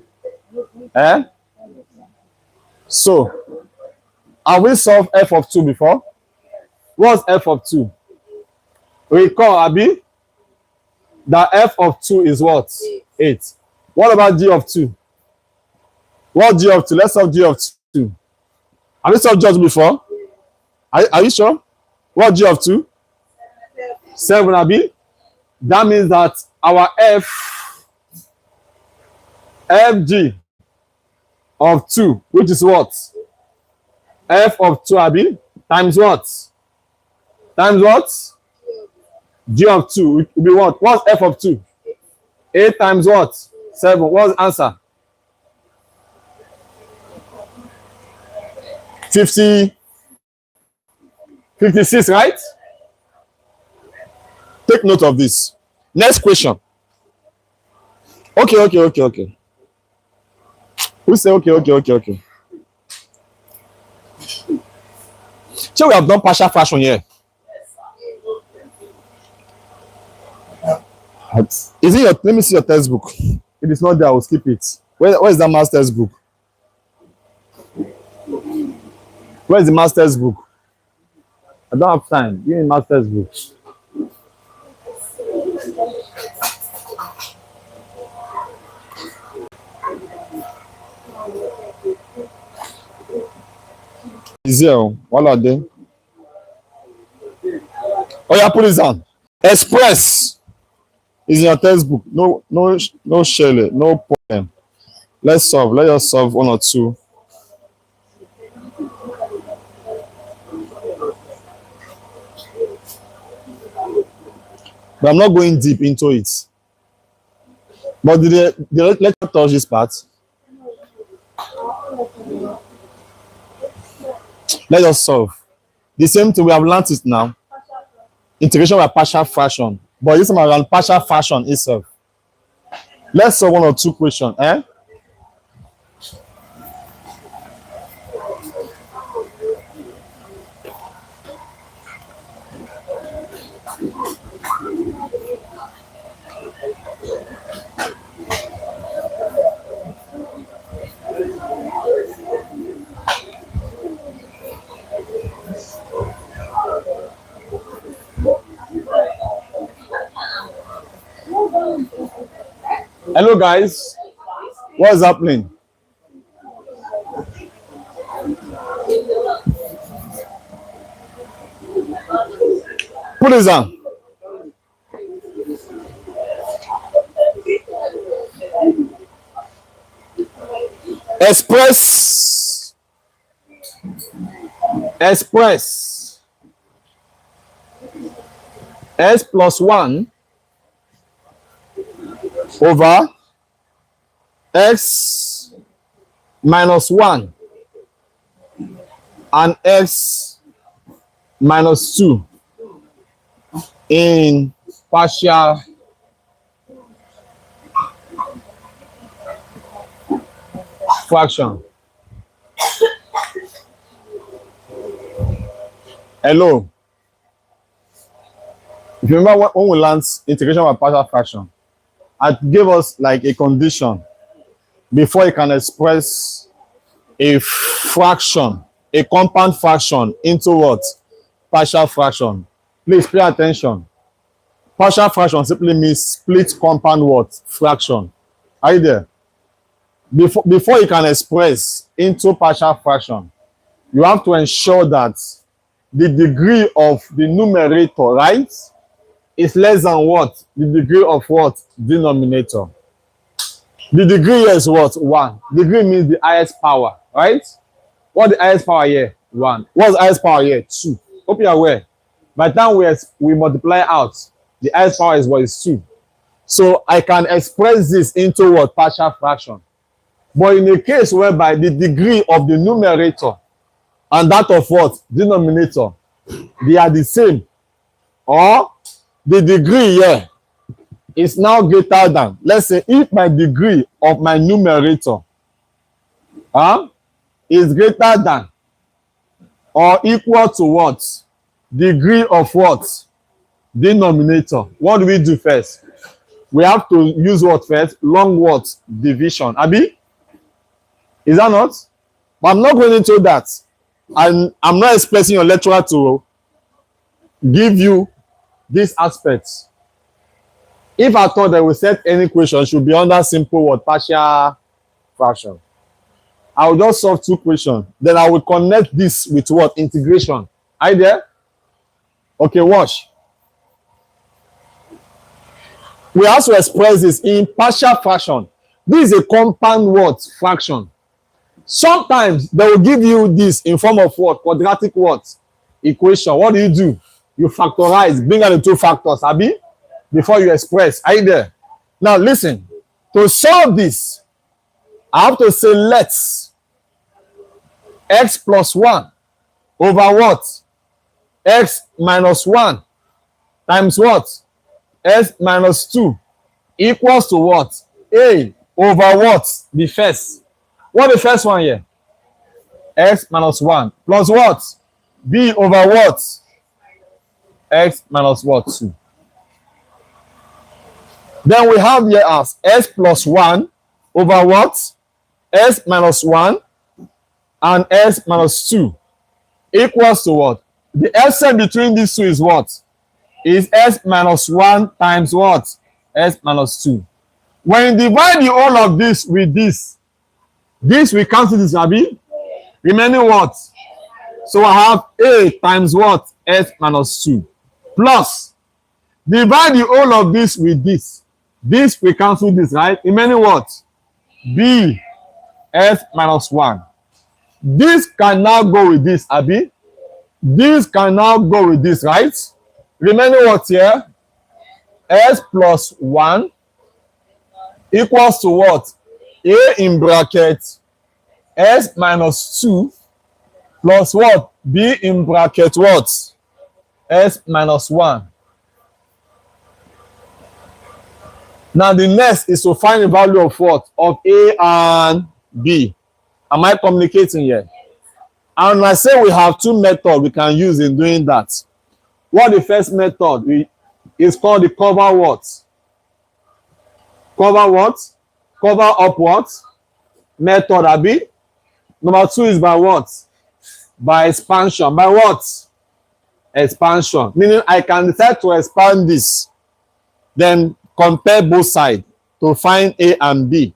Eh? So, have we solved F of 2 before? What's F of 2? Recall, Abi, that F of 2 is what? 8. What about G of 2? What G of 2? Let's solve G of 2. Have we solved G of 2 before? Are you sure? What G of 2? 7, Abi. That means that our FG of 2, which is what? F of 2, Abi, times what? Times what? G of 2 will be what? What's F of 2? 8 times what? 7. What's the answer? 56, right? Take note of this. Next question. Okay. Who say okay? So we have done partial fraction here. Is it your? Let me see your textbook. If it's not there, I will skip it. Where is the maths textbook? Where is the maths textbook? I don't have time. Give me maths textbook. Zero. What are they? Oh yeah, put this down. Express is in your textbook. No Shelley, no problem. Let's solve. Let us solve 1 or 2. But I'm not going deep into it. But did they let us touch this part? Let us solve. The same thing, we have learned it now. Integration by partial fraction. But this time around partial fraction itself. Let's solve 1 or 2 questions. Hello guys, what's happening? Put this on. Express S plus 1 over x minus 1 and x minus 2 in partial fraction. Hello. If you remember when we learned integration by partial fraction, I gave us like a condition before you can express a fraction, a compound fraction into what? Partial fraction. Please pay attention. Partial fraction simply means split compound what? Fraction. Are you there? Before you can express into partial fraction, you have to ensure that the degree of the numerator, right, is less than what? The degree of what? Denominator. The degree here is what? 1. Degree means the highest power, right? What the highest power here? 1. What's the highest power here? 2. Hope you're aware. By the time we multiply out, the highest power is what? Is 2. So I can express this into what? Partial fraction. But in a case whereby the degree of the numerator and that of what? Denominator, they are the same, or the degree here is now greater than, let's say if my degree of my numerator is greater than or equal to what? Degree of what? Denominator. What do we do first? We have to use what first? Long what? Division. Abi? Is that not? But I'm not going into that. And I'm not expecting your lecturer to give you these aspects. If I thought that we set any question, it should be under simple what? Partial fraction. I will just solve two questions. Then I will connect this with what? Integration. Are you there? Okay, watch. We have to express this in partial fraction. This is a compound what? Fraction. Sometimes they will give you this in form of what? Quadratic what? Equation. What do? You factorize, bring out the two factors, Abi, before you express. Are you there? Now listen. To solve this, I have to say let's x plus 1 over what? X minus 1 times what? S minus 2 equals to what? A over what? The first. What the first one here? X minus 1 plus what? B over what? X minus what? 2. Then we have here as S plus 1 over what? S minus 1 and S minus 2 equals to what? The LCM between these two is what? Is S minus 1 times what? S minus 2. When you divide the whole of this with this we cancel this, Abi. Remaining what? So I have A times what? S minus 2. Plus, divide the whole of this with this. This we cancel this, right? Remaining what? B S minus 1. This can now go with this, Abi. This can now go with this, right? Remaining what here? S plus 1 equals to what? A in bracket S minus 2 plus what? B in bracket what? S minus 1. Now the next is to find the value of what? Of A and B. Am I communicating here? And I say we have two methods we can use in doing that. What the first method is called the cover what? Cover what? Cover up what? Method, Abi. Number 2 is by what? By expansion. By what? Expansion. Meaning I can decide to expand this. Then compare both sides to find A and B.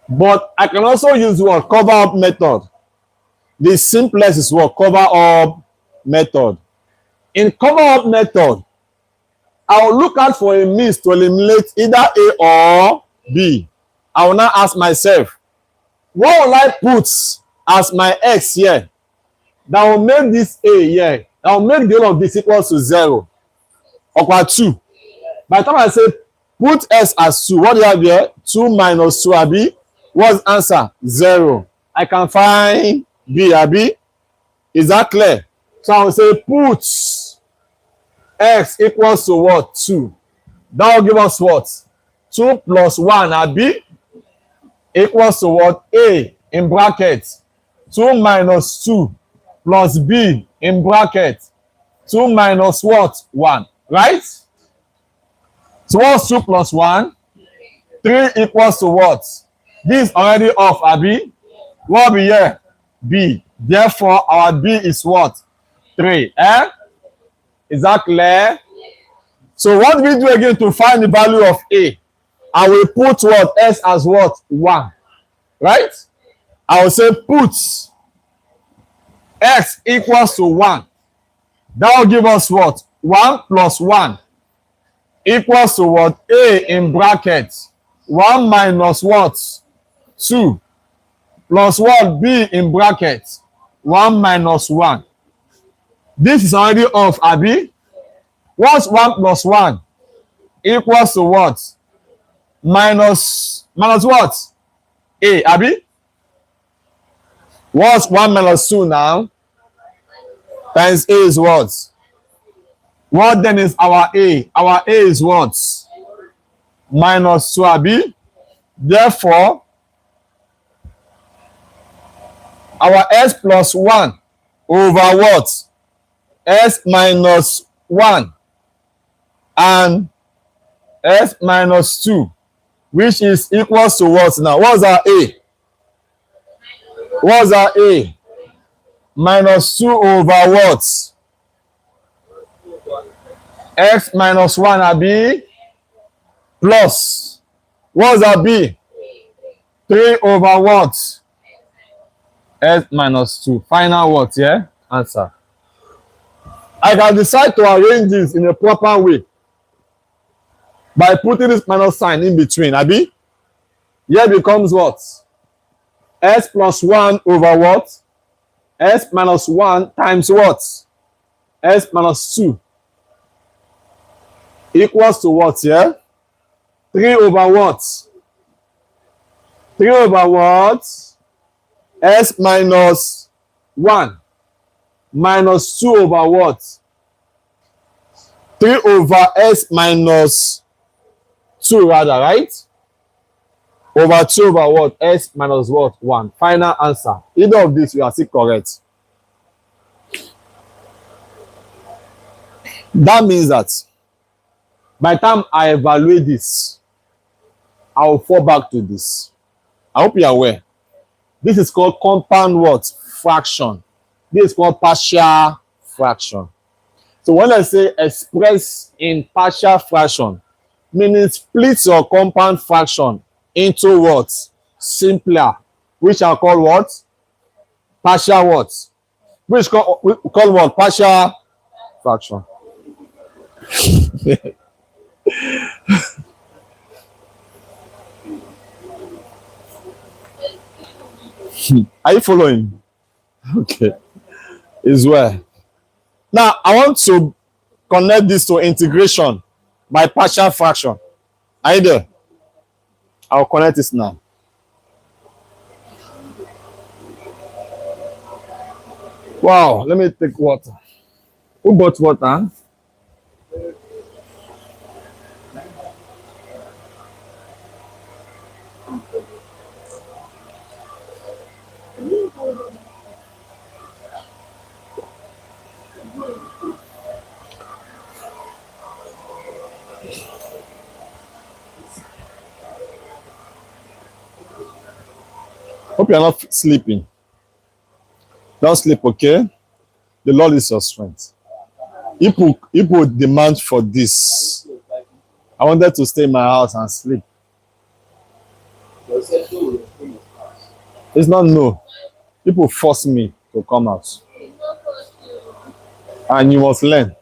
But I can also use what? Cover up method. The simplest is what? Cover up method. In cover up method, I will look out for a means to eliminate either A or B. I will now ask myself, what will I put as my X here? That will make this A here. That will make the whole of this equal to 0. Or 2. By the time I say put S as 2, what do you have here? 2 minus 2, Abi. What's the answer? 0. I can find B, Abi. Is that clear? So I will say put X equals to what? 2. That will give us what? 2 plus 1, Abi, equals to what? A in bracket 2 minus 2 plus B in bracket 2 minus what? 1. Right? So what's 2 plus 1? 3 equals to what? This is already off, Abi. What will be here? B. Therefore, our B is what? 3. Is that clear? So what do we do again to find the value of A? I will put what? S as what? 1. Right? I will say put X equals to 1. That will give us what? 1 plus 1 equals to what? A in bracket 1 minus what? 2 plus what? B in bracket 1 minus 1. This is already off, Abi. What's 1 plus 1? Equals to what? Minus what? A, Abi. What's 1 minus 2 now? Times A is what? What then is our A? Our A is what? Minus 2, Abi. Therefore, our S plus 1 over what? S minus 1 and S minus 2, which is equals to what now? What's our A? What's our A? Minus 2 over what? X minus 1 abi plus. What's our B? 3 over what? S minus 2. Final what, yeah? Answer. I can decide to arrange this in a proper way by putting this minus sign in between, abi? Here becomes what? S plus 1 over what? S minus 1 times what? S minus 2 equals to what, yeah? 3 over what? 3 over what? S minus 1 minus 2 over what? 3 over S minus 2 rather, right? Over 2 over what? S minus what? 1. Final answer. Either of these you are still correct. That means that by the time I evaluate this, I will fall back to this. I hope you are aware. This is called compound what? Fraction. This is called partial fraction. So when I say express in partial fraction, meaning split your compound fraction into what? Simpler, which are called what? Partial what? Which we call what? Partial fraction. Are you following? Okay. Is well. Now I want to connect this to integration by partial fraction. Are you there? I'll connect this now. Wow, let me take water. Who bought water? Hope you're not sleeping. Don't sleep, okay? The Lord is your strength. People demand for this. I wanted to stay in my house and sleep. It's not no. People force me to come out. And you must learn.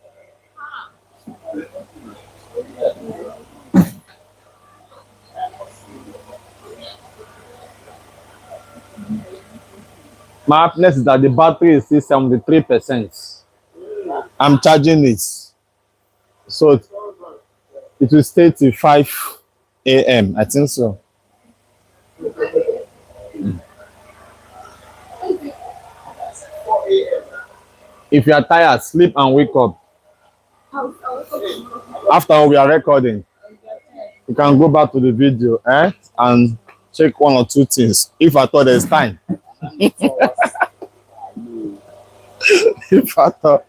My happiness is that the battery is still 73%. I'm charging it. So it will stay till 5 a.m. I think so. If you are tired, sleep and wake up. After we are recording, you can go back to the video and check one or two things. If I thought there's time. If I thought.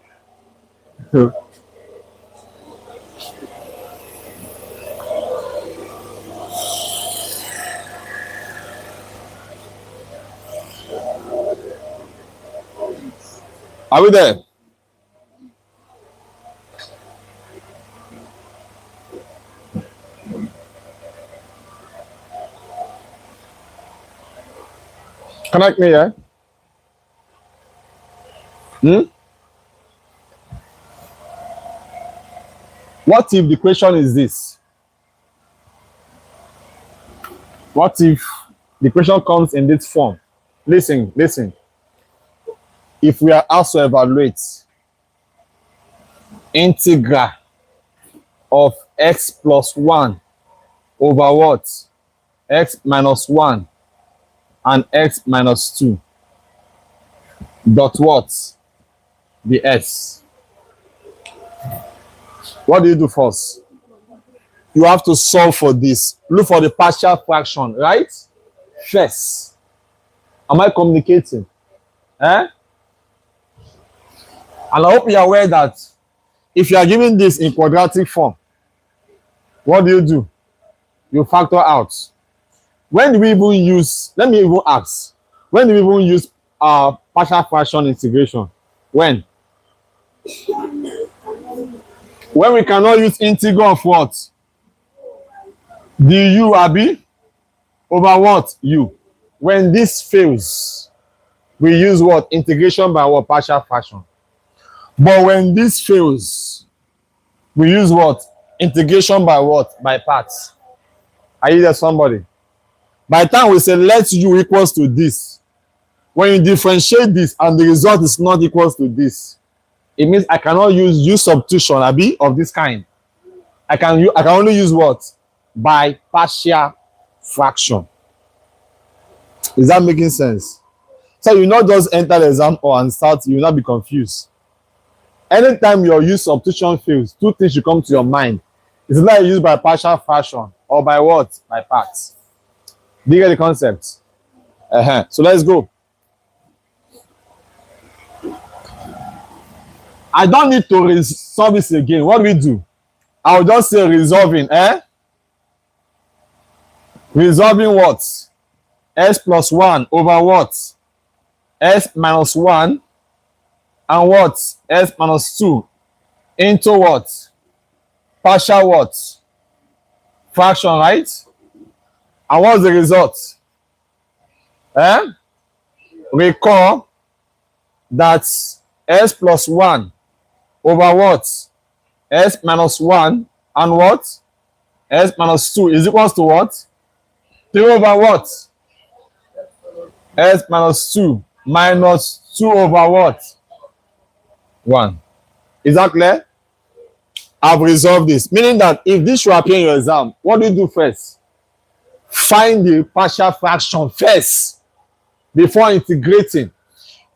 Are we there? Connect me, yeah? What if the question is this? What if the question comes in this form? Listen. If we are asked to evaluate integral of x plus 1 over what? X minus 1 and x minus 2 dot what? The s. What do you do first? You have to solve for this. Look for the partial fraction, right? First. Am I communicating? And I hope you are aware that if you are given this in quadratic form, what do? You factor out. When do we even use, let me even ask, when do we even use partial fraction integration? When? When we cannot use integral of what? Du abi over what? U. When this fails, we use what? Integration by what? Partial fraction. But when this fails, we use what? Integration by what? By parts. Are you there, somebody? By the time we say let u equals to this, when you differentiate this and the result is not equals to this, it means I cannot use u substitution abi of this kind. I can only use what? By partial fraction. Is that making sense? So you not just enter the exam or and start, you will not be confused. Anytime your use substitution fails, two things should come to your mind. It's either used by partial fraction or by what? By parts. Do you get the concept? So let's go. I don't need to resolve this again. What do we do? I'll just say resolving. Resolving what? S plus 1 over what? S minus 1 and what? S minus 2 into what? Partial what? Fraction, right? And what's the result? Recall that S plus 1 over what? S minus 1 and what? S minus 2 is equals to what? 3 over what? S minus 2 minus 2 over what? 1. Is that clear? I've resolved this. Meaning that if this should appear in your exam, what do you do first? Find the partial fraction first before integrating.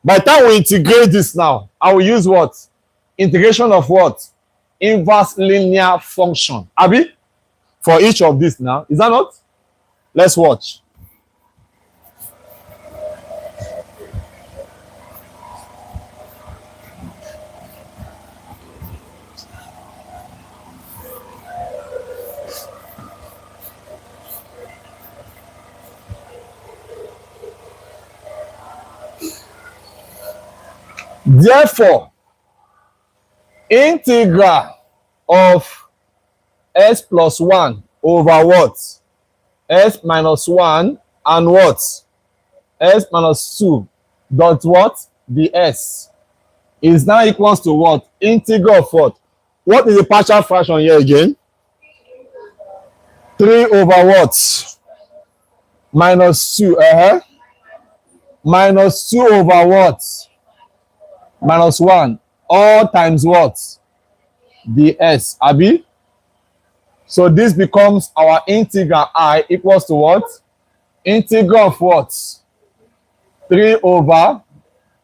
By the time we integrate this now, I will use what? Integration of what? Inverse linear function. Abi? For each of these now. Is that not? Let's watch. Therefore, integral of s plus 1 over what? S minus 1 and what? S minus 2 dot what? ds is now equals to what? Integral of what? What is the partial fraction here again? 3 over what? Minus 2. Minus 2 over what? Minus 1. All times what? ds. Abi? So this becomes our integral I equals to what? Integral of what? 3 over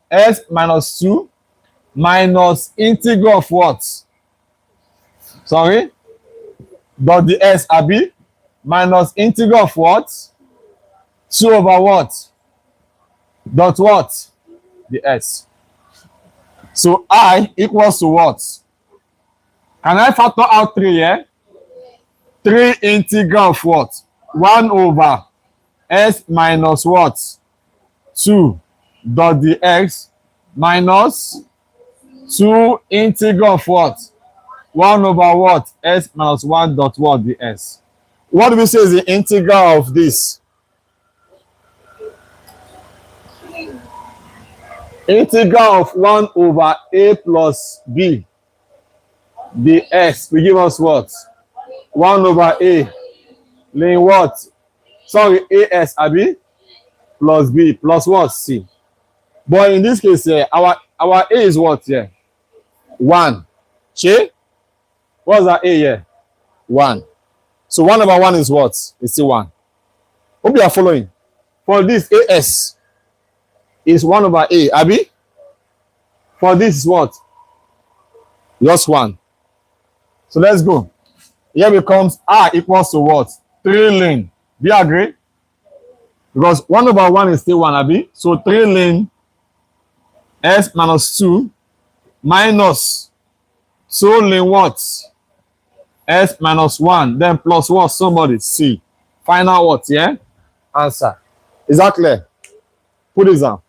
s minus 2 minus integral of what? Sorry? Dot ds. Abi? Minus integral of what? 2 over what? Dot what? ds. So I equals to what? Can I factor out 3 here? 3 integral of what? 1 over s minus what? 2 dot dx minus 2 integral of what? 1 over what? S minus 1 dot what? ds. What do we say is the integral of this? Integral of 1 over a plus b ds will give us what? 1 over a lane what? Sorry, as abi plus b plus what? C. But in this case here, our a is what here? 1. Che? What's that a here? 1. So 1 over 1 is what? It's still 1. Hope you are following. For this, as is 1 over a, abi? For this is what? Just 1. So let's go. Here becomes r equals to what? 3 lane. Do you agree? Because 1 over 1 is still 1, abi? So 3 lane s minus 2 minus 2 ln what? S minus 1, then plus what? Somebody, C. Final what, yeah? Answer. Is that clear? Put this down.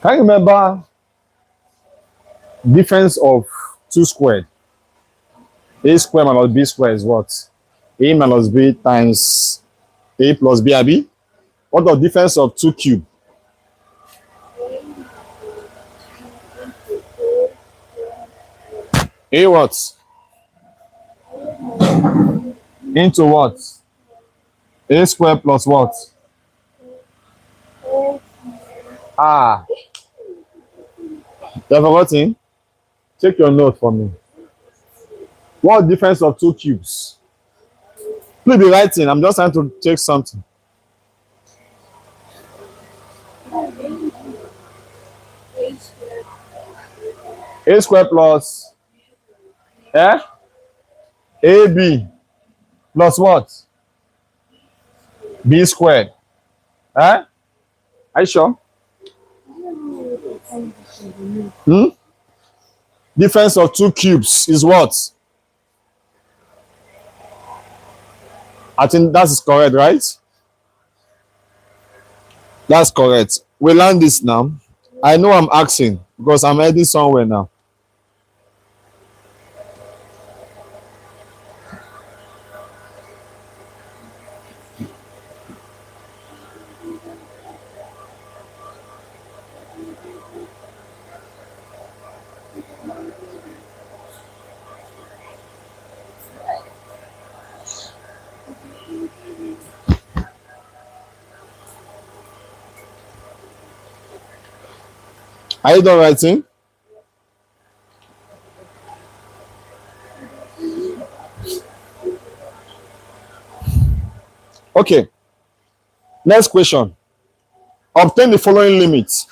Can you remember difference of 2 squared? A squared minus B squared is what? A minus B times A plus B, abi? What the difference of 2 cube? A what? Into what? A squared plus what? Ah, you have forgotten? Take your note for me. What difference of 2 cubes? Please be writing. I'm just trying to take something. A squared plus AB plus what? B squared. Are you sure? Difference of 2 cubes is what? I think that is correct, right? That's correct. We learn this now. I know I'm asking because I'm heading somewhere now. Are you done writing? Okay. Next question. Obtain the following limits.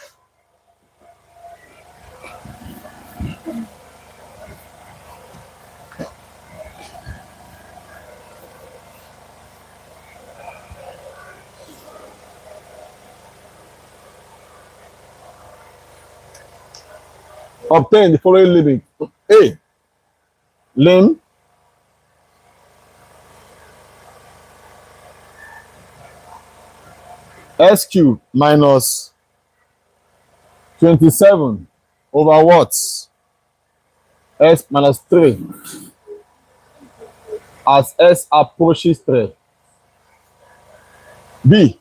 Obtain the following limit. A. Lim S cube minus 27 over what? S minus 3 as S approaches 3. B.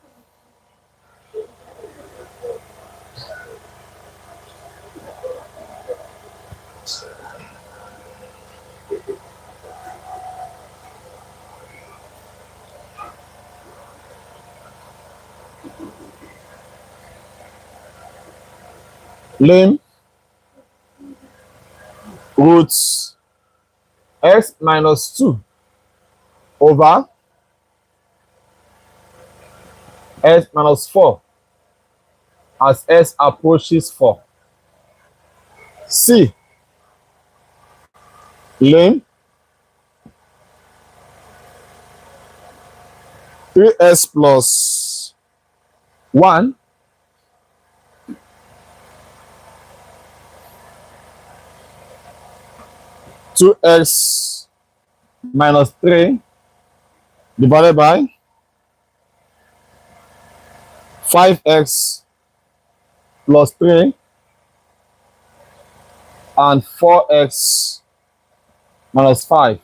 Lim roots S minus 2 over S minus 4 as S approaches 4. C. Lim 3S plus 1 2x minus 3 divided by 5x plus 3 and 4x minus 5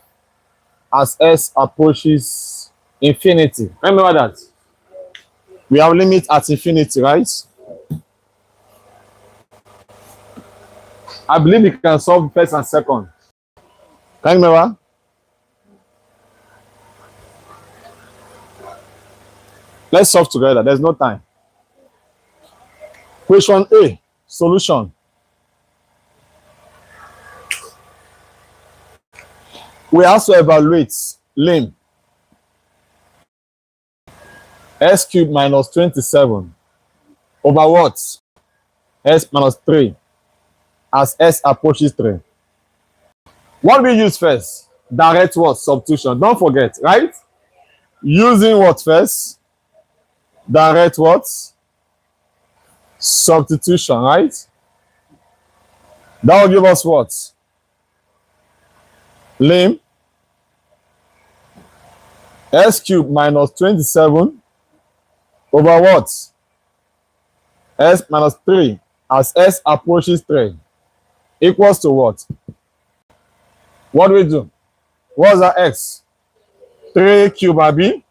as S approaches infinity. Remember that. We have limit at infinity, right? I believe you can solve first and second. Can you remember? Let's solve together. There's no time. Question A, solution. We have to evaluate lim s cubed minus 27 over what? S minus 3 as s approaches 3. What do we use first? Direct what? Substitution. Don't forget, right? Using what first? Direct what? Substitution, right? That will give us what? Lim s cubed minus 27 over what? S minus 3 as s approaches 3 equals to what? What do we do? What's our x? 3 cube abi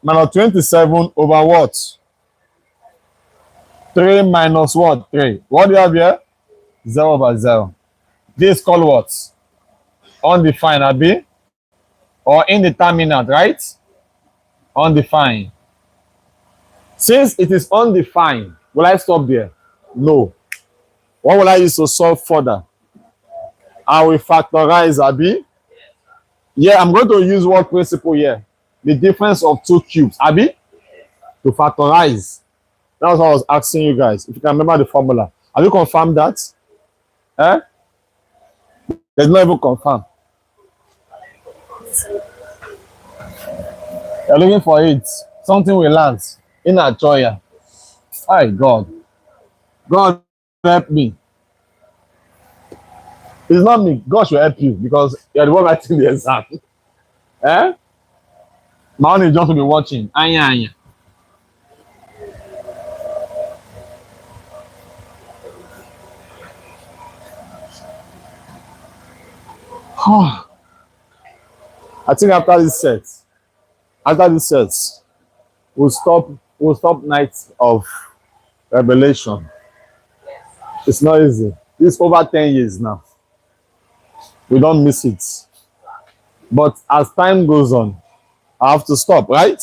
minus 27 over what? 3 minus what? 3. What do you have here? 0 over 0. This is called what? Undefined abi? Or indeterminate, right? Undefined. Since it is undefined, will I stop there? No. What will I use to solve further? I will factorize abi. Yeah, I'm going to use what principle here? The difference of two cubes, abi? To factorize. That's what I was asking you guys. If you can remember the formula. Have you confirmed that? Eh? There's not even confirmed. You're looking for it. Something will land in a joya. Hi, God. God help me. It's not me. God should help you because you're the one writing the exam. Eh? My own is just to be watching. Anya, anya. I think after this set, we'll stop night of revelation. It's not easy. It's over 10 years now. We don't miss it. But as time goes on, I have to stop, right?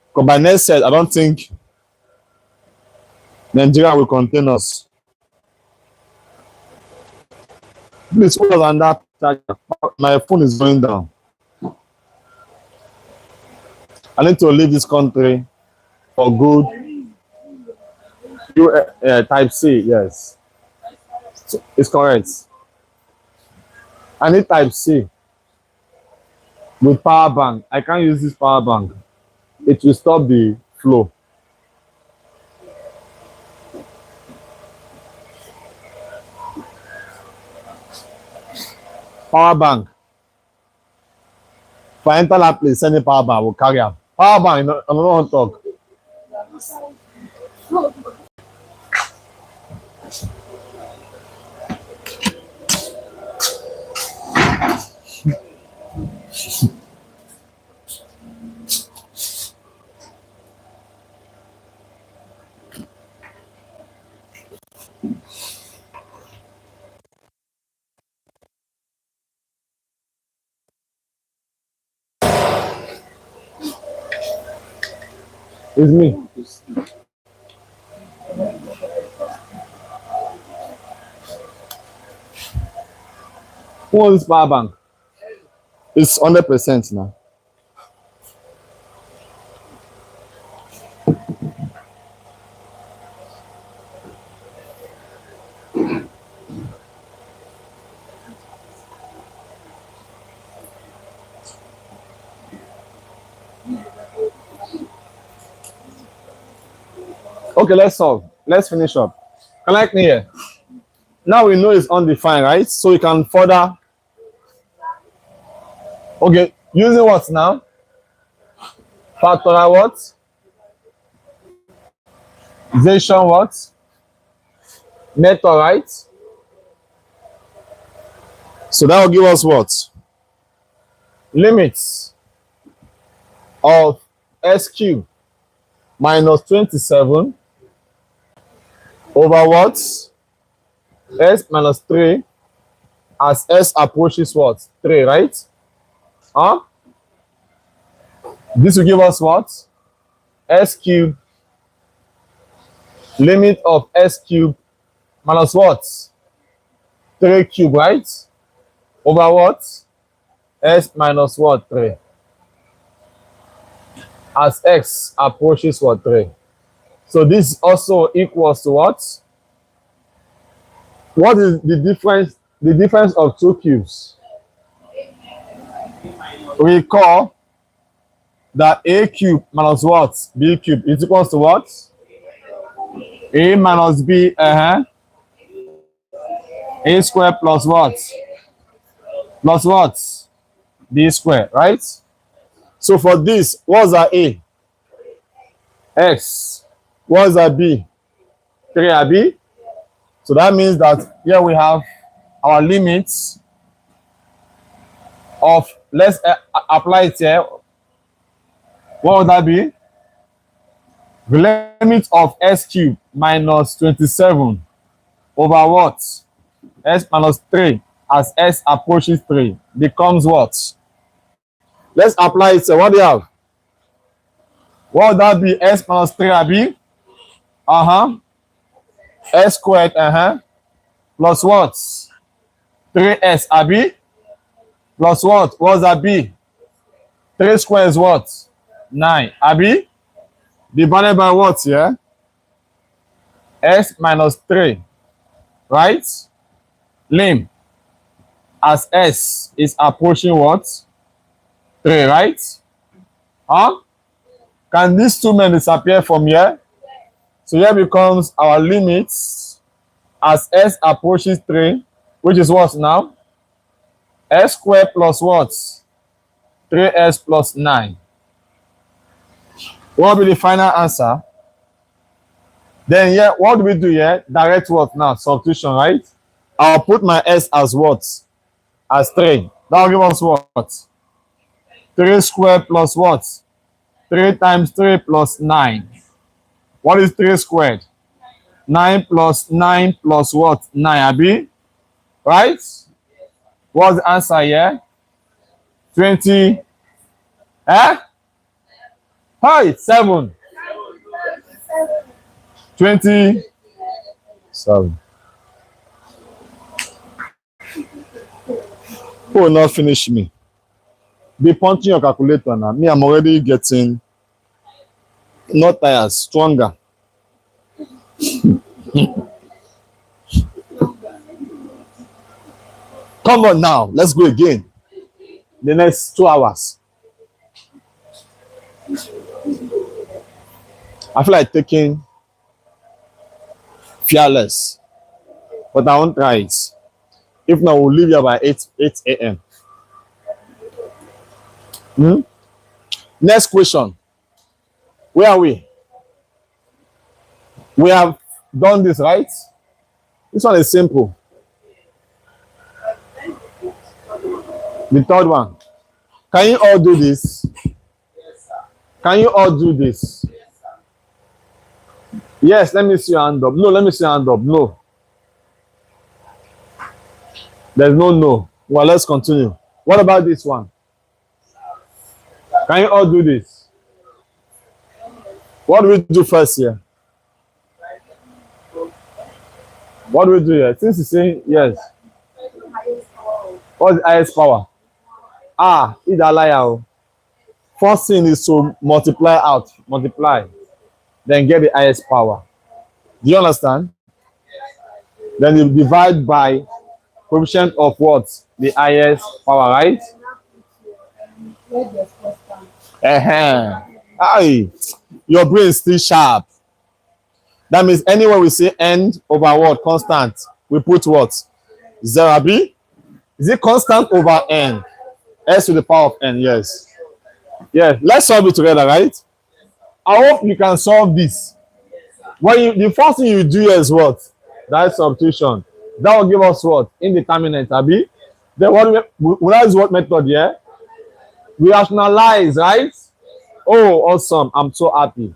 Because by next set, I don't think Nigeria will contain us. Please hold on that charger. My phone is going down. I need to leave this country for good. Type C, yes. So, it's correct. I need type C with power bank. I can't use this power bank. It will stop the flow. Power bank. If I enter that place, send a power bank, we'll carry up. Power bank, I don't want to talk. It's me. Who wants this power bank? It's 100% now. Okay, let's solve. Let's finish up. Connect me here. Now we know it's undefined, right? So we can further. Okay, using what now? Factorial what? Zation what? Method, right? So that will give us what? Limits of s cubed minus 27 over what? S minus 3 as s approaches what? 3, right? Huh? This will give us what? S cubed, limit of s cubed minus what? 3 cubed, right? Over what? S minus what? 3. As x approaches what? 3. So this also equals to what? What is the difference? The difference of 2 cubes. Recall that a cube minus what? B cube is equals to what? A minus B, A square plus what? Plus what? B square, right? So for this, what's our A? X. What's our B? 3 B. So that means that here we have our limits of, let's apply it here. What would that be? The limit of s cubed minus 27 over what? S minus 3 as s approaches 3 becomes what? Let's apply it. So what do you have? What would that be? S minus 3 AB? S squared, plus what? 3s AB? Plus what? What's that be? 3 squared is what? 9 AB? Divided by what here? S minus 3, right? Lim as s is approaching what? 3, right? Can these two men disappear from here? So here becomes our limits as s approaches 3, which is what now? S squared plus what? 3s plus 9. What will be the final answer? Then here, what do we do here? Direct what now? Substitution, right? I'll put my s as what? As 3. That will give us what? 3 squared plus what? 3 times 3 plus 9. What is 3 squared? 9 plus 9 plus what? 9, Abi? Right? What's the answer here? 20. Hi, 7. 27. Who will not finish me? Be punching your calculator now. Me, I'm already getting not tired, stronger. Come on now, let's go again. The next 2 hours. I feel like taking fearless, but I won't try it. If not, we'll leave here by 8 a.m. Next question. Where are we? We have done this, right? This one is simple. The third one. Can you all do this? Can you all do this? Yes, let me see your hand up. No, let me see your hand up. No. There's no. Well, let's continue. What about this one? Can you all do this? What do we do first here? What do we do here? Since you're saying yes. What's the highest power? It's a liar. First thing is to multiply out. Multiply. Then get the highest power. Do you understand? Then you divide by coefficient of what? The highest power, right? Your brain is still sharp. That means anywhere we say n over what? Constant. We put what? 0 B? Is it constant over n? S to the power of n, yes. Yeah, let's solve it together, right? I hope you can solve this. The first thing you do is what? That substitution. That will give us what? Indeterminate, Abi. Then what that is what method here? We rationalize, right? Oh, awesome. I'm so happy.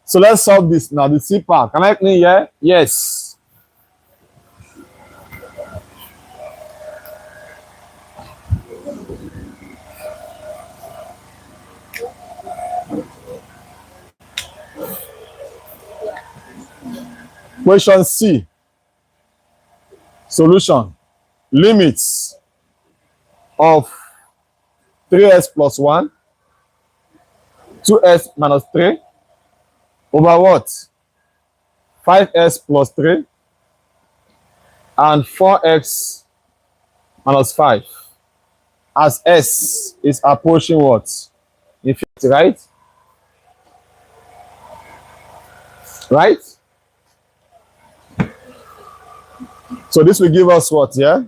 So let's solve this now. The C part. Can I clean here? Yes. Question C. Solution. Limits of 3s plus 1, 2s minus 3 over what? 5s plus 3 and 4x minus 5 as s is approaching what? Infinity, right? Right? So this will give us what, yeah?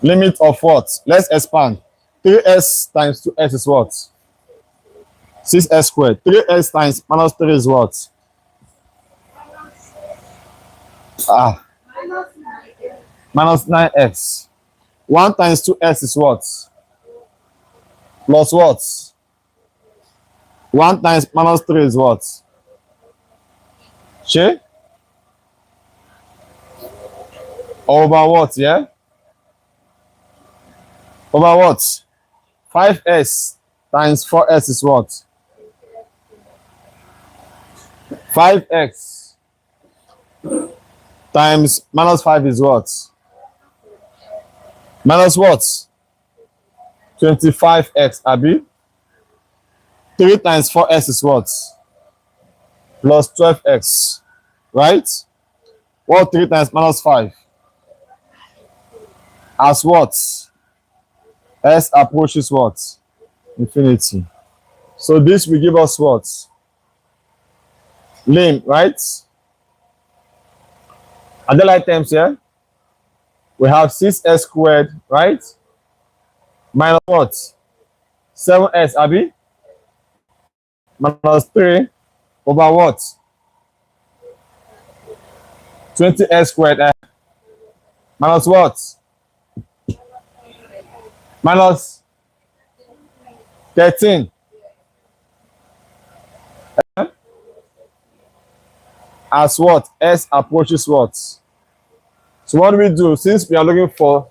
Limit of what? Let's expand. 3s times 2s is what? 6s squared. 3s times minus 3 is what? Minus 9x. 1 times 2s is what? Plus what? 1 times minus 3 is what? Che? Over what, yeah? Over what? 5s times 4s is what? 5x times minus 5 is what? Minus what? 25x, Abi. 3 times 4s is what? Plus 12x, right? What 3 times minus 5? As what? S approaches what? Infinity. So this will give us what? Lim, right? Are there like terms here? We have 6s squared, right? Minus what? 7s, Abi? Minus 3 over what? 20s squared. Minus what? Minus 13. As what? S approaches what? So what do we do? Since we are looking for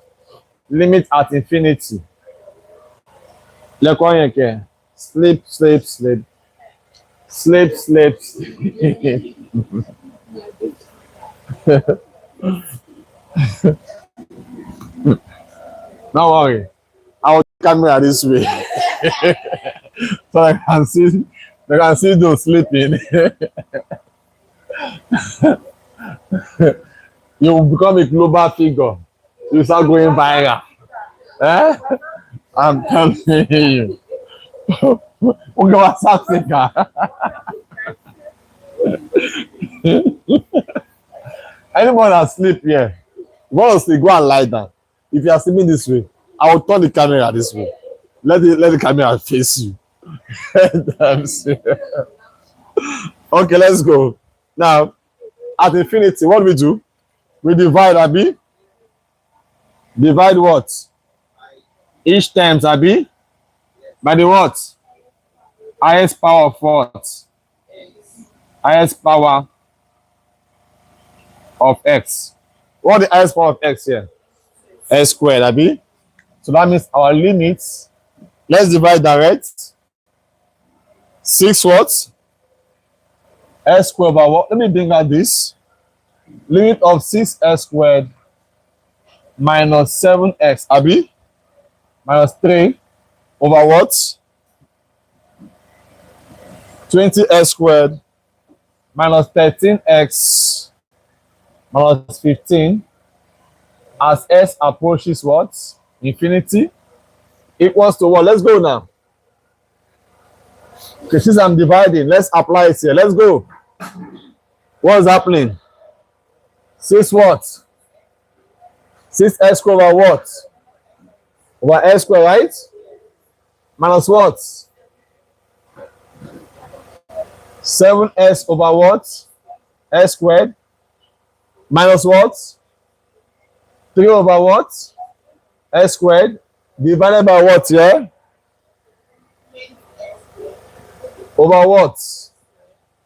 limit at infinity. Sleep, sleep, sleep. Sleep, sleep, sleep. Don't worry. I will camera this way. So I can see those sleeping. You will become a global figure. You start going viral. Eh? I'm telling you. Okay, what's up, Sika? Anyone that sleep here, go sleep, go and lie down. If you are sleeping this way, I will turn the camera this way. Let the camera face you. Okay, let's go. Now, at infinity, what do we do? We divide, Abi. Divide what? Each times, Abi. By the what? Highest power of what? Highest power of x. What is the highest power of x here? S squared, Abi. So that means our limits. Let's divide direct. 6 what? S squared over what? Let me bring out this. Limit of 6s squared minus 7x, Abi. Minus 3 over what? 20s squared minus 13x minus 15 as s approaches what? Infinity equals to what? Let's go now. Okay, since I'm dividing, let's apply it here. Let's go. What's happening? 6 what? 6s squared over what? Over s squared, right? Minus what? 7s over what? S squared. Minus what? 3 over what? S squared. Divided by what, yeah? Over what?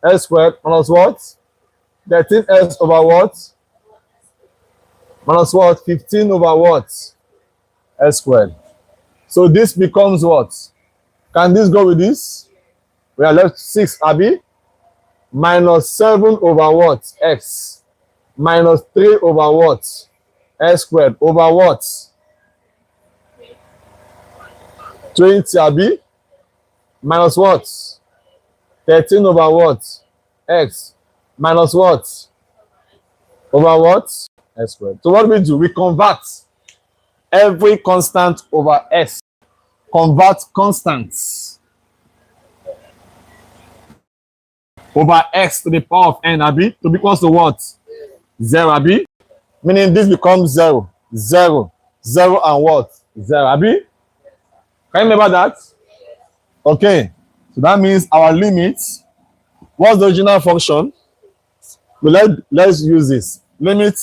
S squared minus what? 13s over what? Minus what? 15 over what? S squared. So this becomes what? Can this go with this? We are left 6, Abi. Minus 7 over what? X. Minus 3 over what? S squared over what? 20, Abi. Minus what? 13 over what? X. Minus what? Over what? S squared. So what do we do? We convert every constant over S. Convert constants over X to the power of N, Abi, to be equal to what? 0, Abi. Meaning this becomes 0, 0, 0, and what? 0, Abi. Can you remember that? Okay. So that means our limit. What's the original function? Well, let's use this. Limit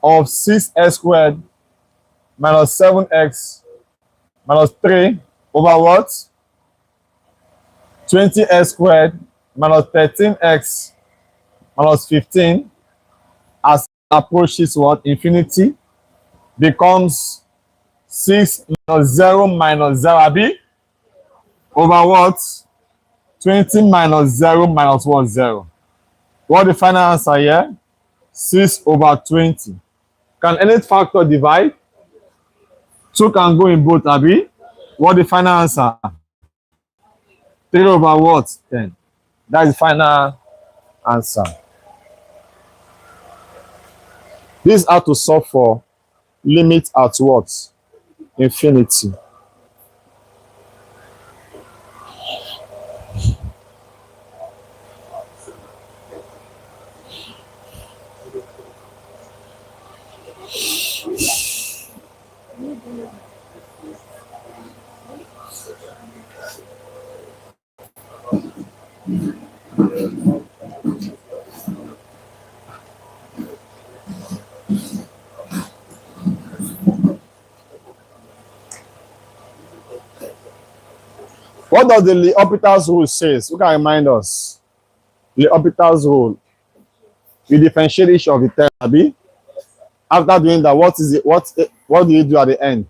of 6x squared minus 7x minus 3 over what? 20x squared minus 13x minus 15 as approaches what? Infinity becomes 6 minus 0 minus 0, Abi, over what? 20 minus 0 minus what? 0. What the final answer here? 6 over 20. Can any factor divide? 2 can go in both, Abi. What the final answer? 3 over what? 10. That is the final answer. This is how to solve for limit at what? Infinity. What does the L'Hopital's rule says? Who can remind us? L'Hopital's rule. We differentiate each of the terms, Abi. After doing that, what is it? What do you do at the end?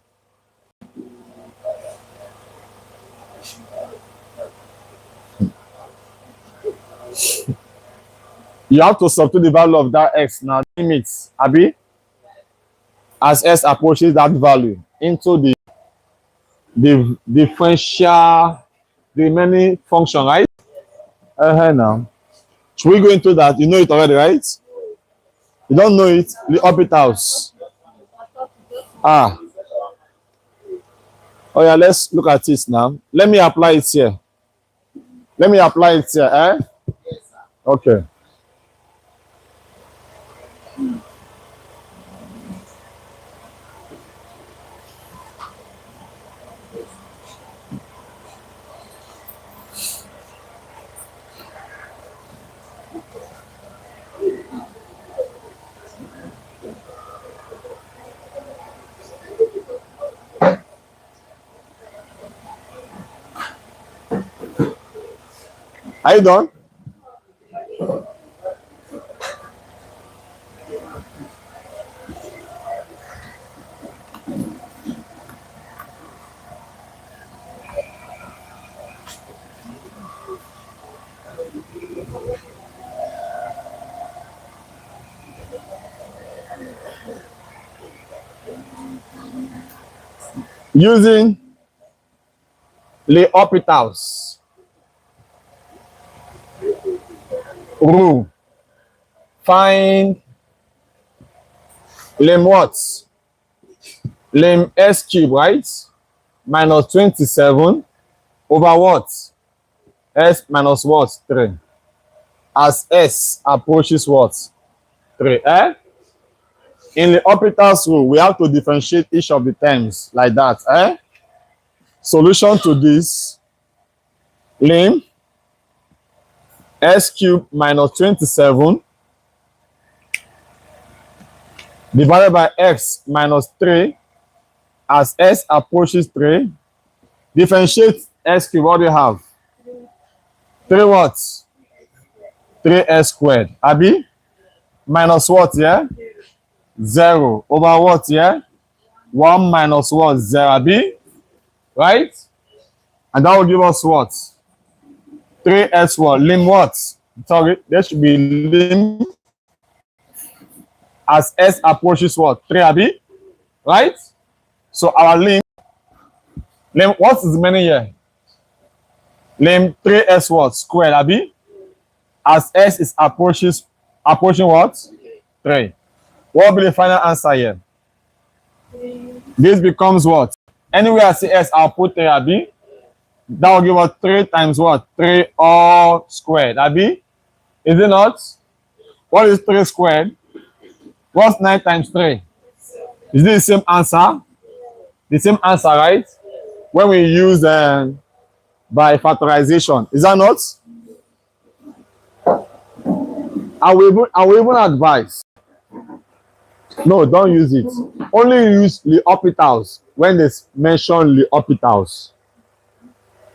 You have to substitute the value of that x now, limits, Abi, as s approaches that value into the differential, the remaining function, right? Now. Should we go into that? You know it already, right? You don't know it? The L'Hopital's. Oh yeah, let's look at this now. Let me apply it here. Eh? Okay. Are you done? Using L'Hopital's rule, find lim what? Lim s cube, right? Minus 27 over what? S minus what? 3. As s approaches what? 3. Eh? In L'Hopital's rule, we have to differentiate each of the terms like that. Eh? Solution to this, lim s cube minus 27 divided by x minus 3 as s approaches 3. Differentiate s cube. What do you have? 3 what? 3s squared. Abi? Minus what, yeah? 0 over what, yeah? 1 minus what? 0, Abi? right? And that will give us what? 3s what? Lim what? Sorry, there should be lim as s approaches what? 3 abi? Right? So our lim what is the meaning here? Lim 3s what? Squared abi? As s is approaching what? 3. What will be the final answer here? This becomes what? Anywhere I see s, I'll put 3 abi? That will give us 3 times what? 3 all squared abi? Is it not? What is 3 squared? What's 9 times 3? Is this the same answer? The same answer, right? When we use by factorization. Is that not? I will even advise. No, don't use it. Only use L'Hopital's when they mention L'Hopital's.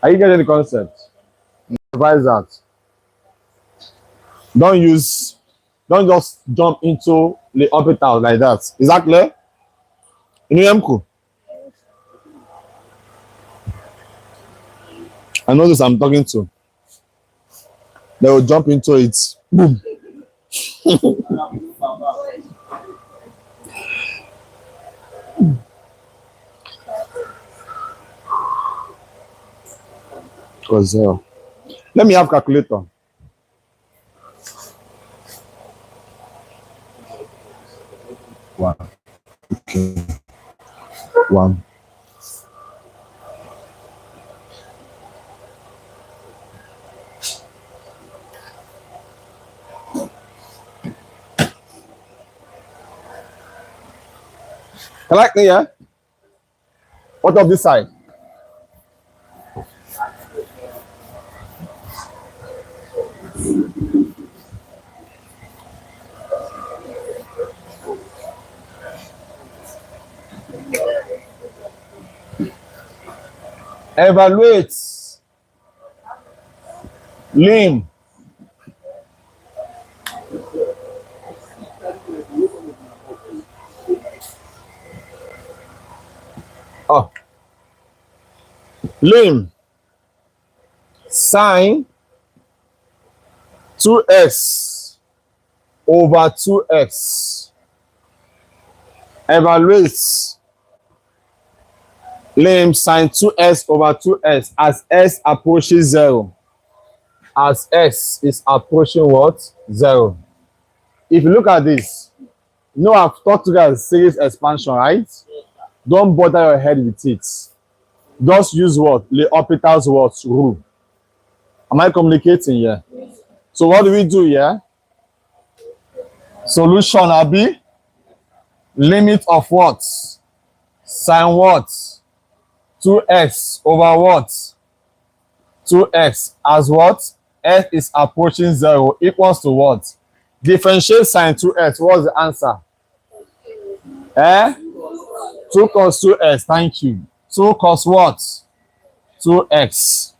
Are you getting the concept? Advise that. Don't just jump into L'Hopital's like that. Is that clear? Inuemku. I know this I'm talking to. They will jump into it. Boom. Because let me have calculator. One. Okay. One. Correct me, yeah? What of this side? Evaluate lim oh lim sine 2x over 2x. Evaluate lim sine 2x over 2x as s approaches 0. As s is approaching what? 0. If you look at this, you know I've taught you guys series expansion, right? Don't bother your head with it. Just use what? L'Hopital's what? Rule. Am I communicating here? So what do we do here? Solution abi? Limit of what? Sine what? 2x over what? 2x as what? S is approaching 0 equals to what? Differentiate sine 2x. What's the answer? 2 cos 2x. Thank you. 2 cos what? 2x.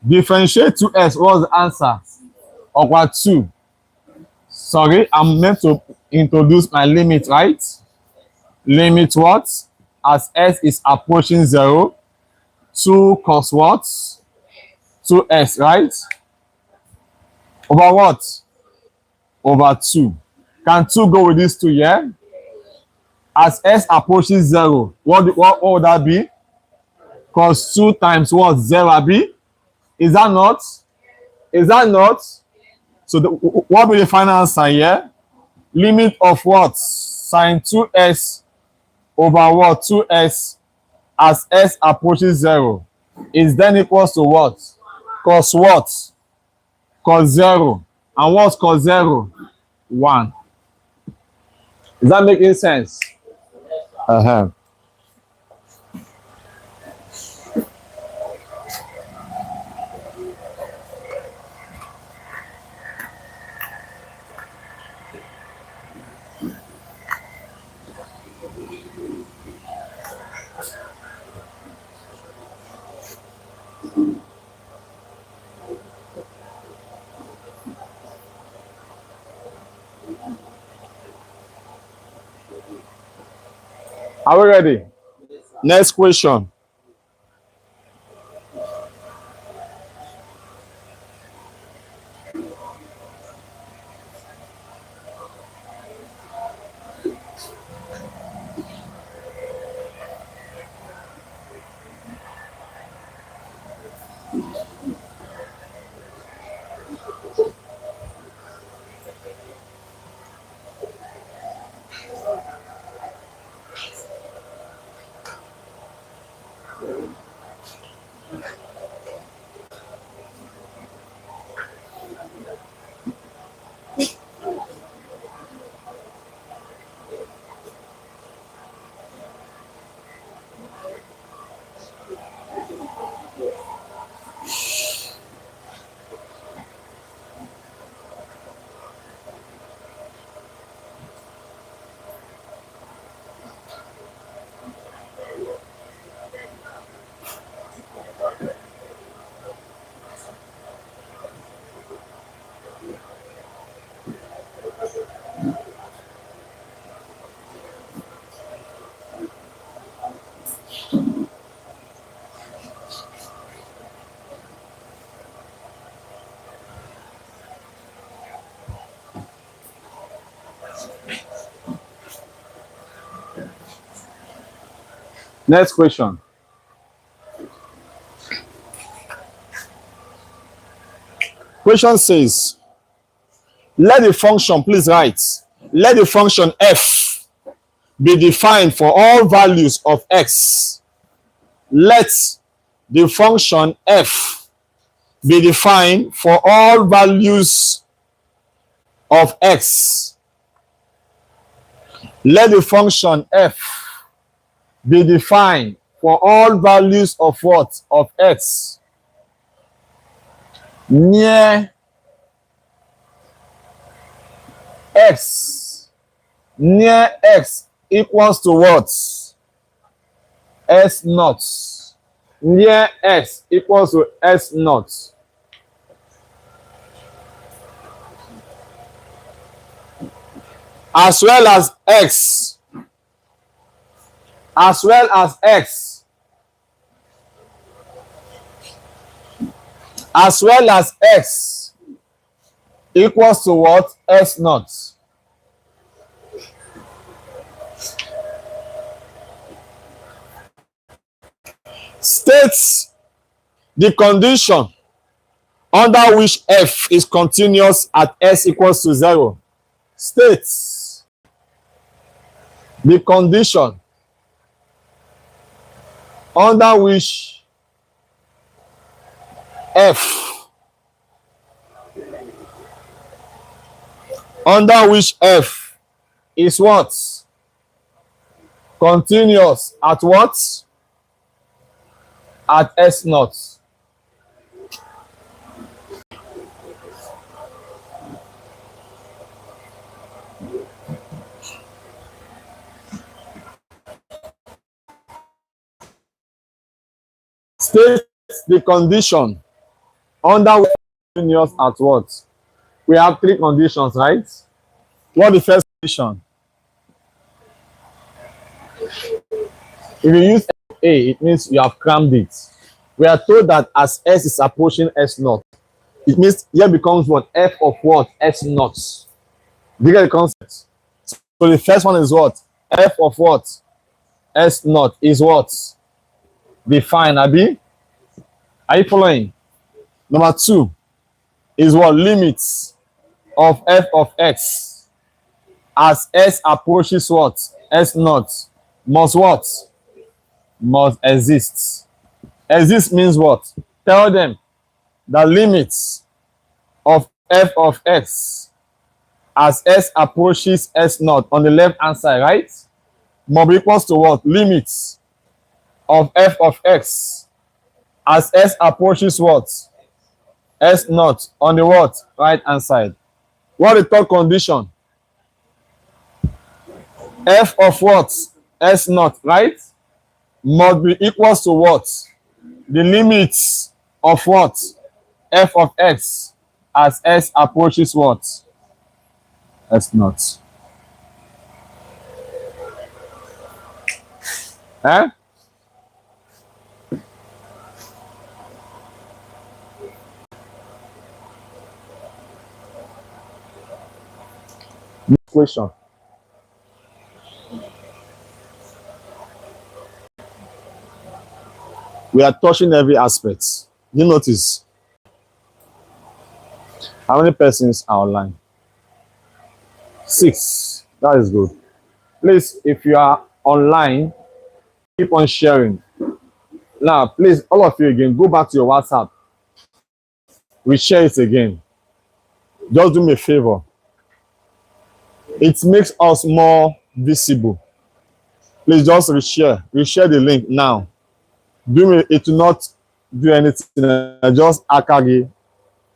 Differentiate 2x. What's the answer? Over 2. Sorry, I'm meant to introduce my limit, right? Limit what? As s is approaching 0. 2 cos what? 2x, right? Over what? Over 2. Can 2 go with this 2, yeah? As s approaches 0, what would that be? Cos 2 times what? 0 be? Is that not? Is that not? So what will be the final answer here? Limit of what? Sine 2s over what? 2s as s approaches 0 is then equals to what? Cos what? Cos 0. And what's cos 0? 1. Is that making sense? Uh-huh. Are we ready? Next question. Next question. Question says, let the function, please write, let the function f be defined for all values of x. Let the function f be defined for all values of x. Let the function f be defined for all values of what? Of x. Near x. Near x equals to what? S naught. Near x equals to S naught. As well as x. As well as x. As well as x equals to what? S naught. States the condition under which f is continuous at s equals to 0. States the condition under which f is what? Continuous at what? At S naught. State the condition under which continuous at what? We have three conditions, right? What the first condition? If you use A, it means you have crammed it. We are told that as S is approaching S naught, it means here becomes what? F of what? S naught. Do you get the concept? So the first one is what? F of what? S naught is what? Define, Abi. Are you following? Number 2 is what? Limits of f of x as s approaches what? S naught must what? Must exist. Exist means what? Tell them the limits of f of x as s approaches s naught on the left hand side, right? Must be equals to what? Limits of f of x as s approaches what? S naught on the what? Right hand side. What the third condition? F of what? S naught, right? Must be equals to what? The limits of what? F of x as s approaches what? S naught. Eh? Next question. We are touching every aspect. You notice? How many persons are online? 6. That is good. Please, if you are online, keep on sharing. Now, please, all of you again, go back to your WhatsApp. We share it again. Just do me a favor. It makes us more visible. Please just reshare. Reshare the link now. Do me. It will not do anything. Just akagi.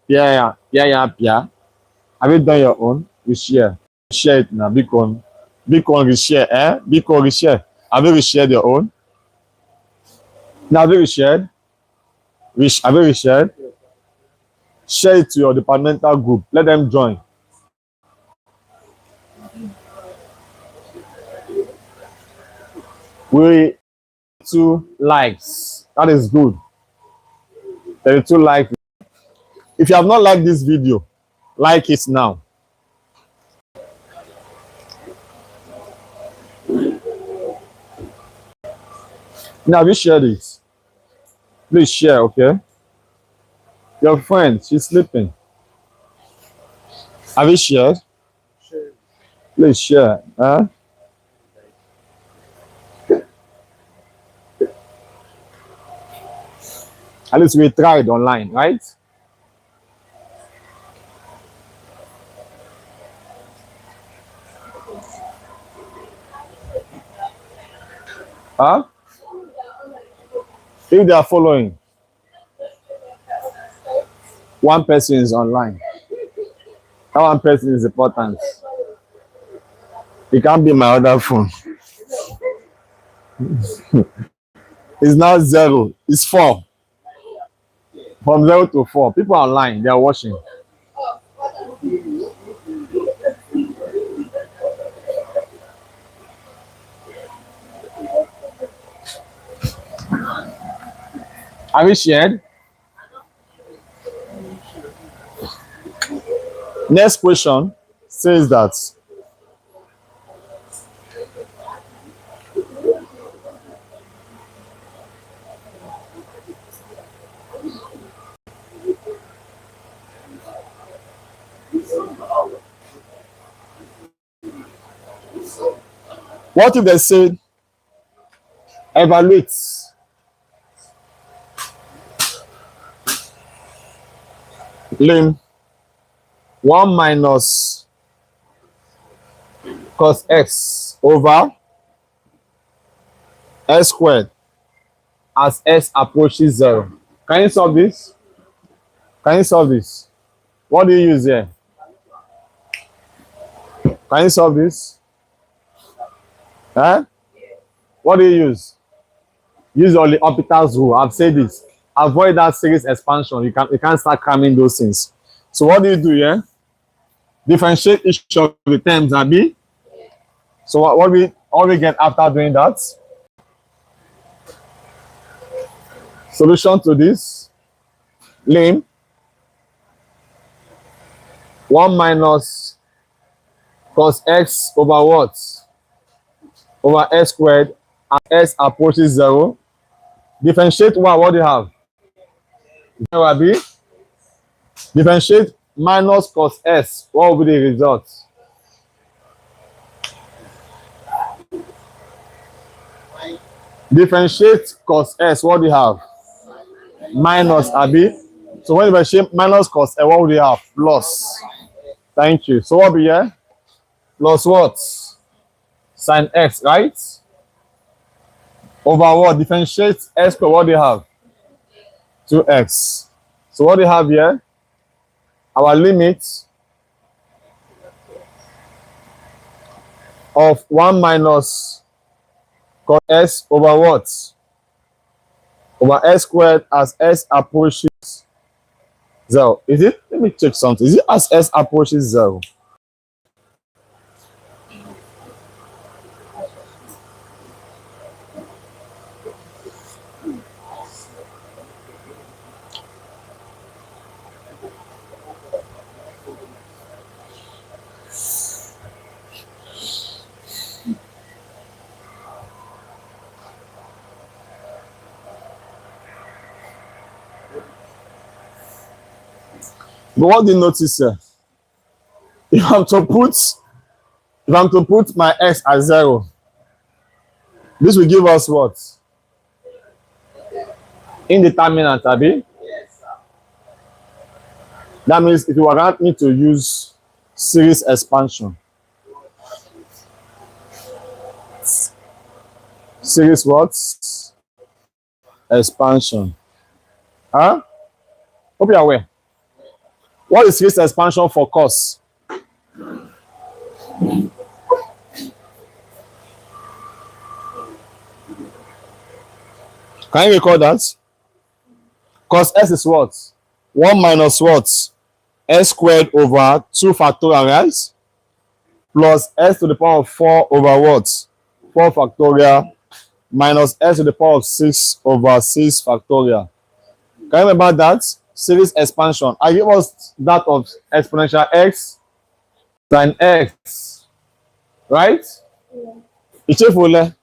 Yeah, yeah, yeah, yeah. Have you done your own? Reshare. Share it now. Big one. Big one reshare. Big one reshare. Have you reshared your own? Now have you reshared? Have you reshared? Share it to your departmental group. Let them join. We 2 likes. That is good. 32 likes. If you have not liked this video, like it now. Now, have you shared it? Please share, okay? Your friend, she's sleeping. Have you shared? Please share. Huh? At least we tried online, right? Huh? If they are following, one person is online. That one person is important. It can't be my other phone. It's now 0. It's 4. From 0 to 4. People are online. They are watching. Have you shared? Next question says that what if they say evaluate lim 1 minus cos x over s squared as s approaches 0. Can you solve this? Can you solve this? What do you use here? Can you solve this? Huh? What do you use? Use your L'Hopital's rule. I've said this. Avoid that series expansion. You can't start cramming those things. So what do you do here? Differentiate each of the terms, Abi. So what we get after doing that? Solution to this. Lim 1 minus cos x over what? Over s squared as s approaches 0. Differentiate what do you have? 0, Abi. Differentiate minus cos s. What will be the result? Differentiate cos s. What do you have? Minus, Abi. So when you differentiate minus cos s, what would you have? Plus. Thank you. So what will be here? Plus what? Sin x, right? Over what? Differentiate s squared. What do you have? 2x. So what do you have here? Our limit of 1 minus cos s over what? Over s squared as s approaches 0. Is it? Let me check something. Is it as s approaches 0? But what do you notice here? If I'm to put my x at 0, this will give us what? Indeterminate, abi? That means if you want me to use series expansion, series what? Expansion. Huh? Hope you're aware. What is series expansion for cos? Can you recall that? Cos s is what? 1 minus what? S squared over 2 factorial, right? Plus s to the power of 4 over what? 4 factorial minus s to the power of 6 over 6 factorial. Can you remember that? Series expansion. I give us that of exponential x sin x. Right? Ichefule.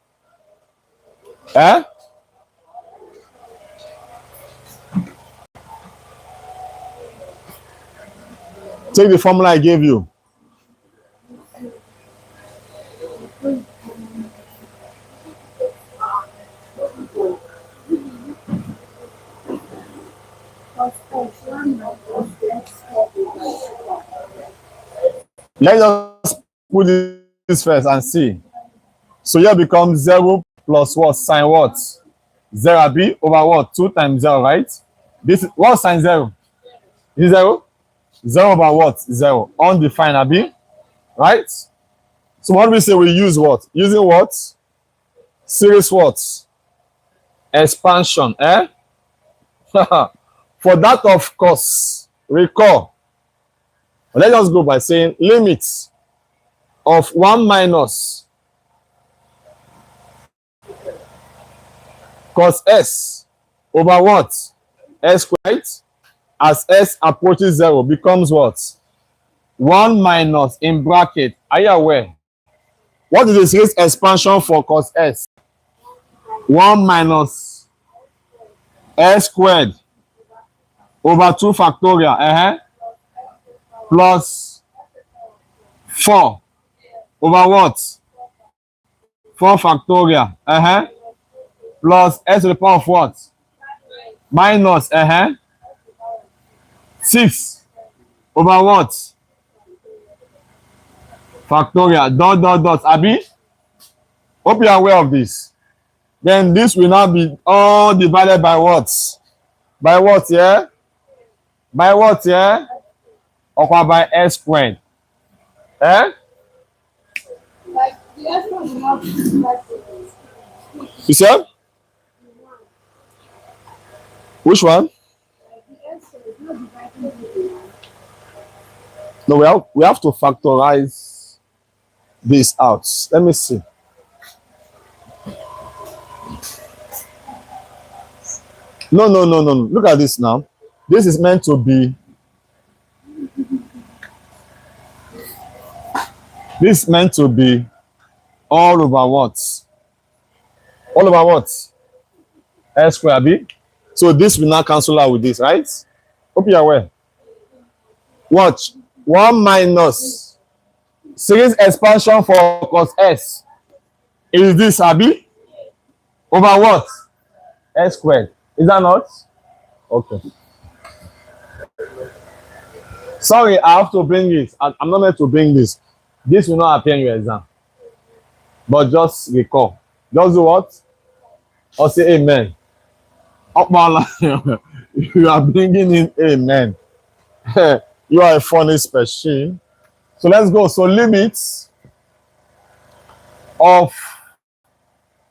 Eh? Take the formula I gave you. Let's just put this first and see. So here becomes 0 plus what? Sine what? 0 b over what? 2 times 0, right? This is what sine 0? Is 0? 0 over what? 0. Undefined, abi? Right? So what we say we use what? Using what? Series what? Expansion, eh? For that, of course, recall. Let's just go by saying limits of 1 minus cos s over what? S squared as s approaches 0 becomes what? 1 minus in bracket. Are you aware? What is the series expansion for cos s? 1 minus s squared over 2 factorial plus 4 over what? 4 factorial plus s to the power of what? Minus 6 over what? Factorial dot dot dot, abi? Hope you are aware of this. Then this will now be all divided by what? By what, yeah? By what, yeah? Or by s squared. Eh? Like the extra will not be like You said? Which one? the extra is not dividing with No, we have to factorize this out. Let me see. No. Look at this now. This is meant to be. This is meant to be all over what? All over what? S square, B. So this will now cancel out with this, right? Hope you're aware. Watch. 1 minus series expansion for cos s is this, abi? Over what? S squared. Is that not? Okay. Sorry, I have to bring it. I'm not meant to bring this. This will not appear in your exam. But just recall. Just do what? Or say amen. You are bringing in amen. You are a funny special. So let's go. So limits of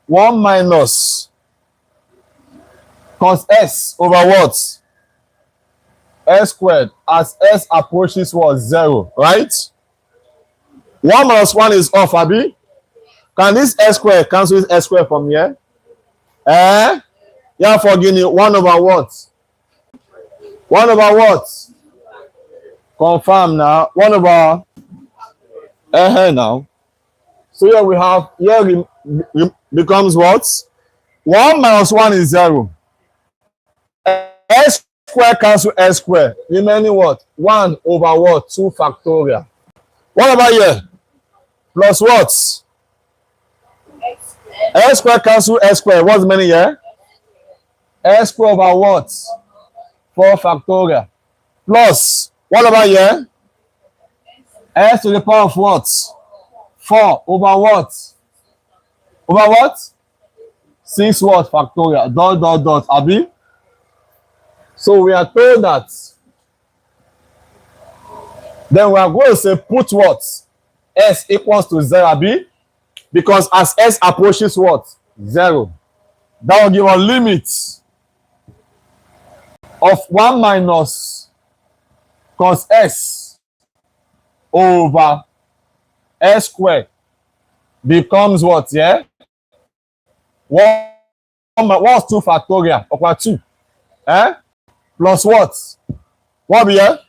1 minus cos s over what? S squared as s approaches what? 0, right? 1 minus 1 is off, abi? Can this s squared cancel this s squared from here? Yeah, forgive me. 1 over what? 1 over what? Confirm now. 1 over now. So here we have, here becomes what? 1 minus 1 is 0. S Square cancel S square. Remaining what? 1 over what? 2 factorial. What about here? Plus what? S square cancel S square. What's remaining here? S square over what? 4 factorial. Plus, what about here? S to the power of what? 4 over what? Over what? 6 what? Factorial. Dot, dot, dot. Abi? So we are told that. Then we are going to say put what? S equals to 0, Abi? Because as S approaches what? 0. That will give a limit of 1 minus cos S over S squared becomes what? Yeah? What's 2 factorial? Over 2. Eh? Plus what? What be here?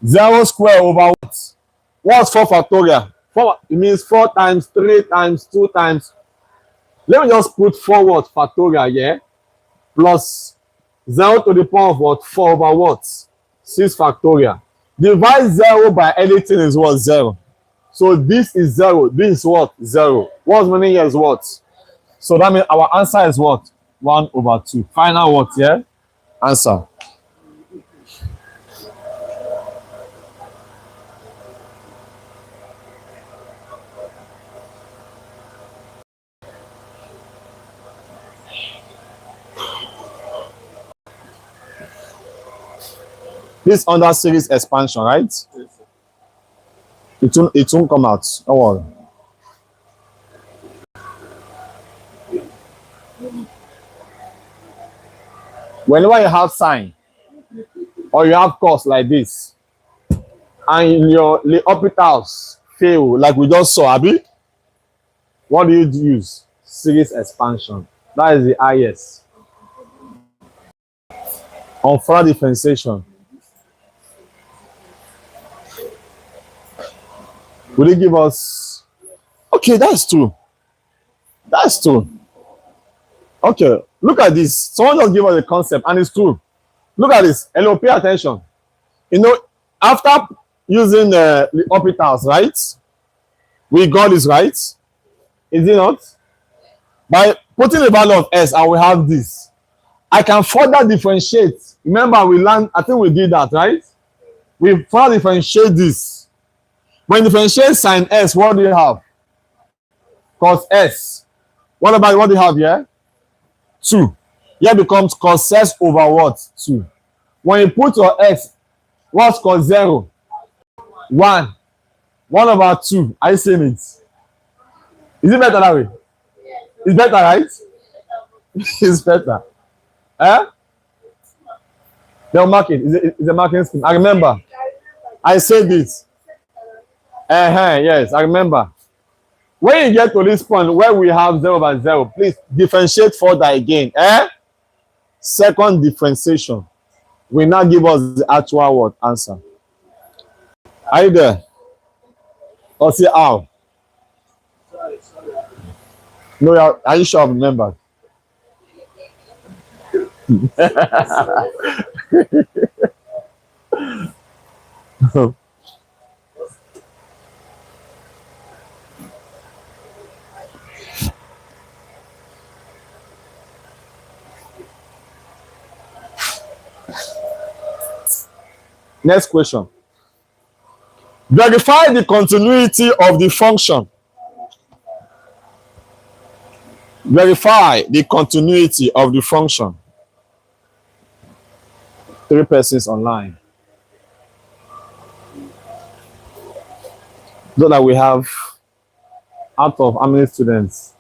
0 square over what? What's 4 factorial? 4, it means 4 times 3 times 2 times. Let me just put forward factorial here. Plus 0 to the power of what? 4 over what? 6 factorial. Divide 0 by anything is what? 0. So this is 0. This is what? 0. What's meaning here is what? So that means our answer is what? 1 over 2. Final what here? Answer. This under series expansion, right? It won't come out. Don't worry. Whenever you have sign or you have course like this, and your orbitals fail, like we just saw, Abi, what do you use? Series expansion. That is the IS. On further differentiation, will it give us? Okay, that's true. That's true. Okay, look at this. Someone just give us a concept, and it's true. Look at this. Hello, pay attention. You know, after using the orbitals, right? We got this, right? Is it not? By putting the value of S, and we have this. I can further differentiate. Remember, we learned, I think we did that, right? We further differentiate this. When you differentiate sin S, what do you have? Cos S. What about what do you have here? 2. Here becomes cos S over what? 2. When you put your X, what's cos 0? 1. 1 over 2. Are you seeing it? Is it better that way? It's better, right? It's better. Eh? They'll mark it. It's a marking scheme. I remember. I said it. Yes, I remember. When you get to this point where we have 0 over 0, please differentiate further again. Second differentiation will now give us the actual word answer. Are you there? Or say how? No, are you sure I've remembered? Next question. Verify the continuity of the function. Verify the continuity of the function. 3 persons online. So that we have, out of how many students?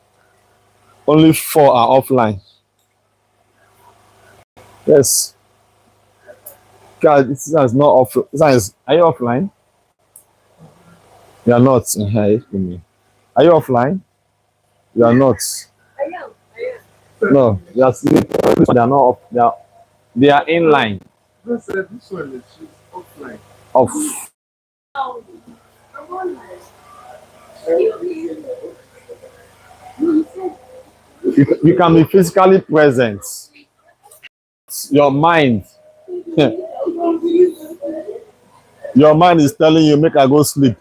Only 4 are offline. Yes. God, this is not off. Are you offline? You are not. Are you offline? You are not. No, you are sleeping. They are not off. They are in line. This one is offline. Off. You can be physically present. Your mind Your mind is telling you, make I go sleep.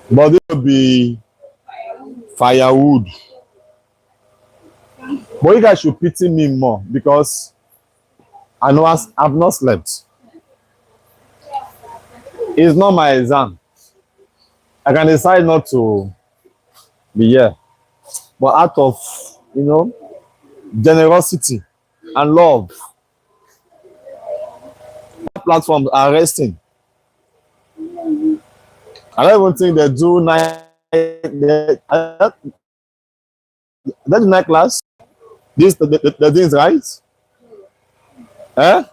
But this will be firewood. But you guys should pity me more because I know I've not slept. It's not my exam. I can decide not to be here. But out of, generosity and love, platforms are resting. I don't even think they do night. They do night class. This the things right? Eh?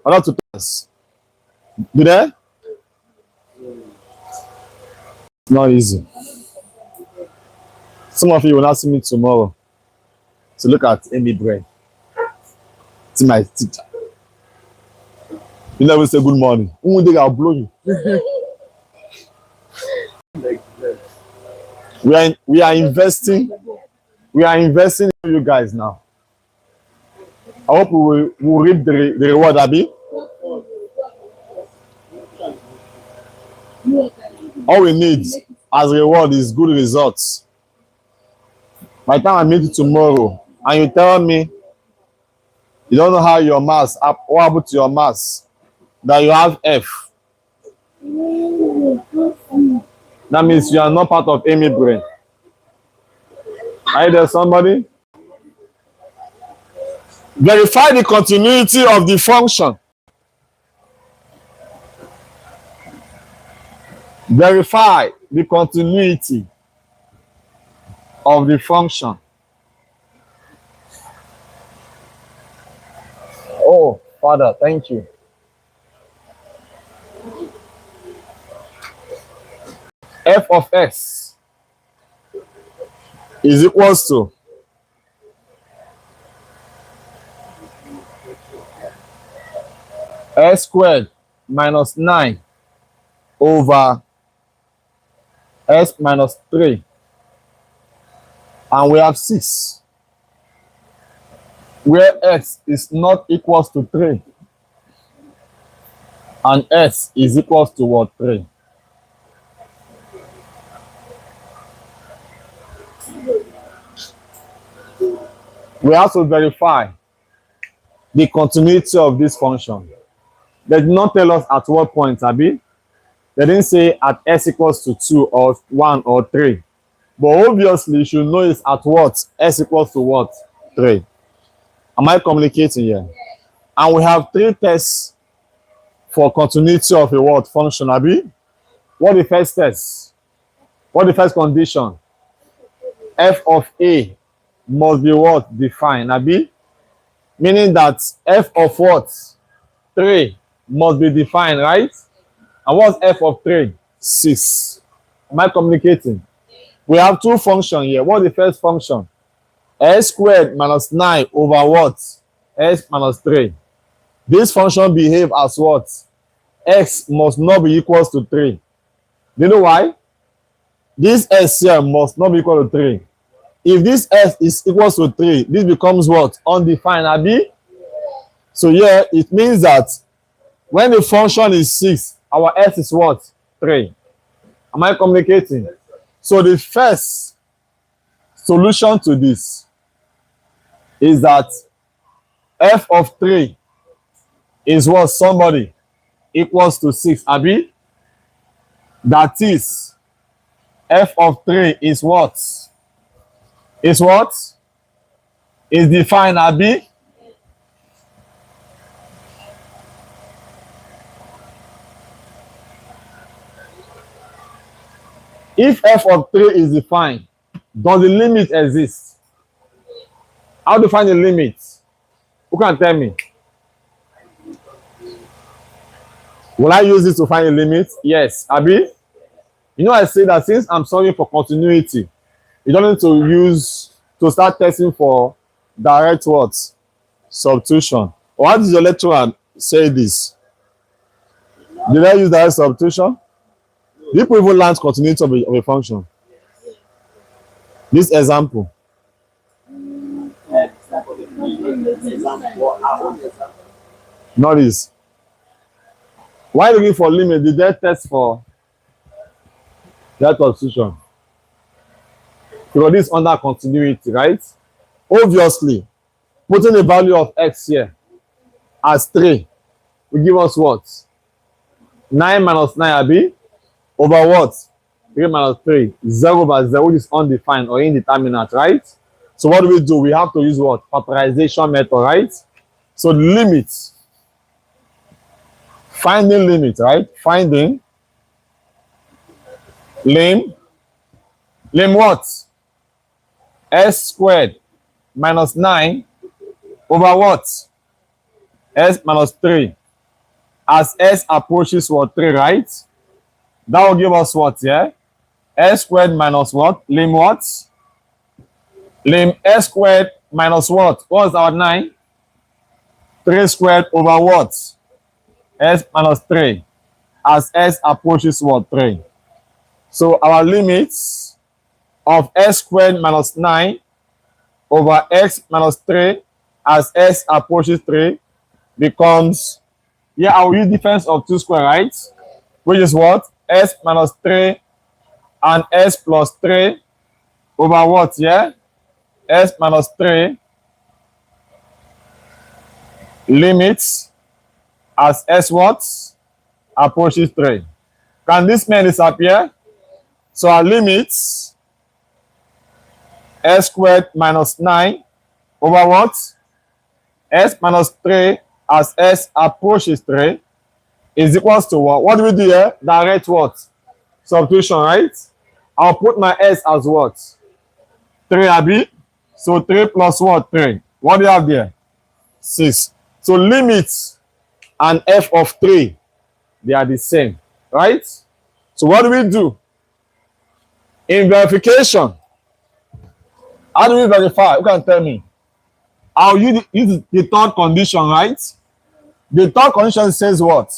Or not to class? Do they? It's not easy. Some of you will not see me tomorrow to look at Emi-Brain. It's my teacher. You never say good morning. One day I'll blow you. Like that. We are investing. We are investing in you guys now. I hope we will reap the reward, Abby. All we need as reward is good results. By the time I meet you tomorrow and you tell me you don't know how your maths, what happened to your maths, that you have F, that means you are not part of Emi-Brain. Are you there, somebody? Verify the continuity of the function. Verify the continuity of the function. Oh, Father, thank you. F of x is equals to s squared minus 9 over s minus 3. And we have 6. Where x is not equals to 3. And s is equals to what? 3. We have to verify the continuity of this function. They did not tell us at what point, Abi. They didn't say at s equals to 2 or 1 or 3. But obviously, you should know it's at what? S equals to what? 3. Am I communicating here? And we have 3 tests for continuity of a what? Function, Abi. What the first test? What the first condition? F of A must be what? Defined, Abi. Meaning that f of what? 3 must be defined, right? And what's f of 3? 6. Am I communicating? We have 2 functions here. What's the first function? S squared minus 9 over what? S minus 3. This function behave as what? X must not be equals to 3. Do you know why? This S here must not be equal to 3. If this S is equals to 3, this becomes what? Undefined, Abi? So here, it means that when the function is 6, our S is what? 3. Am I communicating? So the first solution to this is that f of 3 is what? Somebody equals to 6, Abi? That is, f of 3 is what? Is what? Is defined, Abi? If f of 3 is defined, does the limit exist? How to find the limit? Who can tell me? Will I use this to find a limit? Yes. Abi? You know, I say that since I'm solving for continuity, you don't need to start testing for direct what? Substitution. Or how did your lecturer say this? Did I use direct substitution? People even learn continuity of a function. This example. Notice. Why looking for limit? Did they test for that substitution? Because this is under continuity, right? Obviously, putting the value of x here as 3 will give us what? 9 minus 9 abi over what? 3 minus 3. 0 over 0, which is undefined or indeterminate, right? So what do? We have to use what? Factorization method, right? So limit. Finding limit, right? Finding lim what? S squared minus 9 over what? S minus 3. As S approaches what? 3, right? That will give us what, yeah? S squared minus what? Lim what? Lim S squared minus what? What's our 9? 3 squared over what? S minus 3. As S approaches what? 3. So our limits of S squared minus 9 over X minus 3 as S approaches 3 becomes, yeah, I will use difference of 2 square, right? Which is what? S minus 3 and S plus 3 over what, yeah? S minus 3 limits as S what? Approaches 3. Can this man disappear? So our limits S squared minus 9 over what? S minus 3 as S approaches 3 is equals to what? What do we do here? Direct what? Substitution, right? I'll put my S as what? 3 abi. So 3 plus what? 3. What do you have there? 6. So limits and f of 3, they are the same, right? So what do we do? In verification, how do we verify? Who can tell me? I'll use the third condition, right? The third condition says what?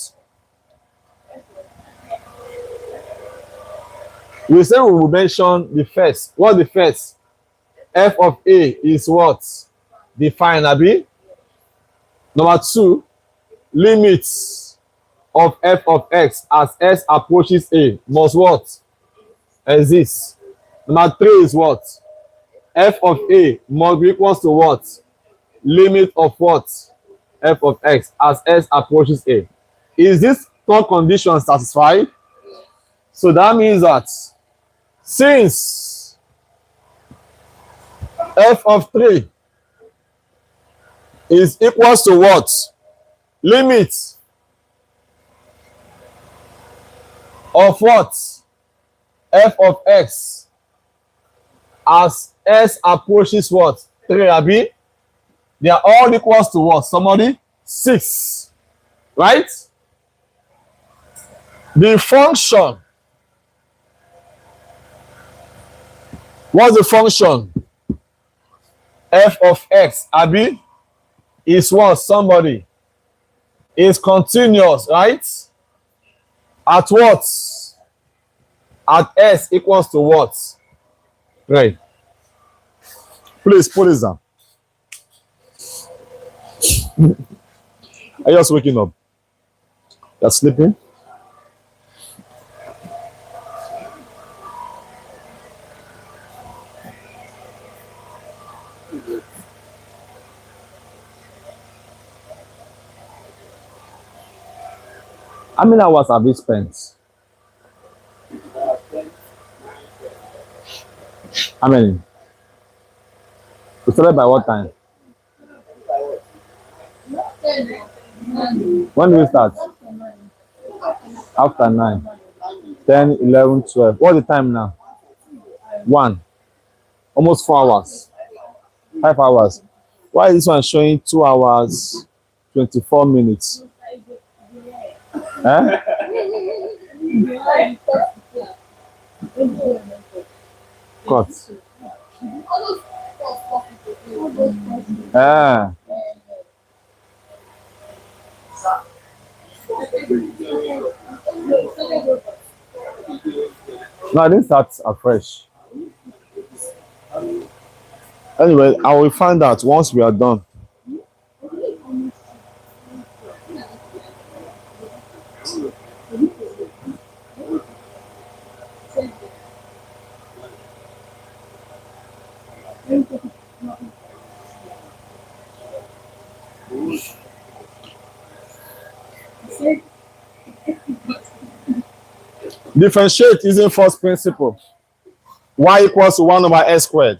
We say we will mention the first. What the first? F of A is what? Defined, abi. Number 2, limits of f of x as s approaches A must what? Exist. Number 3 is what? F of A must be equals to what? Limit of what? F of x as s approaches A. Is this third condition satisfied? So that means that since f of 3 is equals to what? Limit of what? F of x as s approaches what? 3, abi. They are all equals to what? Somebody? 6. Right? The function. What's the function? F of x, abi, is what? Somebody. Is continuous, right? At what? At s equals to what? Right. Please put this down. Are you just waking up? You're sleeping? How many hours have you spent? How many? We started by what time? When do we start? After 9. 10, 11, 12. What's the time now? 1. Almost 4 hours. 5 hours. Why is this one showing 2 hours, 24 minutes? Eh? Cut. Ah. No, I didn't start afresh. Anyway, I will find out once we are done. Differentiate using first principle. Y equals to 1 over x squared.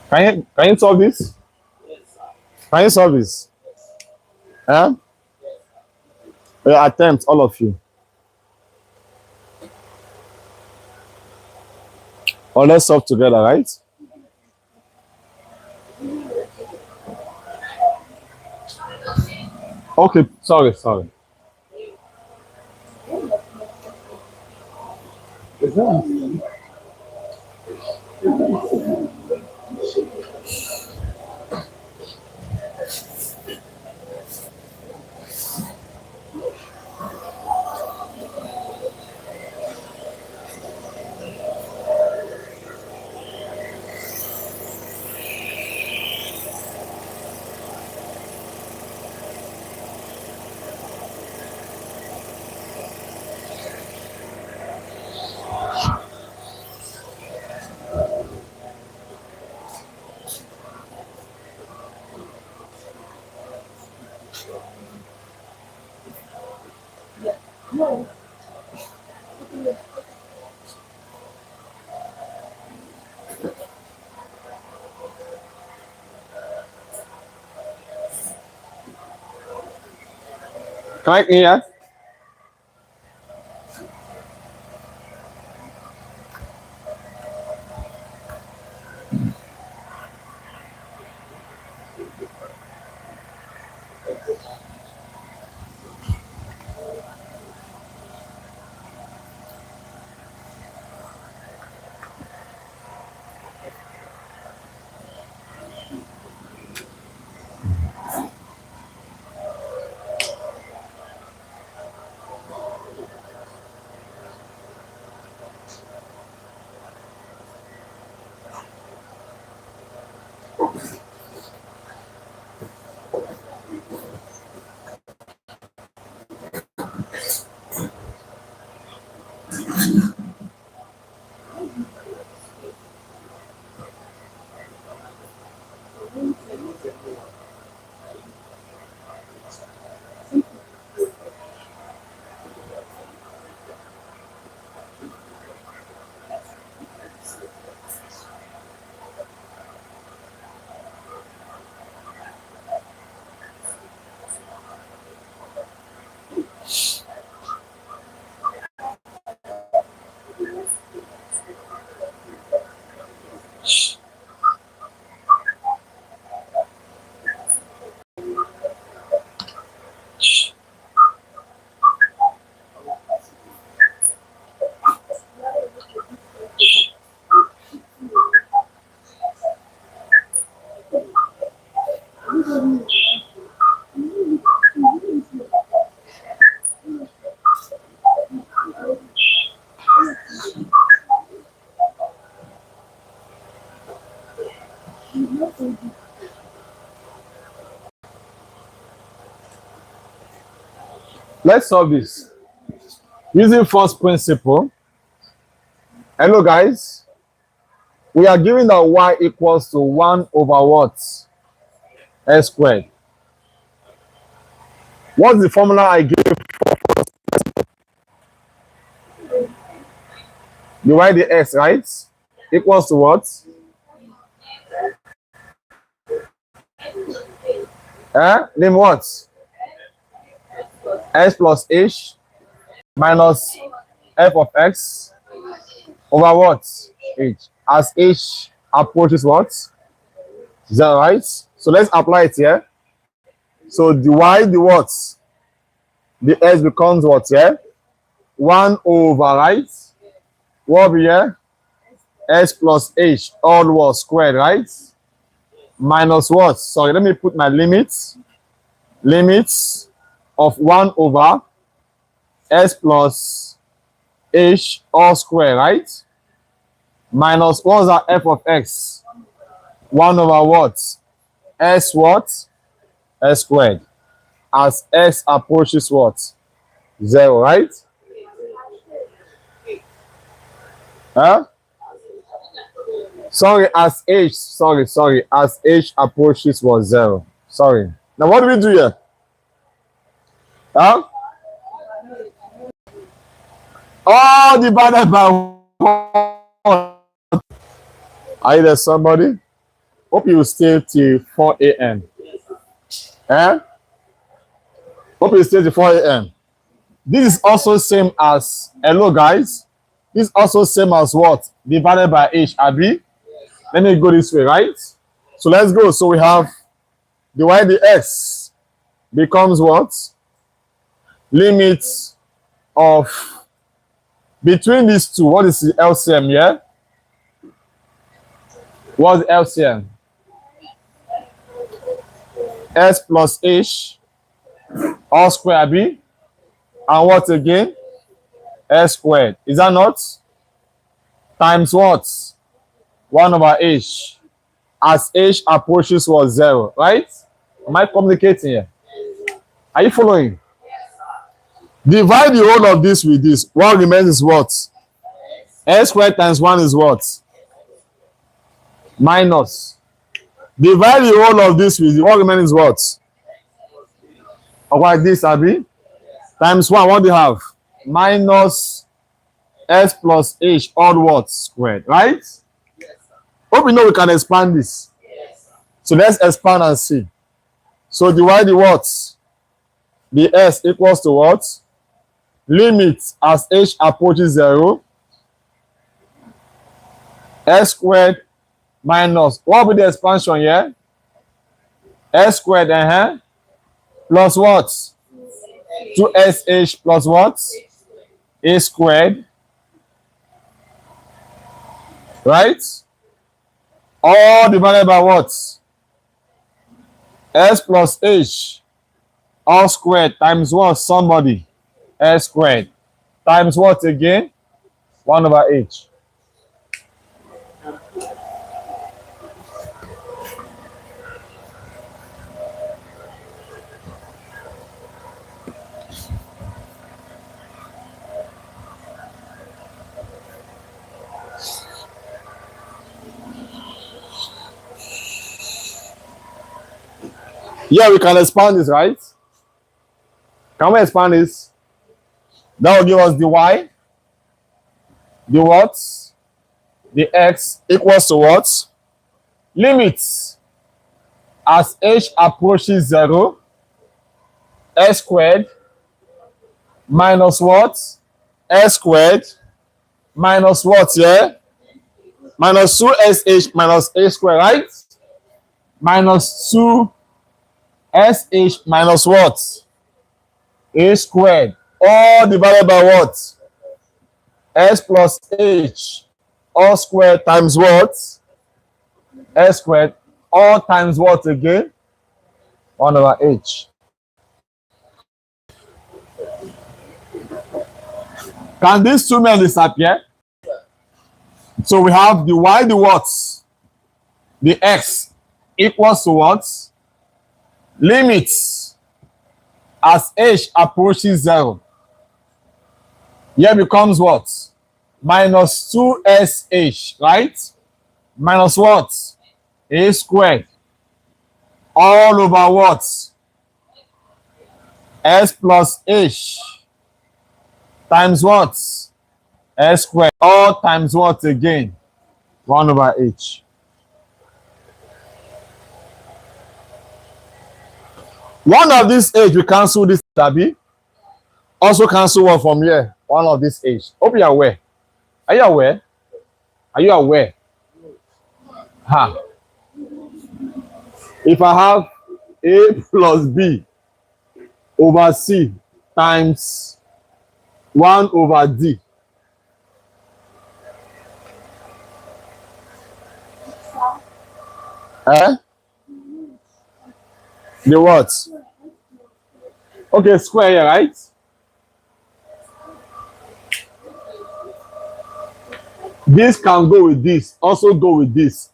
Can you solve this? Can you solve this? Huh? Attempt, all of you. Or let's solve together, right? Okay, sorry. Exam. Can I hear? Let's solve this. Using first principle. Hello, guys. We are given that y equals to 1 over what? S squared. What's the formula I gave? Divide the x, right? Equals to what? Name what? S plus h minus f of x over what? H. As h approaches what? 0, right? So let's apply it here. So the y, the what? The s becomes what here? 1 over, right? What over here? S plus h all was squared, right? Minus what? Sorry, let me put my limits. Limits of 1 over s plus h all square, right? Minus what was that f of x? 1 over what? S what? S squared. as x approaches what? 0, right? Huh? Sorry, as h, sorry, as h approaches what? 0. Sorry. Now what do we do here? Huh? All divided by what? Are you there, somebody? Hope you stay till 4 a.m. Eh? Hope you stay till 4 a.m. This is also same as, hello guys. This is also same as what? Divided by h, Abi. Let me go this way, right? So let's go. So we have divide the x becomes what? Limit of between these two. What is the LCM? Yeah. What's the LCM? S plus h all square b and what again? S squared. Is that not? Times what? 1 over h as h approaches what? 0, right? Am I communicating here? Are you following? Divide the whole of this with this. What remains is what? S squared times 1 is what? Minus. Divide the whole of this with what remains is what? Or like this, Abi? Times 1, what do you have? Minus s plus h all what? Squared, right? Hope you know we can expand this. So let's expand and see. So divide the what? The s equals to what? Limit as h approaches 0. S squared minus, what will be the expansion here? S squared, plus what? 2sh plus what? A squared. Right? All divided by what? S plus h all squared times what? Somebody. S squared times what again? 1 over h. Yeah, we can expand this, right? Can we expand this? That will give us the y, the what, the x equals to what? Limits as h approaches 0, s squared minus what? S squared minus what, yeah? Minus 2sh minus a squared, right? Minus 2sh minus what? A squared. All divided by what? S plus h all squared times what? S squared. All times what again? 1 over h. Can these two men disappear? So we have the y, the what? The x equals to what? Limits as h approaches 0. Here becomes what? Minus 2sh, right? Minus what? A squared. All over what? S plus h times what? S squared. All times what again? 1 over h. One of these h, we cancel this, Tabi. Also cancel one from here. One of this h. Hope you are aware. Are you aware? Are you aware? Ha. If I have a plus b over c times 1 over d. Eh? The what? Okay, square here, right? This can go with this. Also go with this.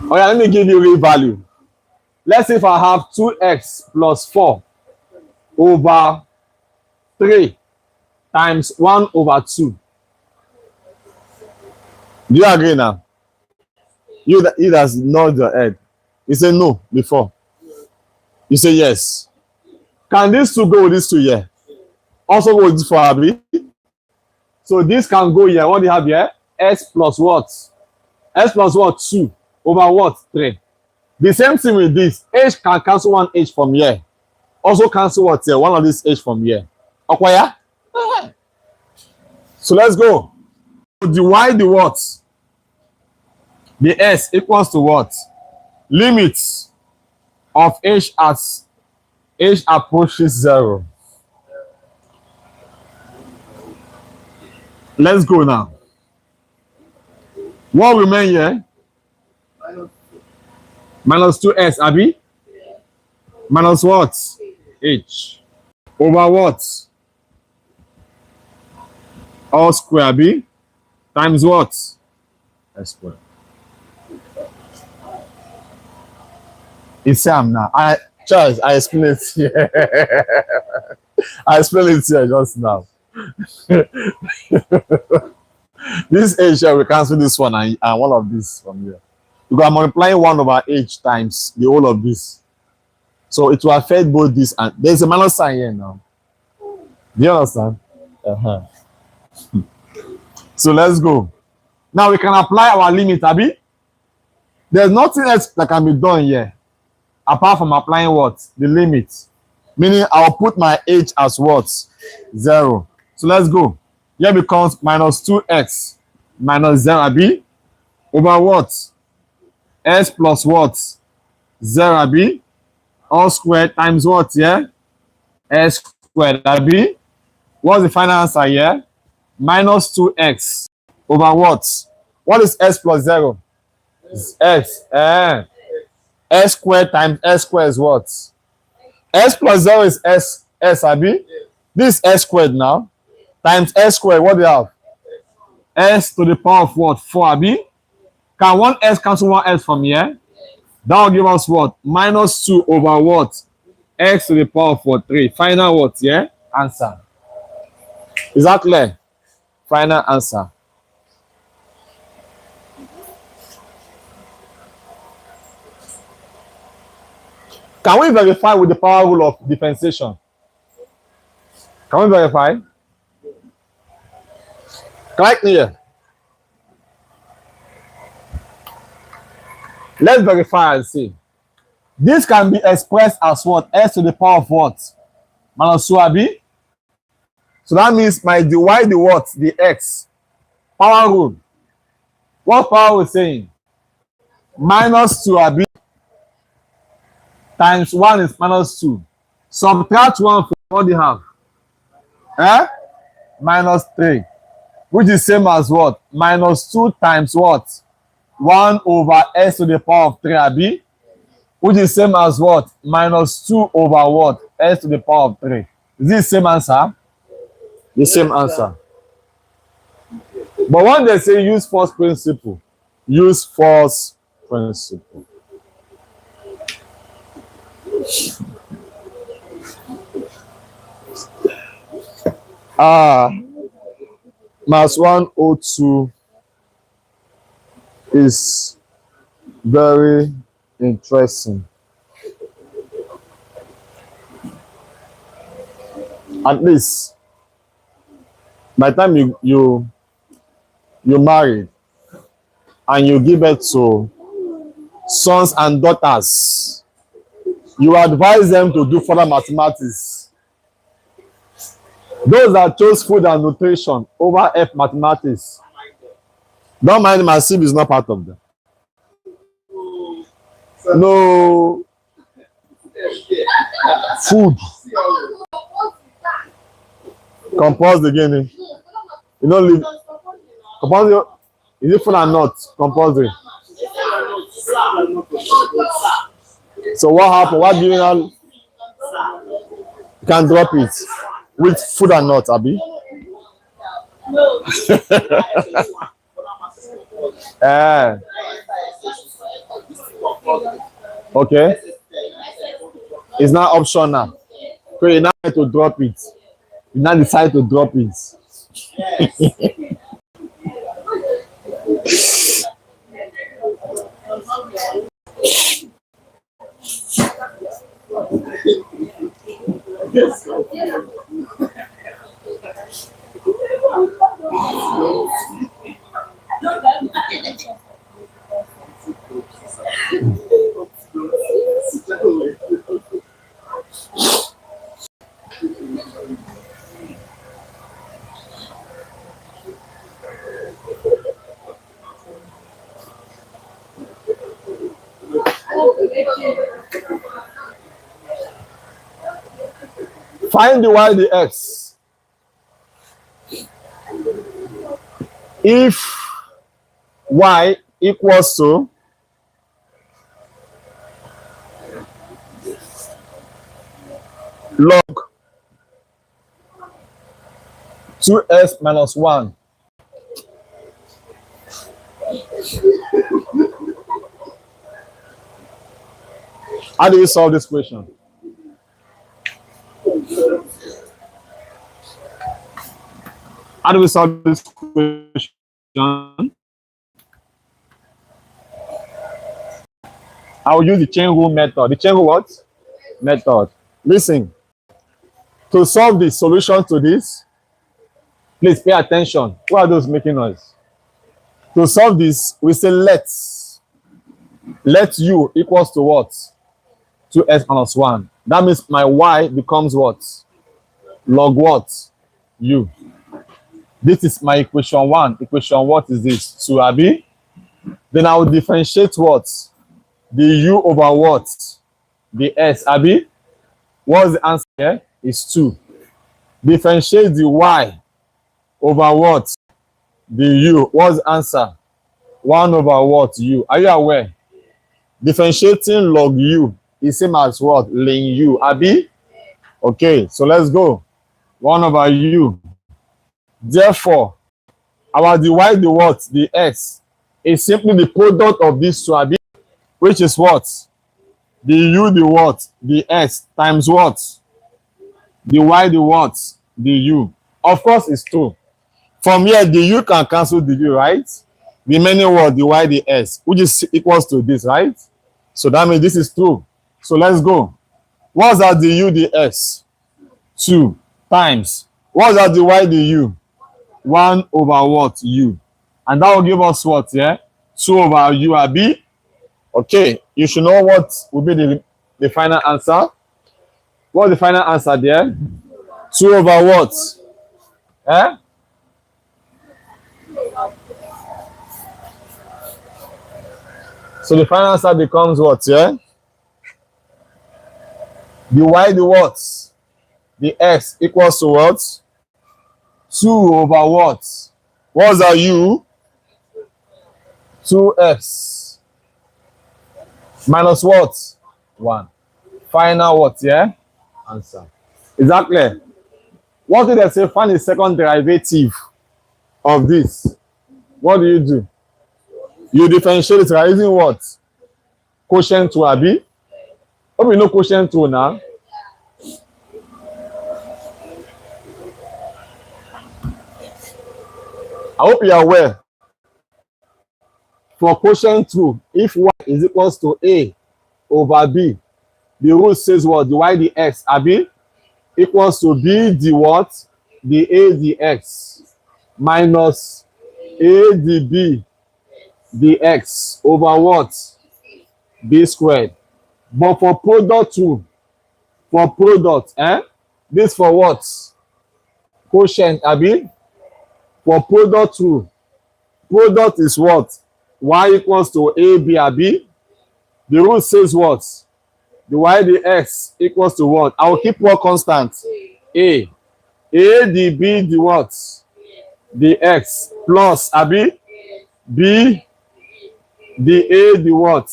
Oh yeah, let me give you real value. Let's say if I have 2x plus 4 over 3 times 1 over 2. Do you agree now? You that's nod your head. You say no before. You say yes. Can these two go with these two here? Also go with this 4, Abi? So this can go here. What do you have here? S plus what? S plus what? 2 over what? 3. The same thing with this. H can cancel one H from here. Also cancel what here? One of these H from here. Okay, yeah? So let's go. The Y, the what? The S equals to what? Limits of H as H approaches 0. Let's go now. What remain here? Minus 2S, Abi? Minus what? H. Over what? All square, Abi? Times what? S square. It's Sam now. Charles, I explained it here. I explained it here just now. This H here, we cancel this one and one of this from here. Because I'm multiplying 1 over H times the whole of this. So it will affect both this and there's a minus sign here now. Do you understand? So let's go. Now we can apply our limit, Abi. There's nothing else that can be done here apart from applying what? The limit. Meaning I'll put my H as what? 0. So let's go. Here becomes minus 2x minus 0, Abi, over what? S plus what? 0, Abi, all squared times what here? S squared, Abi. What's the final answer here? Minus 2x over what? What is S plus 0? It's x. S squared times S squared is what? S plus 0 is S, Abi. This is S squared now. Times S squared, what do you have? S to the power of what? 4, Abi. Can one S cancel one S from here? That will give us what? Minus 2 over what? X to the power of what? 3. Final what? Yeah? Answer. Is that clear? Final answer. Can we verify with the power rule of differentiation? Can we verify? Correct me here. Let's verify and see. This can be expressed as what? S to the power of what? Minus 2, Abi. So that means my dy, the what? The x. Power rule. What power we saying? Minus 2, Abi. Times 1 is minus 2. Subtract 1 from what do you have? Minus 3. Which is same as what? Minus 2 times what? 1 over S to the power of 3, Abi. Which is same as what? Minus 2 over what? S to the power of 3. Is this the same answer? The same answer. But when they say use first principle, use first principle. Mass 102 is very interesting. At least by the time you married and you give birth to sons and daughters, you advise them to do further mathematics. Those that chose food and nutrition over F mathematics, don't mind my SIB is not part of them. No food. Compose the guinea. You don't leave. Compulsory. Is it full and not compulsory? So what happened? What do you know? You can drop it with food and not, Abi. Okay. It's not optional. So you now have to drop it. You now decide to drop it. Find the y, the x. If y equals to log 2x minus 1. How do you solve this question? How do we solve this question? I will use the chain rule method. The chain rule what? Method. Listen. To solve the solution to this, please pay attention. Who are those making noise? To solve this, we say let u equals to what? 2x minus 1. That means my y becomes what? Log what? U. This is my equation 1. Equation what is this? 2, abi? Then I will differentiate what? The u over what? The s, abi? What's the answer here? It's 2. Differentiate the y over what? The u. What's the answer? 1 over what? U. Are you aware? Differentiating log u is same as what? Ln u, abi? Okay, so let's go. 1 over u. Therefore, our dy, the what? The x is simply the product of these two, abi? Which is what? The u, the what? The x times what? The y, the what? The u. Of course, it's 2. From here, the u can cancel the u, right? The remaining what? The y, the s, which is equals to this, right? So that means this is true. So let's go. What's that? The u, the s? 2 times. What's that? The y, the u? 1 over what? U. And that will give us what? Yeah? 2 over u, abi? Okay. You should know what will be the final answer. What's the final answer there? 2 over what? Eh? So the final answer becomes what? Yeah? The y, the what? The x equals to what? 2 over what? What's that u? 2x minus what? 1. Final what? Yeah? Answer. Is that clear? What did they say? Find the second derivative of this. What do? You differentiate it by using what? Quotient to abi? Hope you know quotient to now. I hope you are aware. For quotient 2, if y is equals to a over b, the rule says what? The y, the x, abi, equals to b, the what? The a, the x, minus a, the b, the x, over what? B squared. But for product 2, for product, this for what? Quotient, abi? For product 2, product is what? Y equals to AB, abi? The rule says what? The y, the x equals to what? I will keep what constant? A. A, the b, the what? The x plus, abi? B, the a, the what?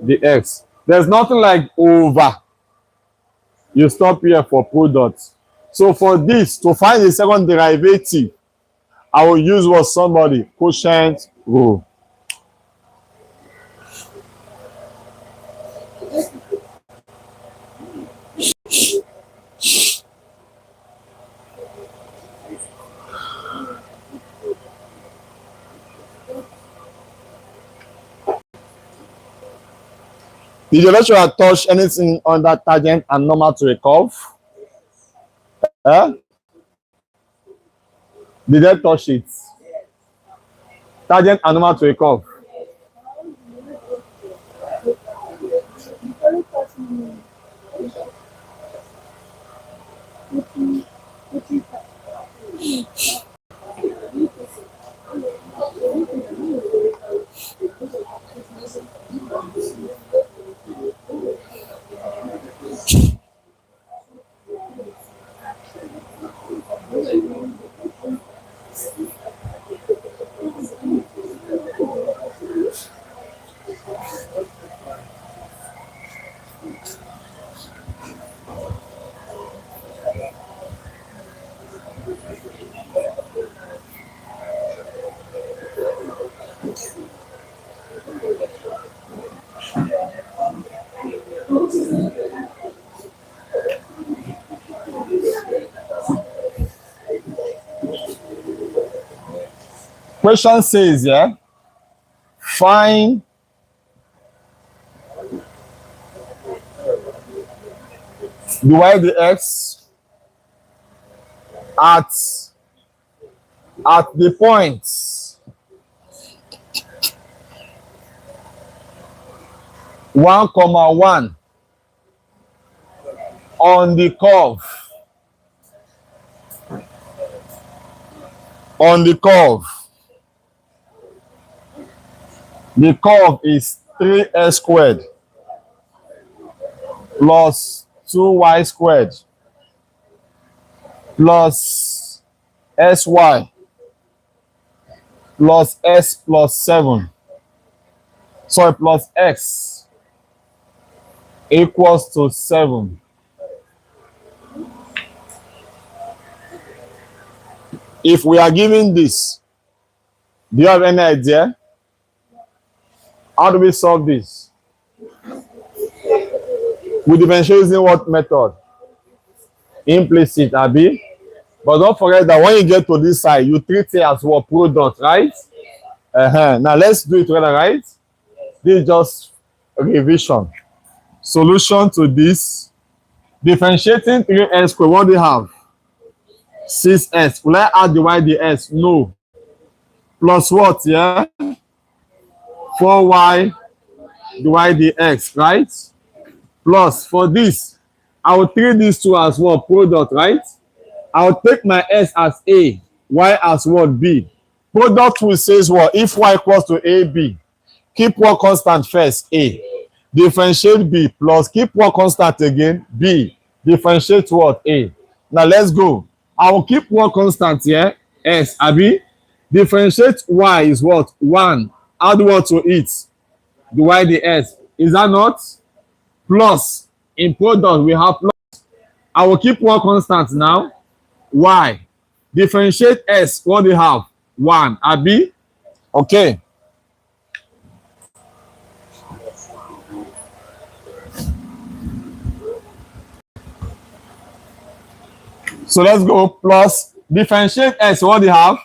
The x. There's nothing like over. You stop here for product. So for this, to find the second derivative, I will use what? Somebody? Quotient rule. Did your lecturer touch anything under tangent and normal to a curve? Eh? Did they touch it? Tangent and normal to a curve. Only person putting Question says, yeah, find the y the x at the point 1, 1 on the curve. The curve is 3x squared plus 2y squared plus sy plus s plus 7. Sorry, plus x equals to 7. If we are given this, do you have any idea? How do we solve this? We differentiate using what method? Implicit, Abi. But don't forget that when you get to this side, you treat it as what? Product, right? Now let's do it together, right? This is just revision. Solution to this. Differentiating 3x squared, what do you have? 6s. Will I add the y the s? No. Plus what, yeah? 4y the y the x, right? Plus, for this, I will treat these two as what? Product, right? I will take my s as a, y as what? B. Product will say what? If y equals to ab, keep one constant first, a. Differentiate b plus keep one constant again, b. Differentiate what? A. Now let's go. I will keep one constant here, s, abi. Differentiate y is what? 1. How do you want to eat? The y the s. Is that not? Plus, in product we have plus. I will keep one constant now, y. Differentiate s, what do you have? 1, abi. Okay. So let's go plus differentiate s, what do you have?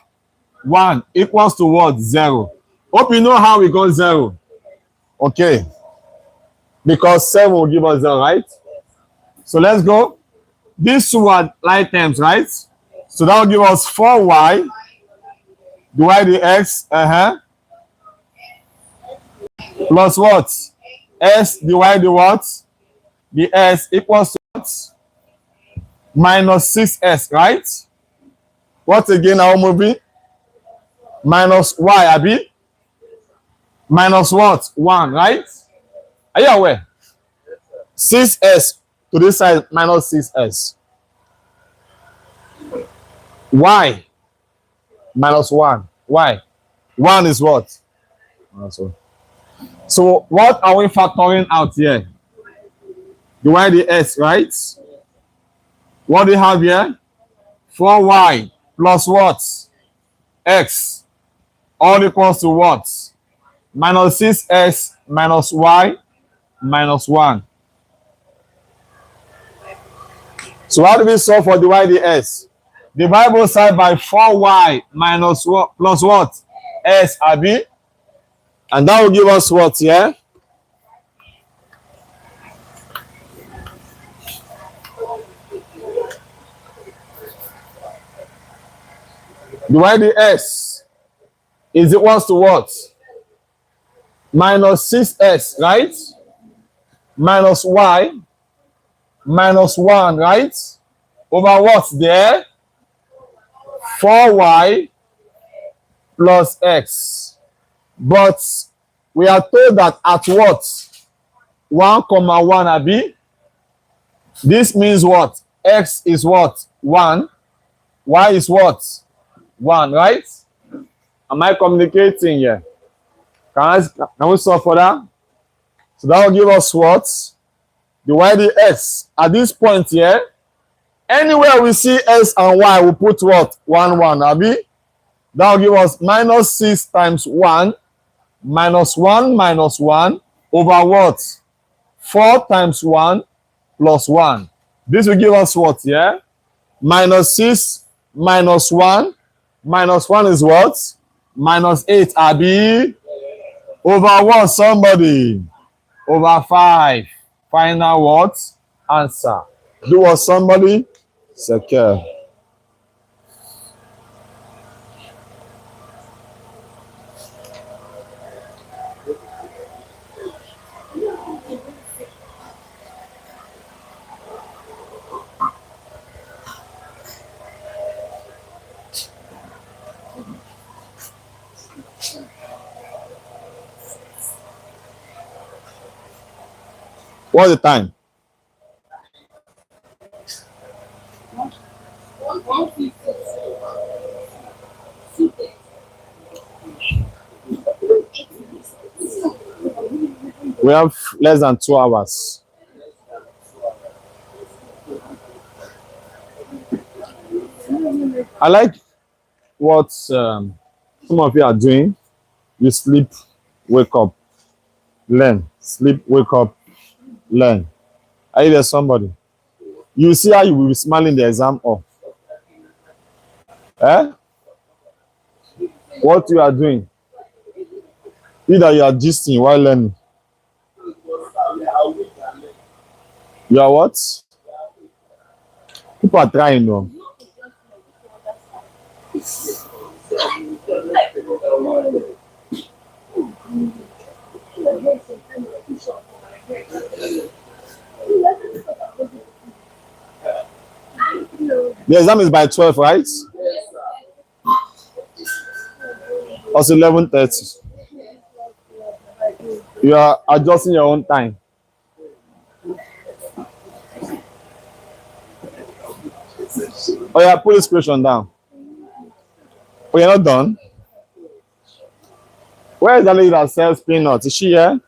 1 equals to what? 0. Hope you know how we got 0. Okay. Because 7 will give us 0, right? So let's go. These two are like terms, right? So that will give us 4y divide the x, plus what? S divide the what? The s equals to what? Minus 6s, right? What again, our movie? Minus y, abi? Minus what? 1, right? Are you aware? 6s to this side minus 6s. Y minus 1. Why? 1 is what? So what are we factoring out here? The y, the s, right? What do you have here? 4y plus what? X. All equals to what? Minus 6s minus y minus 1. So how do we solve for the y ds? Divide both sides by 4y minus what plus what? S, Abi. And that will give us what, yeah? The y ds is equals to what? Minus 6s, right? Minus y minus 1, right? Over what there? 4y plus x. But we are told that at what? 1 comma 1, Abi. This means what? X is what? 1. Y is what? 1, right? Am I communicating here? Can we solve for that? So that will give us what? The y dx. At this point here, anywhere we see s and y, we put what? 1, 1, Abi. That will give us minus 6 times 1 minus 1 minus 1 over what? 4 times 1 plus 1. This will give us what, yeah? Minus 6 minus 1. Minus 1 is what? Minus 8, Abi. Over what, somebody? Over 5. Final what? Answer. Do what, somebody? Secure. What's the time? 150. We have less than 2 hours. I like what some of you are doing. You sleep, wake up, learn. Sleep, wake up, learn. Are you there, somebody? You see how you will be smiling the exam off. Eh? What you are doing? Either you are gisting while learning. You are what? People are trying, though. The exam is by 12, right? Also 11:30. You are adjusting your own time. Oh yeah, put this question down. Oh, you're not done? Where is the lady that sells peanuts? Is she here?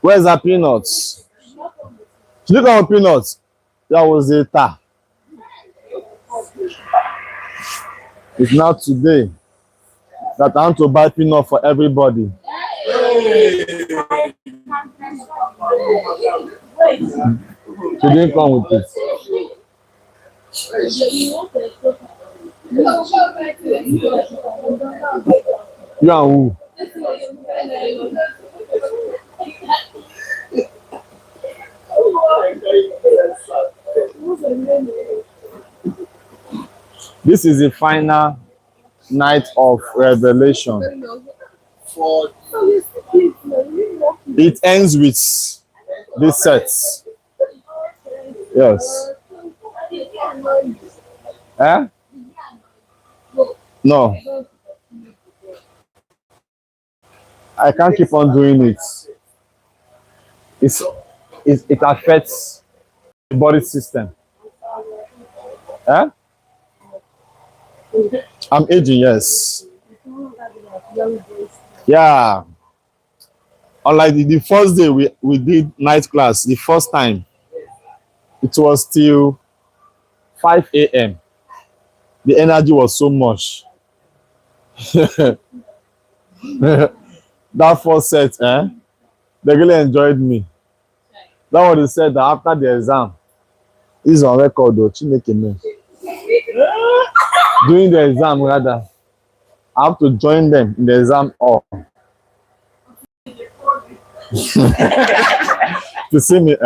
Where is that peanuts? She look at peanuts. That was the ta. It's not today that I want to buy peanut for everybody. She didn't come with it. You and who? This is the final night of revelation. It ends with this set. Yes. Eh? No. I can't keep on doing it. It affects the body system. Eh? I'm aging, yes. Yeah. Unlike the first day we did night class, the first time, it was till 5 a.m. The energy was so much. That first set, They really enjoyed me. That was they said that after the exam. This is on record though. Chineke me. During the exam, rather, I have to join them in the exam hall to see me.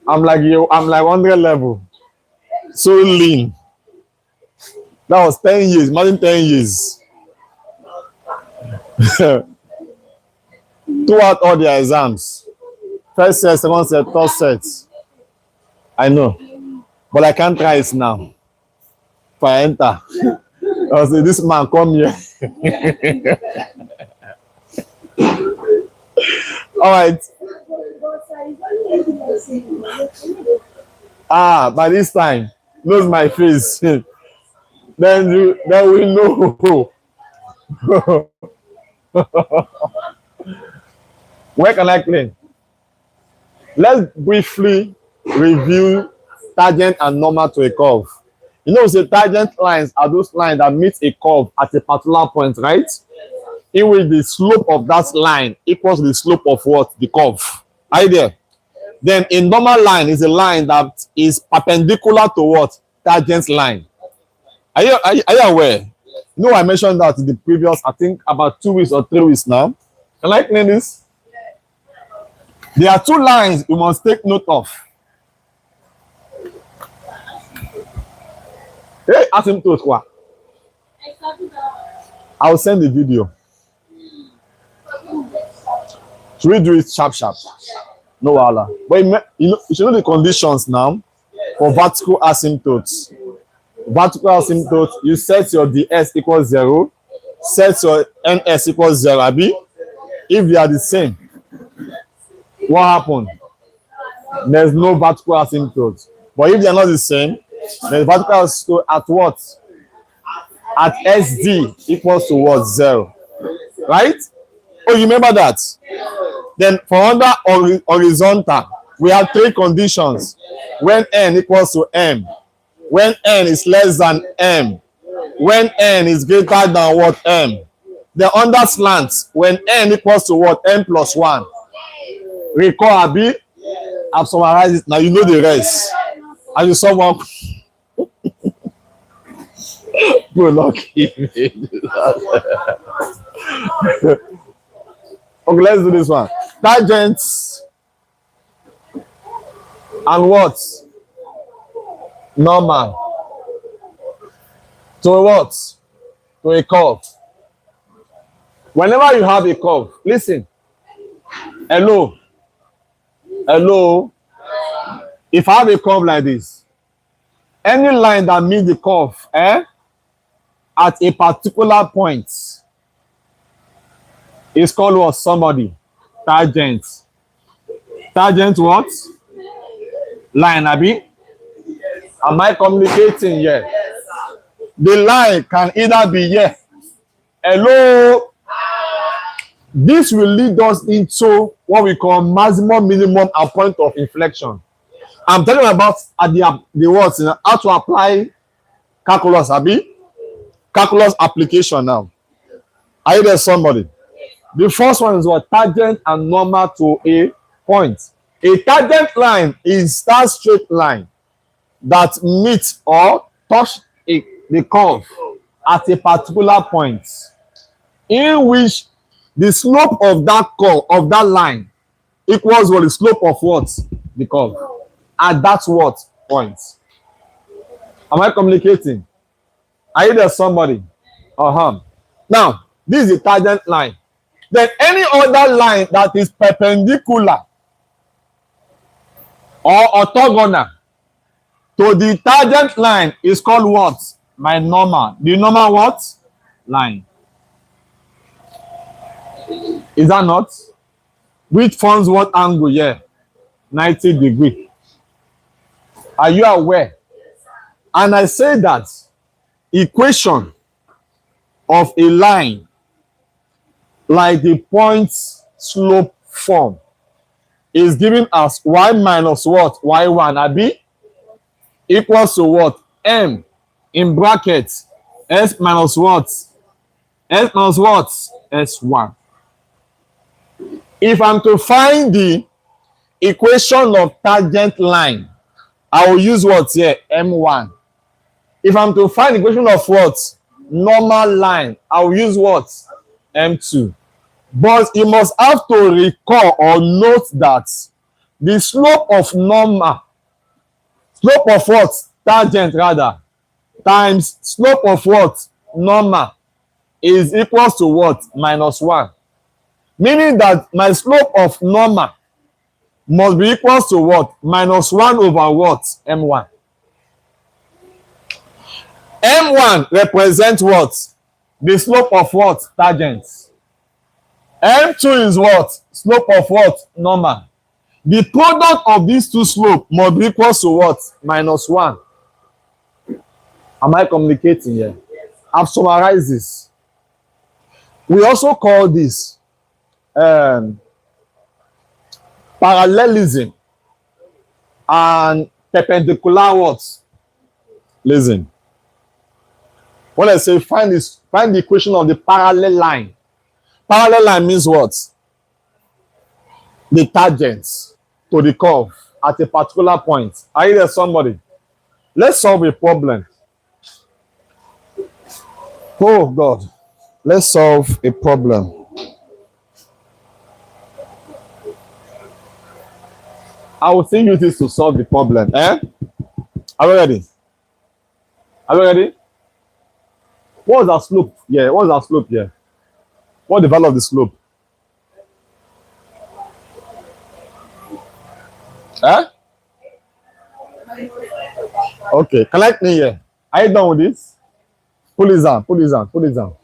I'm like you. I'm like 100 level. So lean. That was 10 years. Imagine 10 years. Throughout all the exams. First set, second set, third set. I know. But I can't try it now. If I enter, I'll say, this man, come here. All right. By this time, knows my face. then we know. Where can I clean? Let's briefly review tangent and normal to a curve. You know, the tangent lines are those lines that meet a curve at a particular point, right? In which the slope of that line equals the slope of what? The curve. Are you there? Then a normal line is a line that is perpendicular to what? Tangent line. Are you aware? You know, I mentioned that in the previous, I think about 2 weeks or 3 weeks now. Can I clean this? There are two lines you must take note of. Hey, ask him to what? I'll send the video. Should we do it sharp? No wahala. But you should know the conditions now for vertical asymptotes. Vertical asymptote, you set your ds equals 0, set your ns equals 0, abi? If they are the same, what happened? There's no vertical asymptote. But if they are not the same, there's vertical asymptote at what? At SD equals to what? 0. Right? Oh, you remember that? Then for under horizontal, we have 3 conditions. When n equals to m, when n is less than m, when n is greater than what? M. The under slant, when n equals to what? M plus 1. Recall, abi? I've summarized it. Now you know the rest. And you someone okay, let's do this one. Tangents and what? Normal. To a what? To a curve. Whenever you have a curve, listen. Hello. If I have a curve like this, any line that meets the curve at a particular point is called what? Somebody. Tangent. Tangent what? Line, abi? Am I communicating here? The line can either be here. Hello. This will lead us into what we call maximum, minimum, and point of inflection. I'm telling you about the words, how to apply calculus, abi? Calculus application now. Are you there, somebody? The first one is what? Tangent and normal to a point. A tangent line is that straight line that meets or touch the curve at a particular point, in which the slope of that curve, of that line, equals what? The slope of what? The curve. At that what? Point. Am I communicating? Are you there, somebody? Now, this is the tangent line. Then any other line that is perpendicular or orthogonal to the tangent line is called what? My normal. The normal what? Line. Is that not? Which forms what angle here? 90 degrees. Are you aware? And I say that equation of a line like the point slope form is given as y minus what? Y1, abi? Equals to what? M in brackets s minus what? S minus what? S1. If I'm to find the equation of tangent line, I will use what here? M1. If I'm to find the equation of what? Normal line, I will use what? M2. But you must have to recall or note that the slope of normal, slope of what? Tangent rather, times slope of what? Normal is equals to what? -1. Meaning that my slope of normal must be equals to what? -1 over what? M1. M1 represents what? The slope of what? Tangent. M2 is what? Slope of what? Normal. The product of these two slopes must be equal to what? -1. Am I communicating here? I've summarized this. We also call this parallelism and perpendicular what? Listen. When I say find the equation of the parallel line. Parallel line means what? The tangent to the curve at a particular point. Are you there, somebody? Let's solve a problem. Oh God. Let's solve a problem. I will send you this to solve the problem. Eh? Are we ready? Are we ready? What is our slope? Yeah, what is our slope here? What is the value of the slope? Eh? Okay, collect me here. Are you done with this? Pull this down, pull this down, pull this down.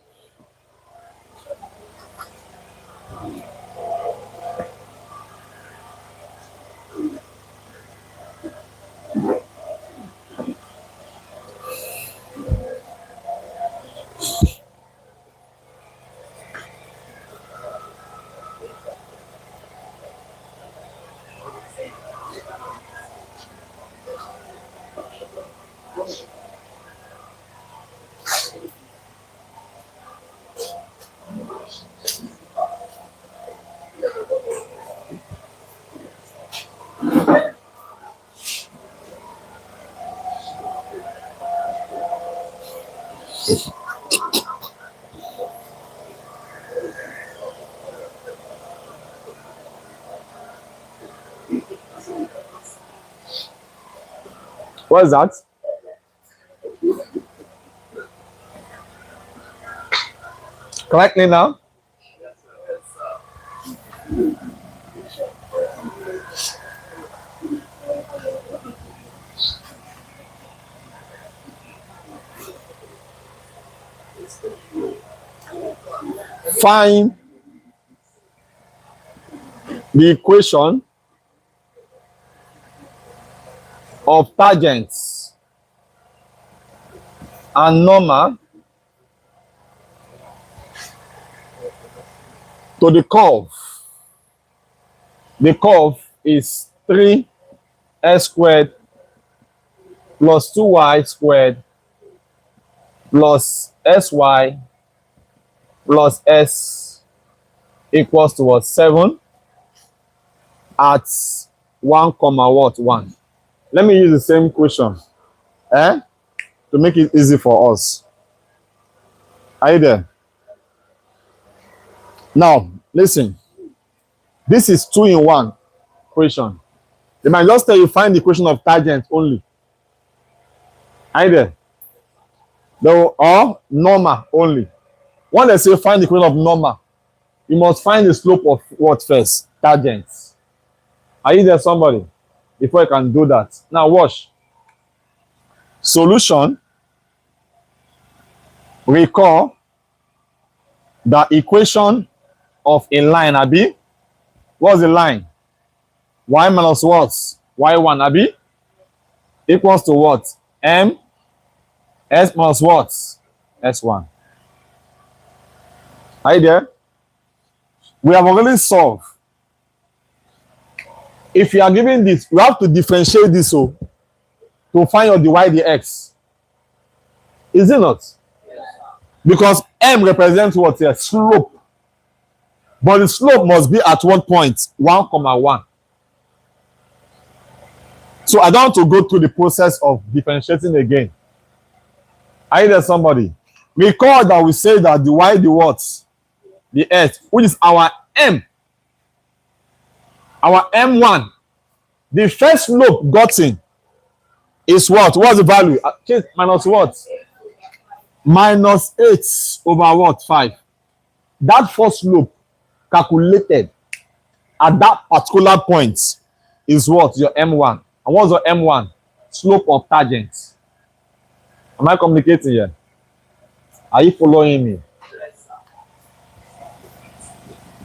What is that? Collect me now. Find the equation of tangents and normal to the curve. The curve is 3x squared plus 2y squared plus sy plus s equals to what? 7 at 1 comma what? 1. Let me use the same equation to make it easy for us. Are you there? Now, listen. This is 2-in-1 equation. They might just tell you find the equation of tangent only. Are you there? Or normal only. When they say find the equation of normal, you must find the slope of what first? Tangent. Are you there, somebody? Before you can do that. Now watch. Solution. Recall the equation of a line, Abi. What's the line? Y minus what? Y1, Abi. Equals to what? M. S minus what? S1. Are you there? We have already solved. If you are given this, you have to differentiate this to find your dy dx. Is it not? Because M represents what here? Slope. But the slope must be at what point? 1, 1. So I don't want to go through the process of differentiating again. Are you there, somebody? Recall that we say that the y, the what? The s, which is our m. Our m1. The first slope gotten is what? What's the value? Minus what? Minus 8 over what? 5. That first slope calculated at that particular point is what? Your m1. And what's your m1? Slope of tangent. Am I communicating here? Are you following me?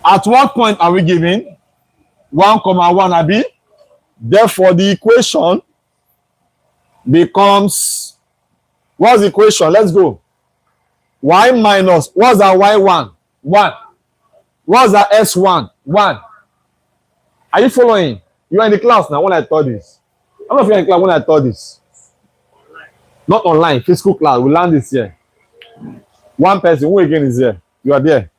At what point are we giving? 1, 1, Abi? Therefore, the equation becomes, what's the equation? Let's go. Y minus, what's our y1? 1. What's our s1? 1. Are you following? You are in the class now when I taught this. I'm not in the class when I taught this. Not online, physical class. We learn this here. One person, who again is here? You are there.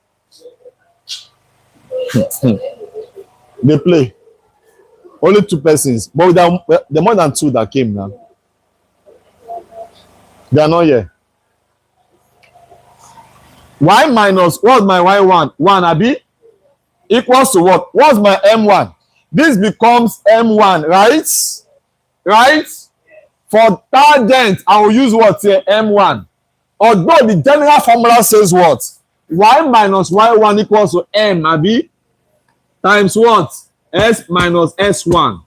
They play. Only 2 persons. But there are more than 2 that came now. They are not here. Y minus, what's my y1? 1, Abi? Equals to what? What's my m1? This becomes m1, right? Right? For tangent, I will use what here? M1. Although the general formula says what? Y minus y1 equals to m, Abi? Times what? S minus s1.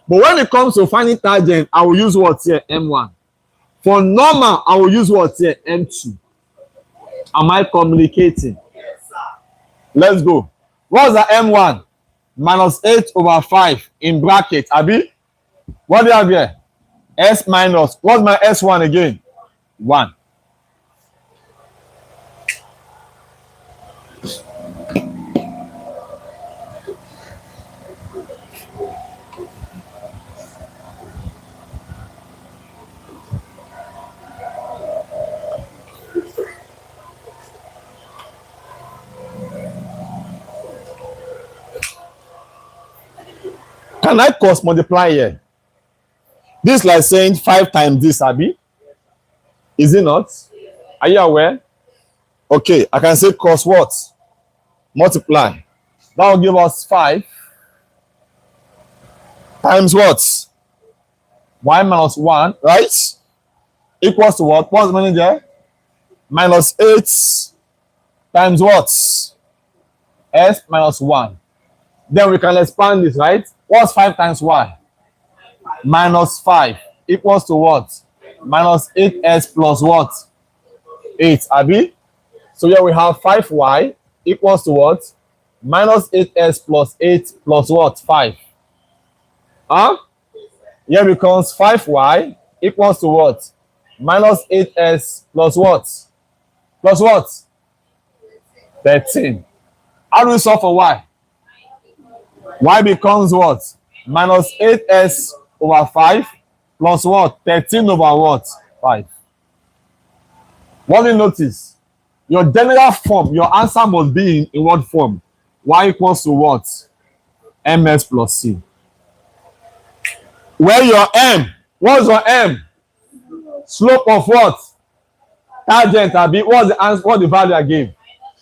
But when it comes to finding tangent, I will use what here? M1. For normal, I will use what here? M2. Am I communicating? Yes, sir. Let's go. What's the M1? Minus 8 over 5 in bracket. Abi? What do you have here? S minus. What's my S1 again? 1. Can I cross multiply here? This is like saying 5 times this, Abi. Is it not? Are you aware? Okay, I can say cross what? Multiply. That will give us 5 times what? Y minus 1, right? Equals to what? What's the meaning there? Minus 8 times what? S minus 1. Then we can expand this, right? What's 5 times y? Minus 5 equals to what? Minus 8s plus what? 8, Abi? So here we have 5y equals to what? Minus 8s plus 8 plus what? 5. Huh? Here becomes 5y equals to what? Minus 8s plus what? Plus what? 13. How do we solve for y? Y becomes what? Minus 8s over 5 plus what? 13 over what? 5. What do you notice? Your general form, your answer must be in what form? Y equals to what? Ms plus c. Where your m? What's your m? Slope of what? Tangent, Abi. What's the answer? What the value I gave?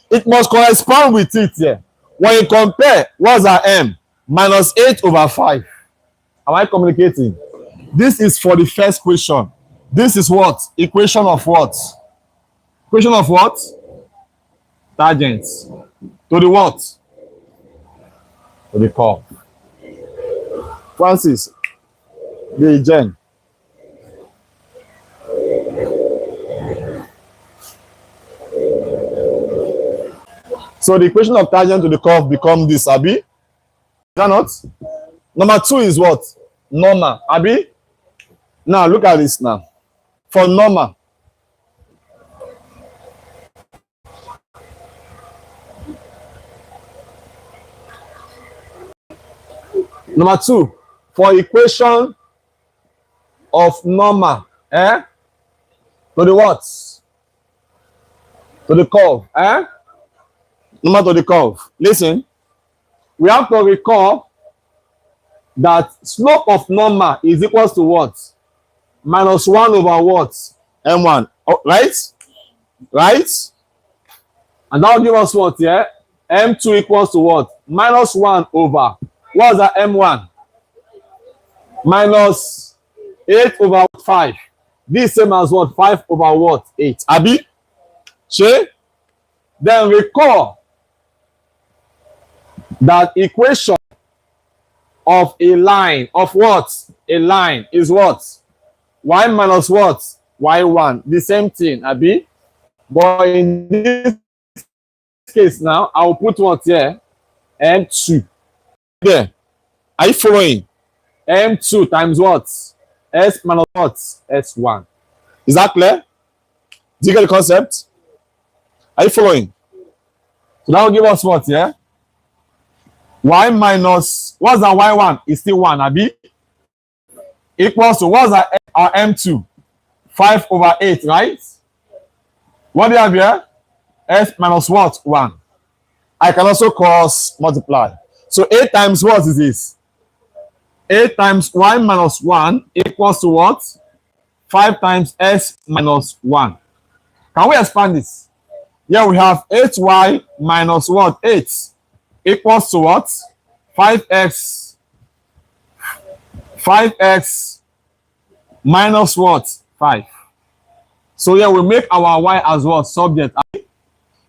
It must correspond with it here. When you compare, what's our m? Minus 8 over 5. Am I communicating? This is for the first question. This is what? Equation of what? Equation of what? Tangent. To the what? To the curve. Francis. The Jen. So the equation of tangent to the curve becomes this, Abi. Is that not? Number 2 is what? Normal, Abi. Now look at this now. For normal, number 2, for equation of normal, to the what? To the curve, Number to the curve. Listen, we have to recall that slope of normal is equals to what? Minus 1 over what? M1. Oh, right? Right? And that will give us what? Yeah? M2 equals to what? Minus 1 over. What's that M1? Minus 8 over 5. This same as what? 5 over what? 8. Abi? Che? Then recall that equation of a line of what? A line is what? Y minus what? Y1. The same thing, Abi? But in this case now, I'll put what here? M2. There. Are you following? M2 times what? S minus what? S1. Is that clear? Do you get the concept? Are you following? So that will give us what, yeah? Y minus, what's that Y1? Is still 1, Abi? Equals to, what's that our M2? 5 over 8, right? What do you have here? S minus what? 1. I can also cross multiply. So 8 times what is this? 8 times Y minus 1 equals to what? 5 times S minus 1. Can we expand this? Here we have 8y minus what? 8 equals to what? 5x. 5x minus what? 5. So here we make our y as what? Subject.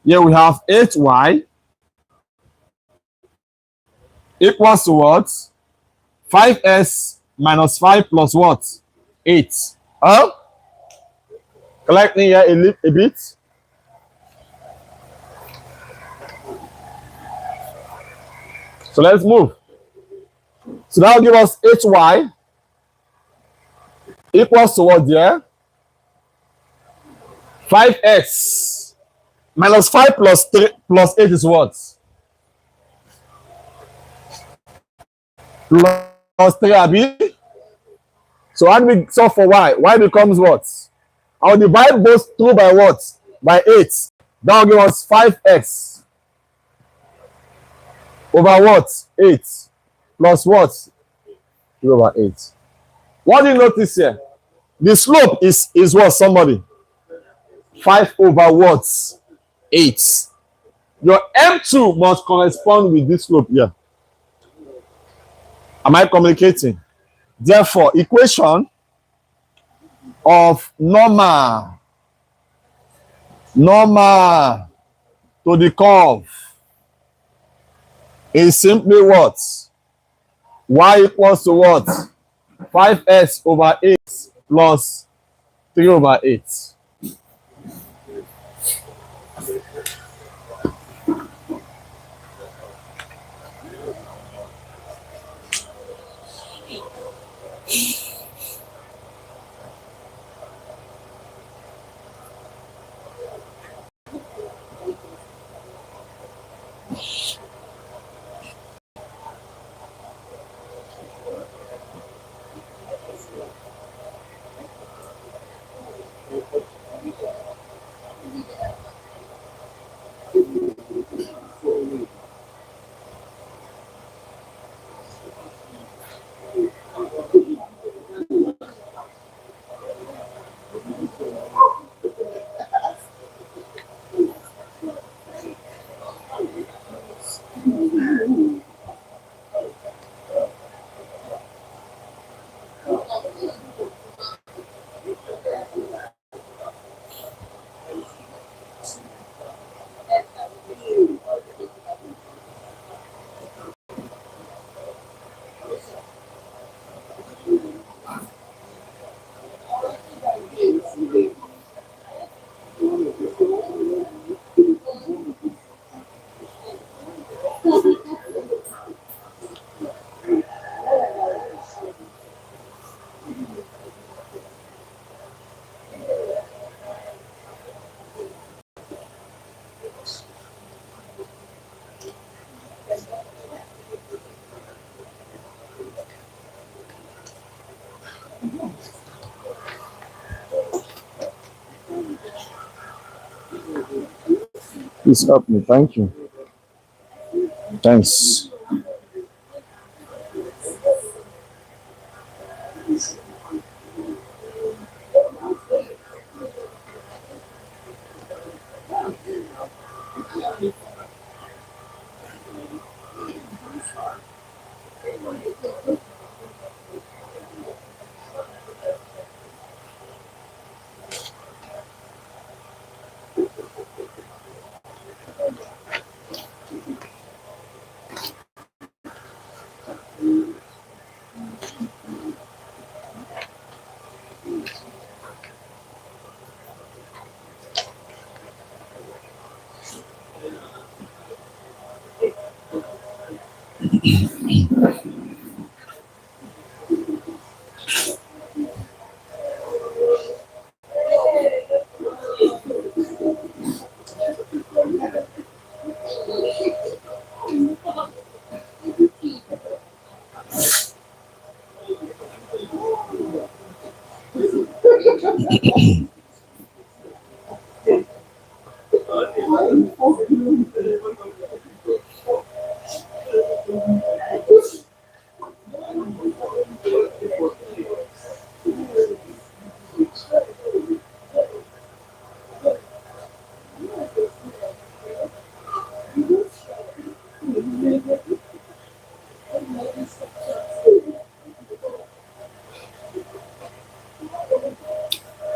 Here we have 8y equals to what? 5s minus 5 plus what? 8. Huh? Collect me here a bit. So let's move. So that will give us 8y equals to what there? 5x minus 5 plus 3 plus 8 is what? Plus 3, Abi. So how do we solve for y? Y becomes what? I'll divide both through by what? By 8. That will give us 5x over what? 8 plus what? 3 over 8. What do you notice here? The slope is what, somebody? 5 over what? 8. Your M2 must correspond with this slope here. Am I communicating? Therefore, equation of normal to the curve is simply what? Y equals to what? 5s over 8 plus 3 over 8. Please help me. Thank you. Thanks.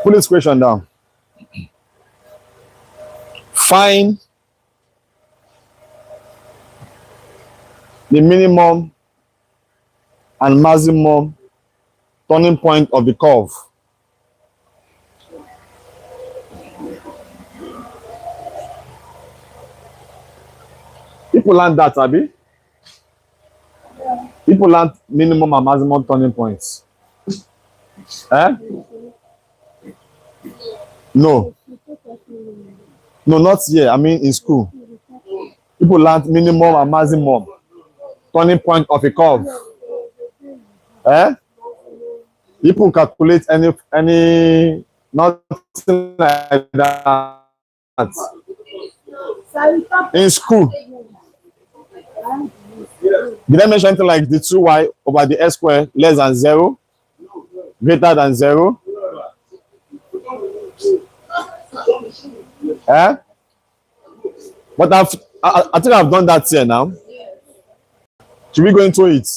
Put this question down. Find the minimum and maximum turning point of the curve. People learn that, Abi. People learn minimum and maximum turning points. Eh? No, no, not here. I mean, in school, people learn minimum and maximum turning point of a curve. Eh? People calculate any nothing like that in school. Did I mention anything like the 2y over the x square less than 0, greater than 0? Eh? But I think I've done that here now. Should we go into it?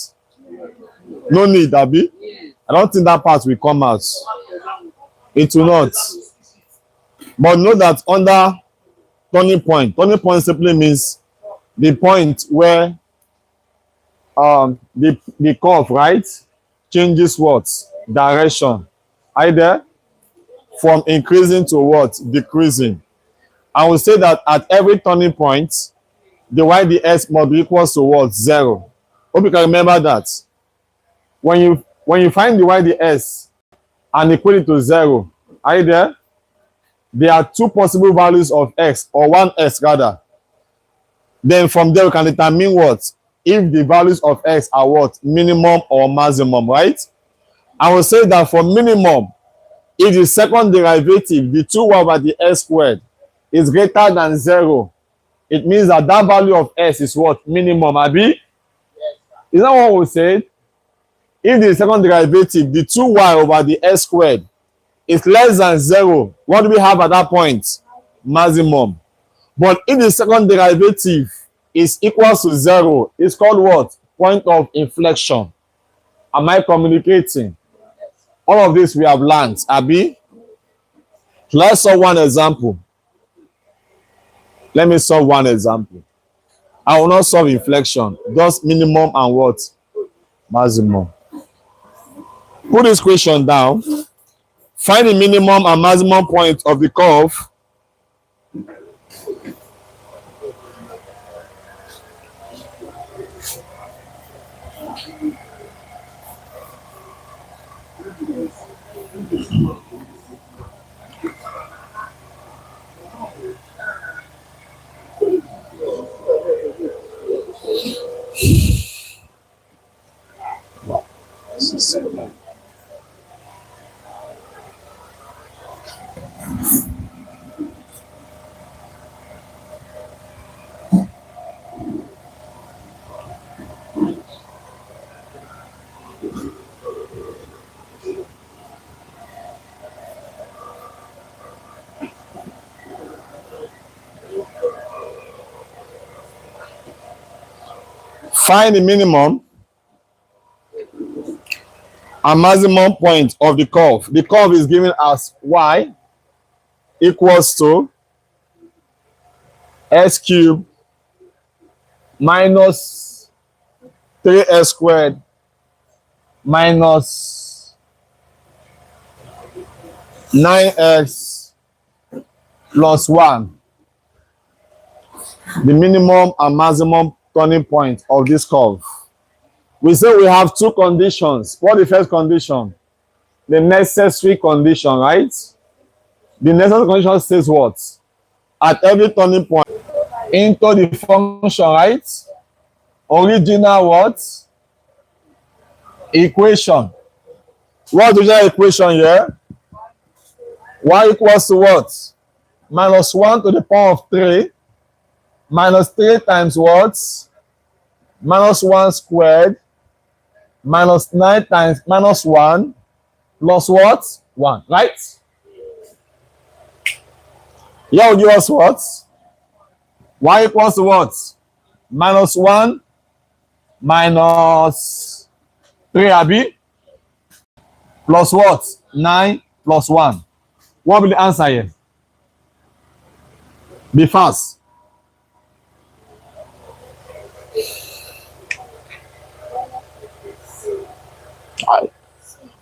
No need, Abi. I don't think that part will come out. It will not. But know that under turning point simply means the point where the curve, right, changes what? Direction. Either from increasing to what? Decreasing. I will say that at every turning point, the y dx must be equal to what? 0. Hope you can remember that. When you find the y dx and equal it to 0, either there are two possible values of x, or one x rather. Then from there we can determine what? If the values of x are what? Minimum or maximum, right? I will say that for minimum, if the second derivative, the 2y over the x squared, is greater than 0, it means that that value of s is what? Minimum, Abi? Is that what we said? If the second derivative, the 2y over the x squared, is less than 0, what do we have at that point? Maximum. But if the second derivative is equal to 0, it's called what? Point of inflection. Am I communicating? All of this we have learned, Abi. Let's solve one example. Let me solve one example. I will not solve inflection, just minimum and what? Maximum. Put this question down. Find the minimum and maximum point of the curve Find the minimum and maximum point of the curve. The curve is given as y equals to x cubed minus 3x squared minus 9x plus 1. The minimum and maximum turning point of this curve. We say we have two conditions. What is the first condition? The necessary condition, right? The necessary condition says what? At every turning point into the function, right? Original what? Equation. What is the equation here? Y equals to what? Minus 1 to the power of 3 minus 3 times what? Minus 1 squared minus 9 times minus 1 plus what? 1, right? Here will give us what? Y equals to what? Minus 1 minus 3 abi plus what? 9 plus 1. What will the answer here? Be fast.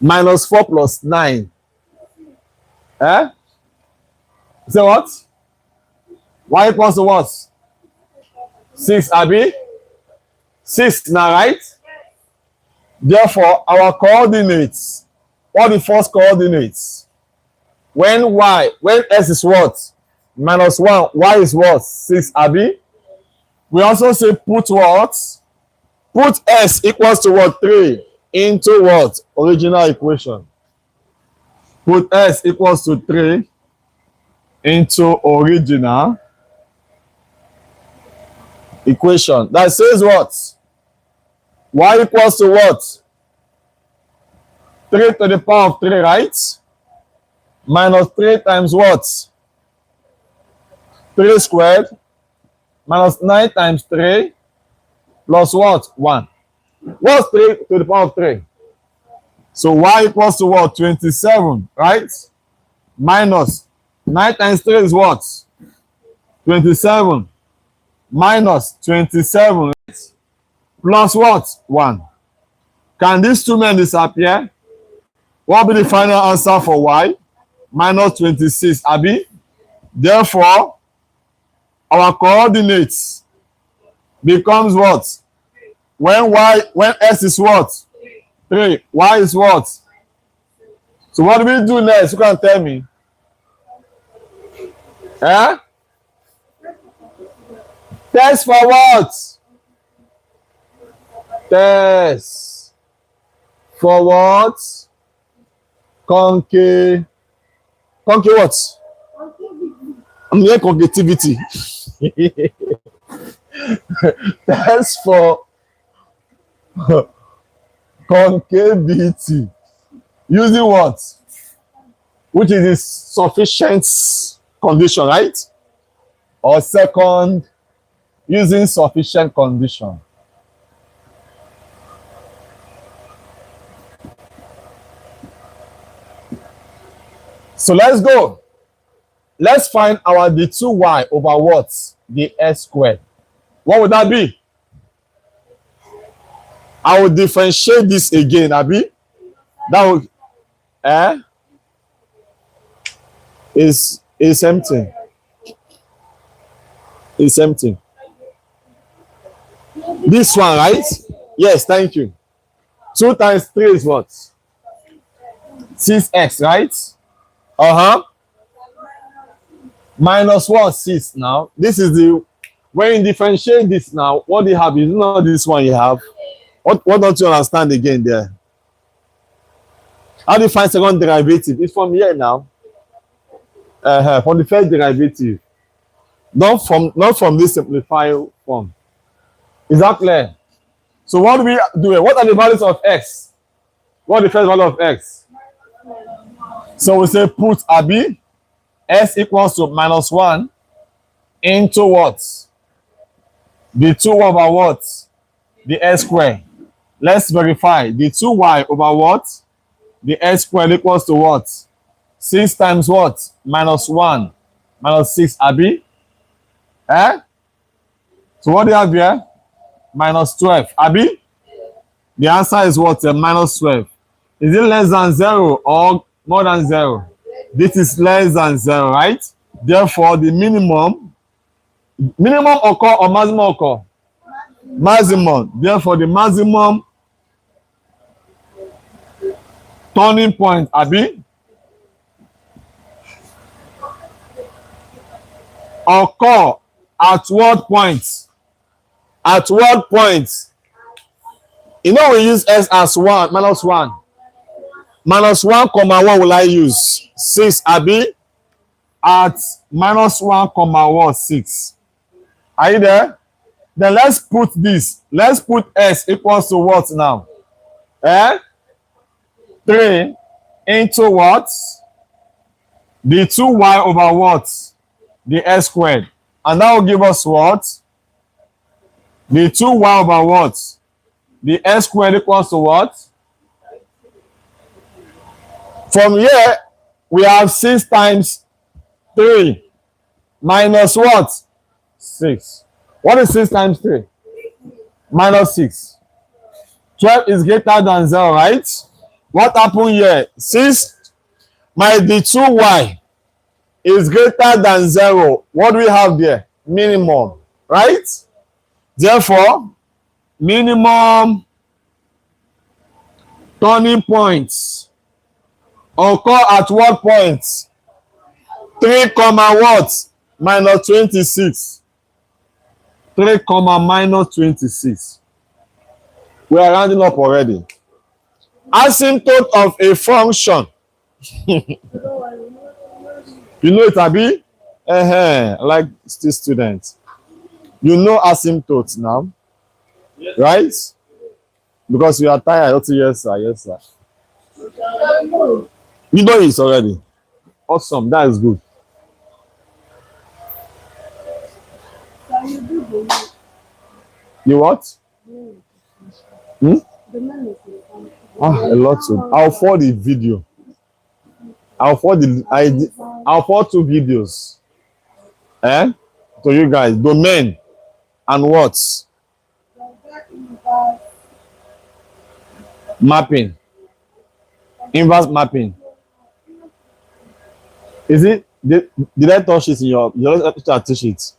Minus 4 plus 9. Eh? Say what? Y equals to what? 6, abi? 6 now, right? Therefore, our coordinates, what the first coordinates? When s is what? Minus 1, y is what? 6, abi? We also say put what? Put s equals to what? 3 into what? Original equation. Put s equals to 3 into original equation. That says what? Y equals to what? 3 to the power of 3, right? Minus 3 times what? 3 squared minus 9 times 3 plus what? 1. What's 3 to the power of 3? So y equals to what? 27, right? Minus 9 times 3 is what? 27 minus 27, right? Plus what? 1. Can these two men disappear? What will be the final answer for y? Minus 26, abi? Therefore, our coordinates becomes what? When s is what? 3, y is what? So what do we do next? You can tell me. Eh? Test for what? Test for what? Concave what? I'm here concavity. Test for concavity. Using what? Which is the sufficient condition, right? Or second, using sufficient condition. So let's go. Let's find our the 2y over what? The s squared. What would that be? I will differentiate this again, abi? That will is empty. It's empty. This one, right? Yes, thank you. 2 times 3 is what? 6x, right? Minus what? 6 now. This is the, when you differentiate this now, what do you have? You know this one you have. What don't you understand again there? How do you find second derivative? It's from here now. From the first derivative. Not from this simplified form. Is that clear? So what do we do? What are the values of x? What is the first value of x? So we say put abi s equals to minus 1 into what? The 2 over what? the x squared. Let's verify. The 2y over what? The x squared equals to what? 6 times what? Minus 1 minus 6, Abi? Eh? So what do you have here? Minus 12, Abi? The answer is what? Minus 12. Is it less than 0 or more than 0? This is less than 0, right? Therefore, the minimum occur or maximum occur? Maximum. Therefore, the maximum turning point, Abi, occur at what point? At what point? You know we use s as 1, minus 1. Minus 1 comma 1 will I use? 6, Abi? At minus 1 comma 1, 6. Are you there? Then let's put this. Let's put s equals to what now? 3 into what? The 2y over what? The s squared. And that will give us what? The 2y over what? The s squared equals to what? From here, we have 6 times 3 minus what? 6. What is 6 times 3? Minus 6. 12 is greater than 0, right? What happened here? 6 minus the 2y is greater than 0. What do we have there? Minimum, right? Therefore, minimum turning points occur at what point? 3 comma what? Minus 26. 3 comma minus 26. We are rounding up already. Asymptote of a function. You know it, Abi? Like still students. You know asymptotes now, right? Because you are tired. Okay, yes, sir. Yes, sir. You know it already. Awesome. That is good. You what? Hmm? A lot of. I'll forward the video. I'll forward 2 videos. To you guys. Domain and what? Mapping. Inverse mapping. Is it? Did I touch it in your? You don't touch it.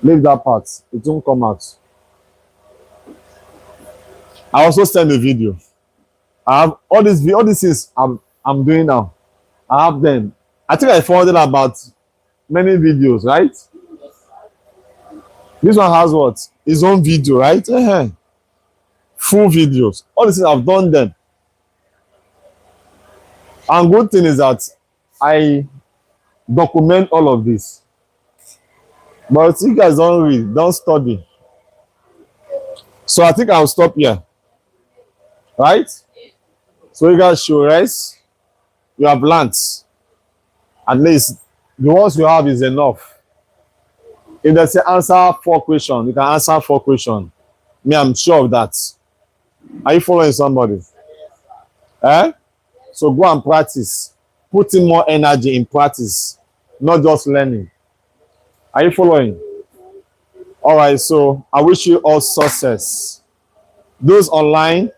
Leave that part. It won't come out. I also send a video. I have all these things I'm doing now. I have them. I think I forwarded about many videos, right? This one has what? His own video, right? Full videos. All these things I've done them. And good thing is that I document all of this. But you guys don't read, don't study. So I think I'll stop here. Right? So you guys should rest. You have learnt. At least the ones you have is enough. If they say answer 4 questions, you can answer 4 questions. Me, I'm sure of that. Are you following somebody? So go and practice. Put in more energy in practice, not just learning. Are you following? All right, so I wish you all success. Those online,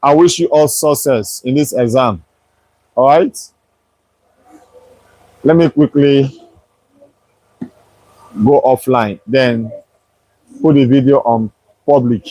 I wish you all success in this exam. All right? Let me quickly go offline, then put the video on public.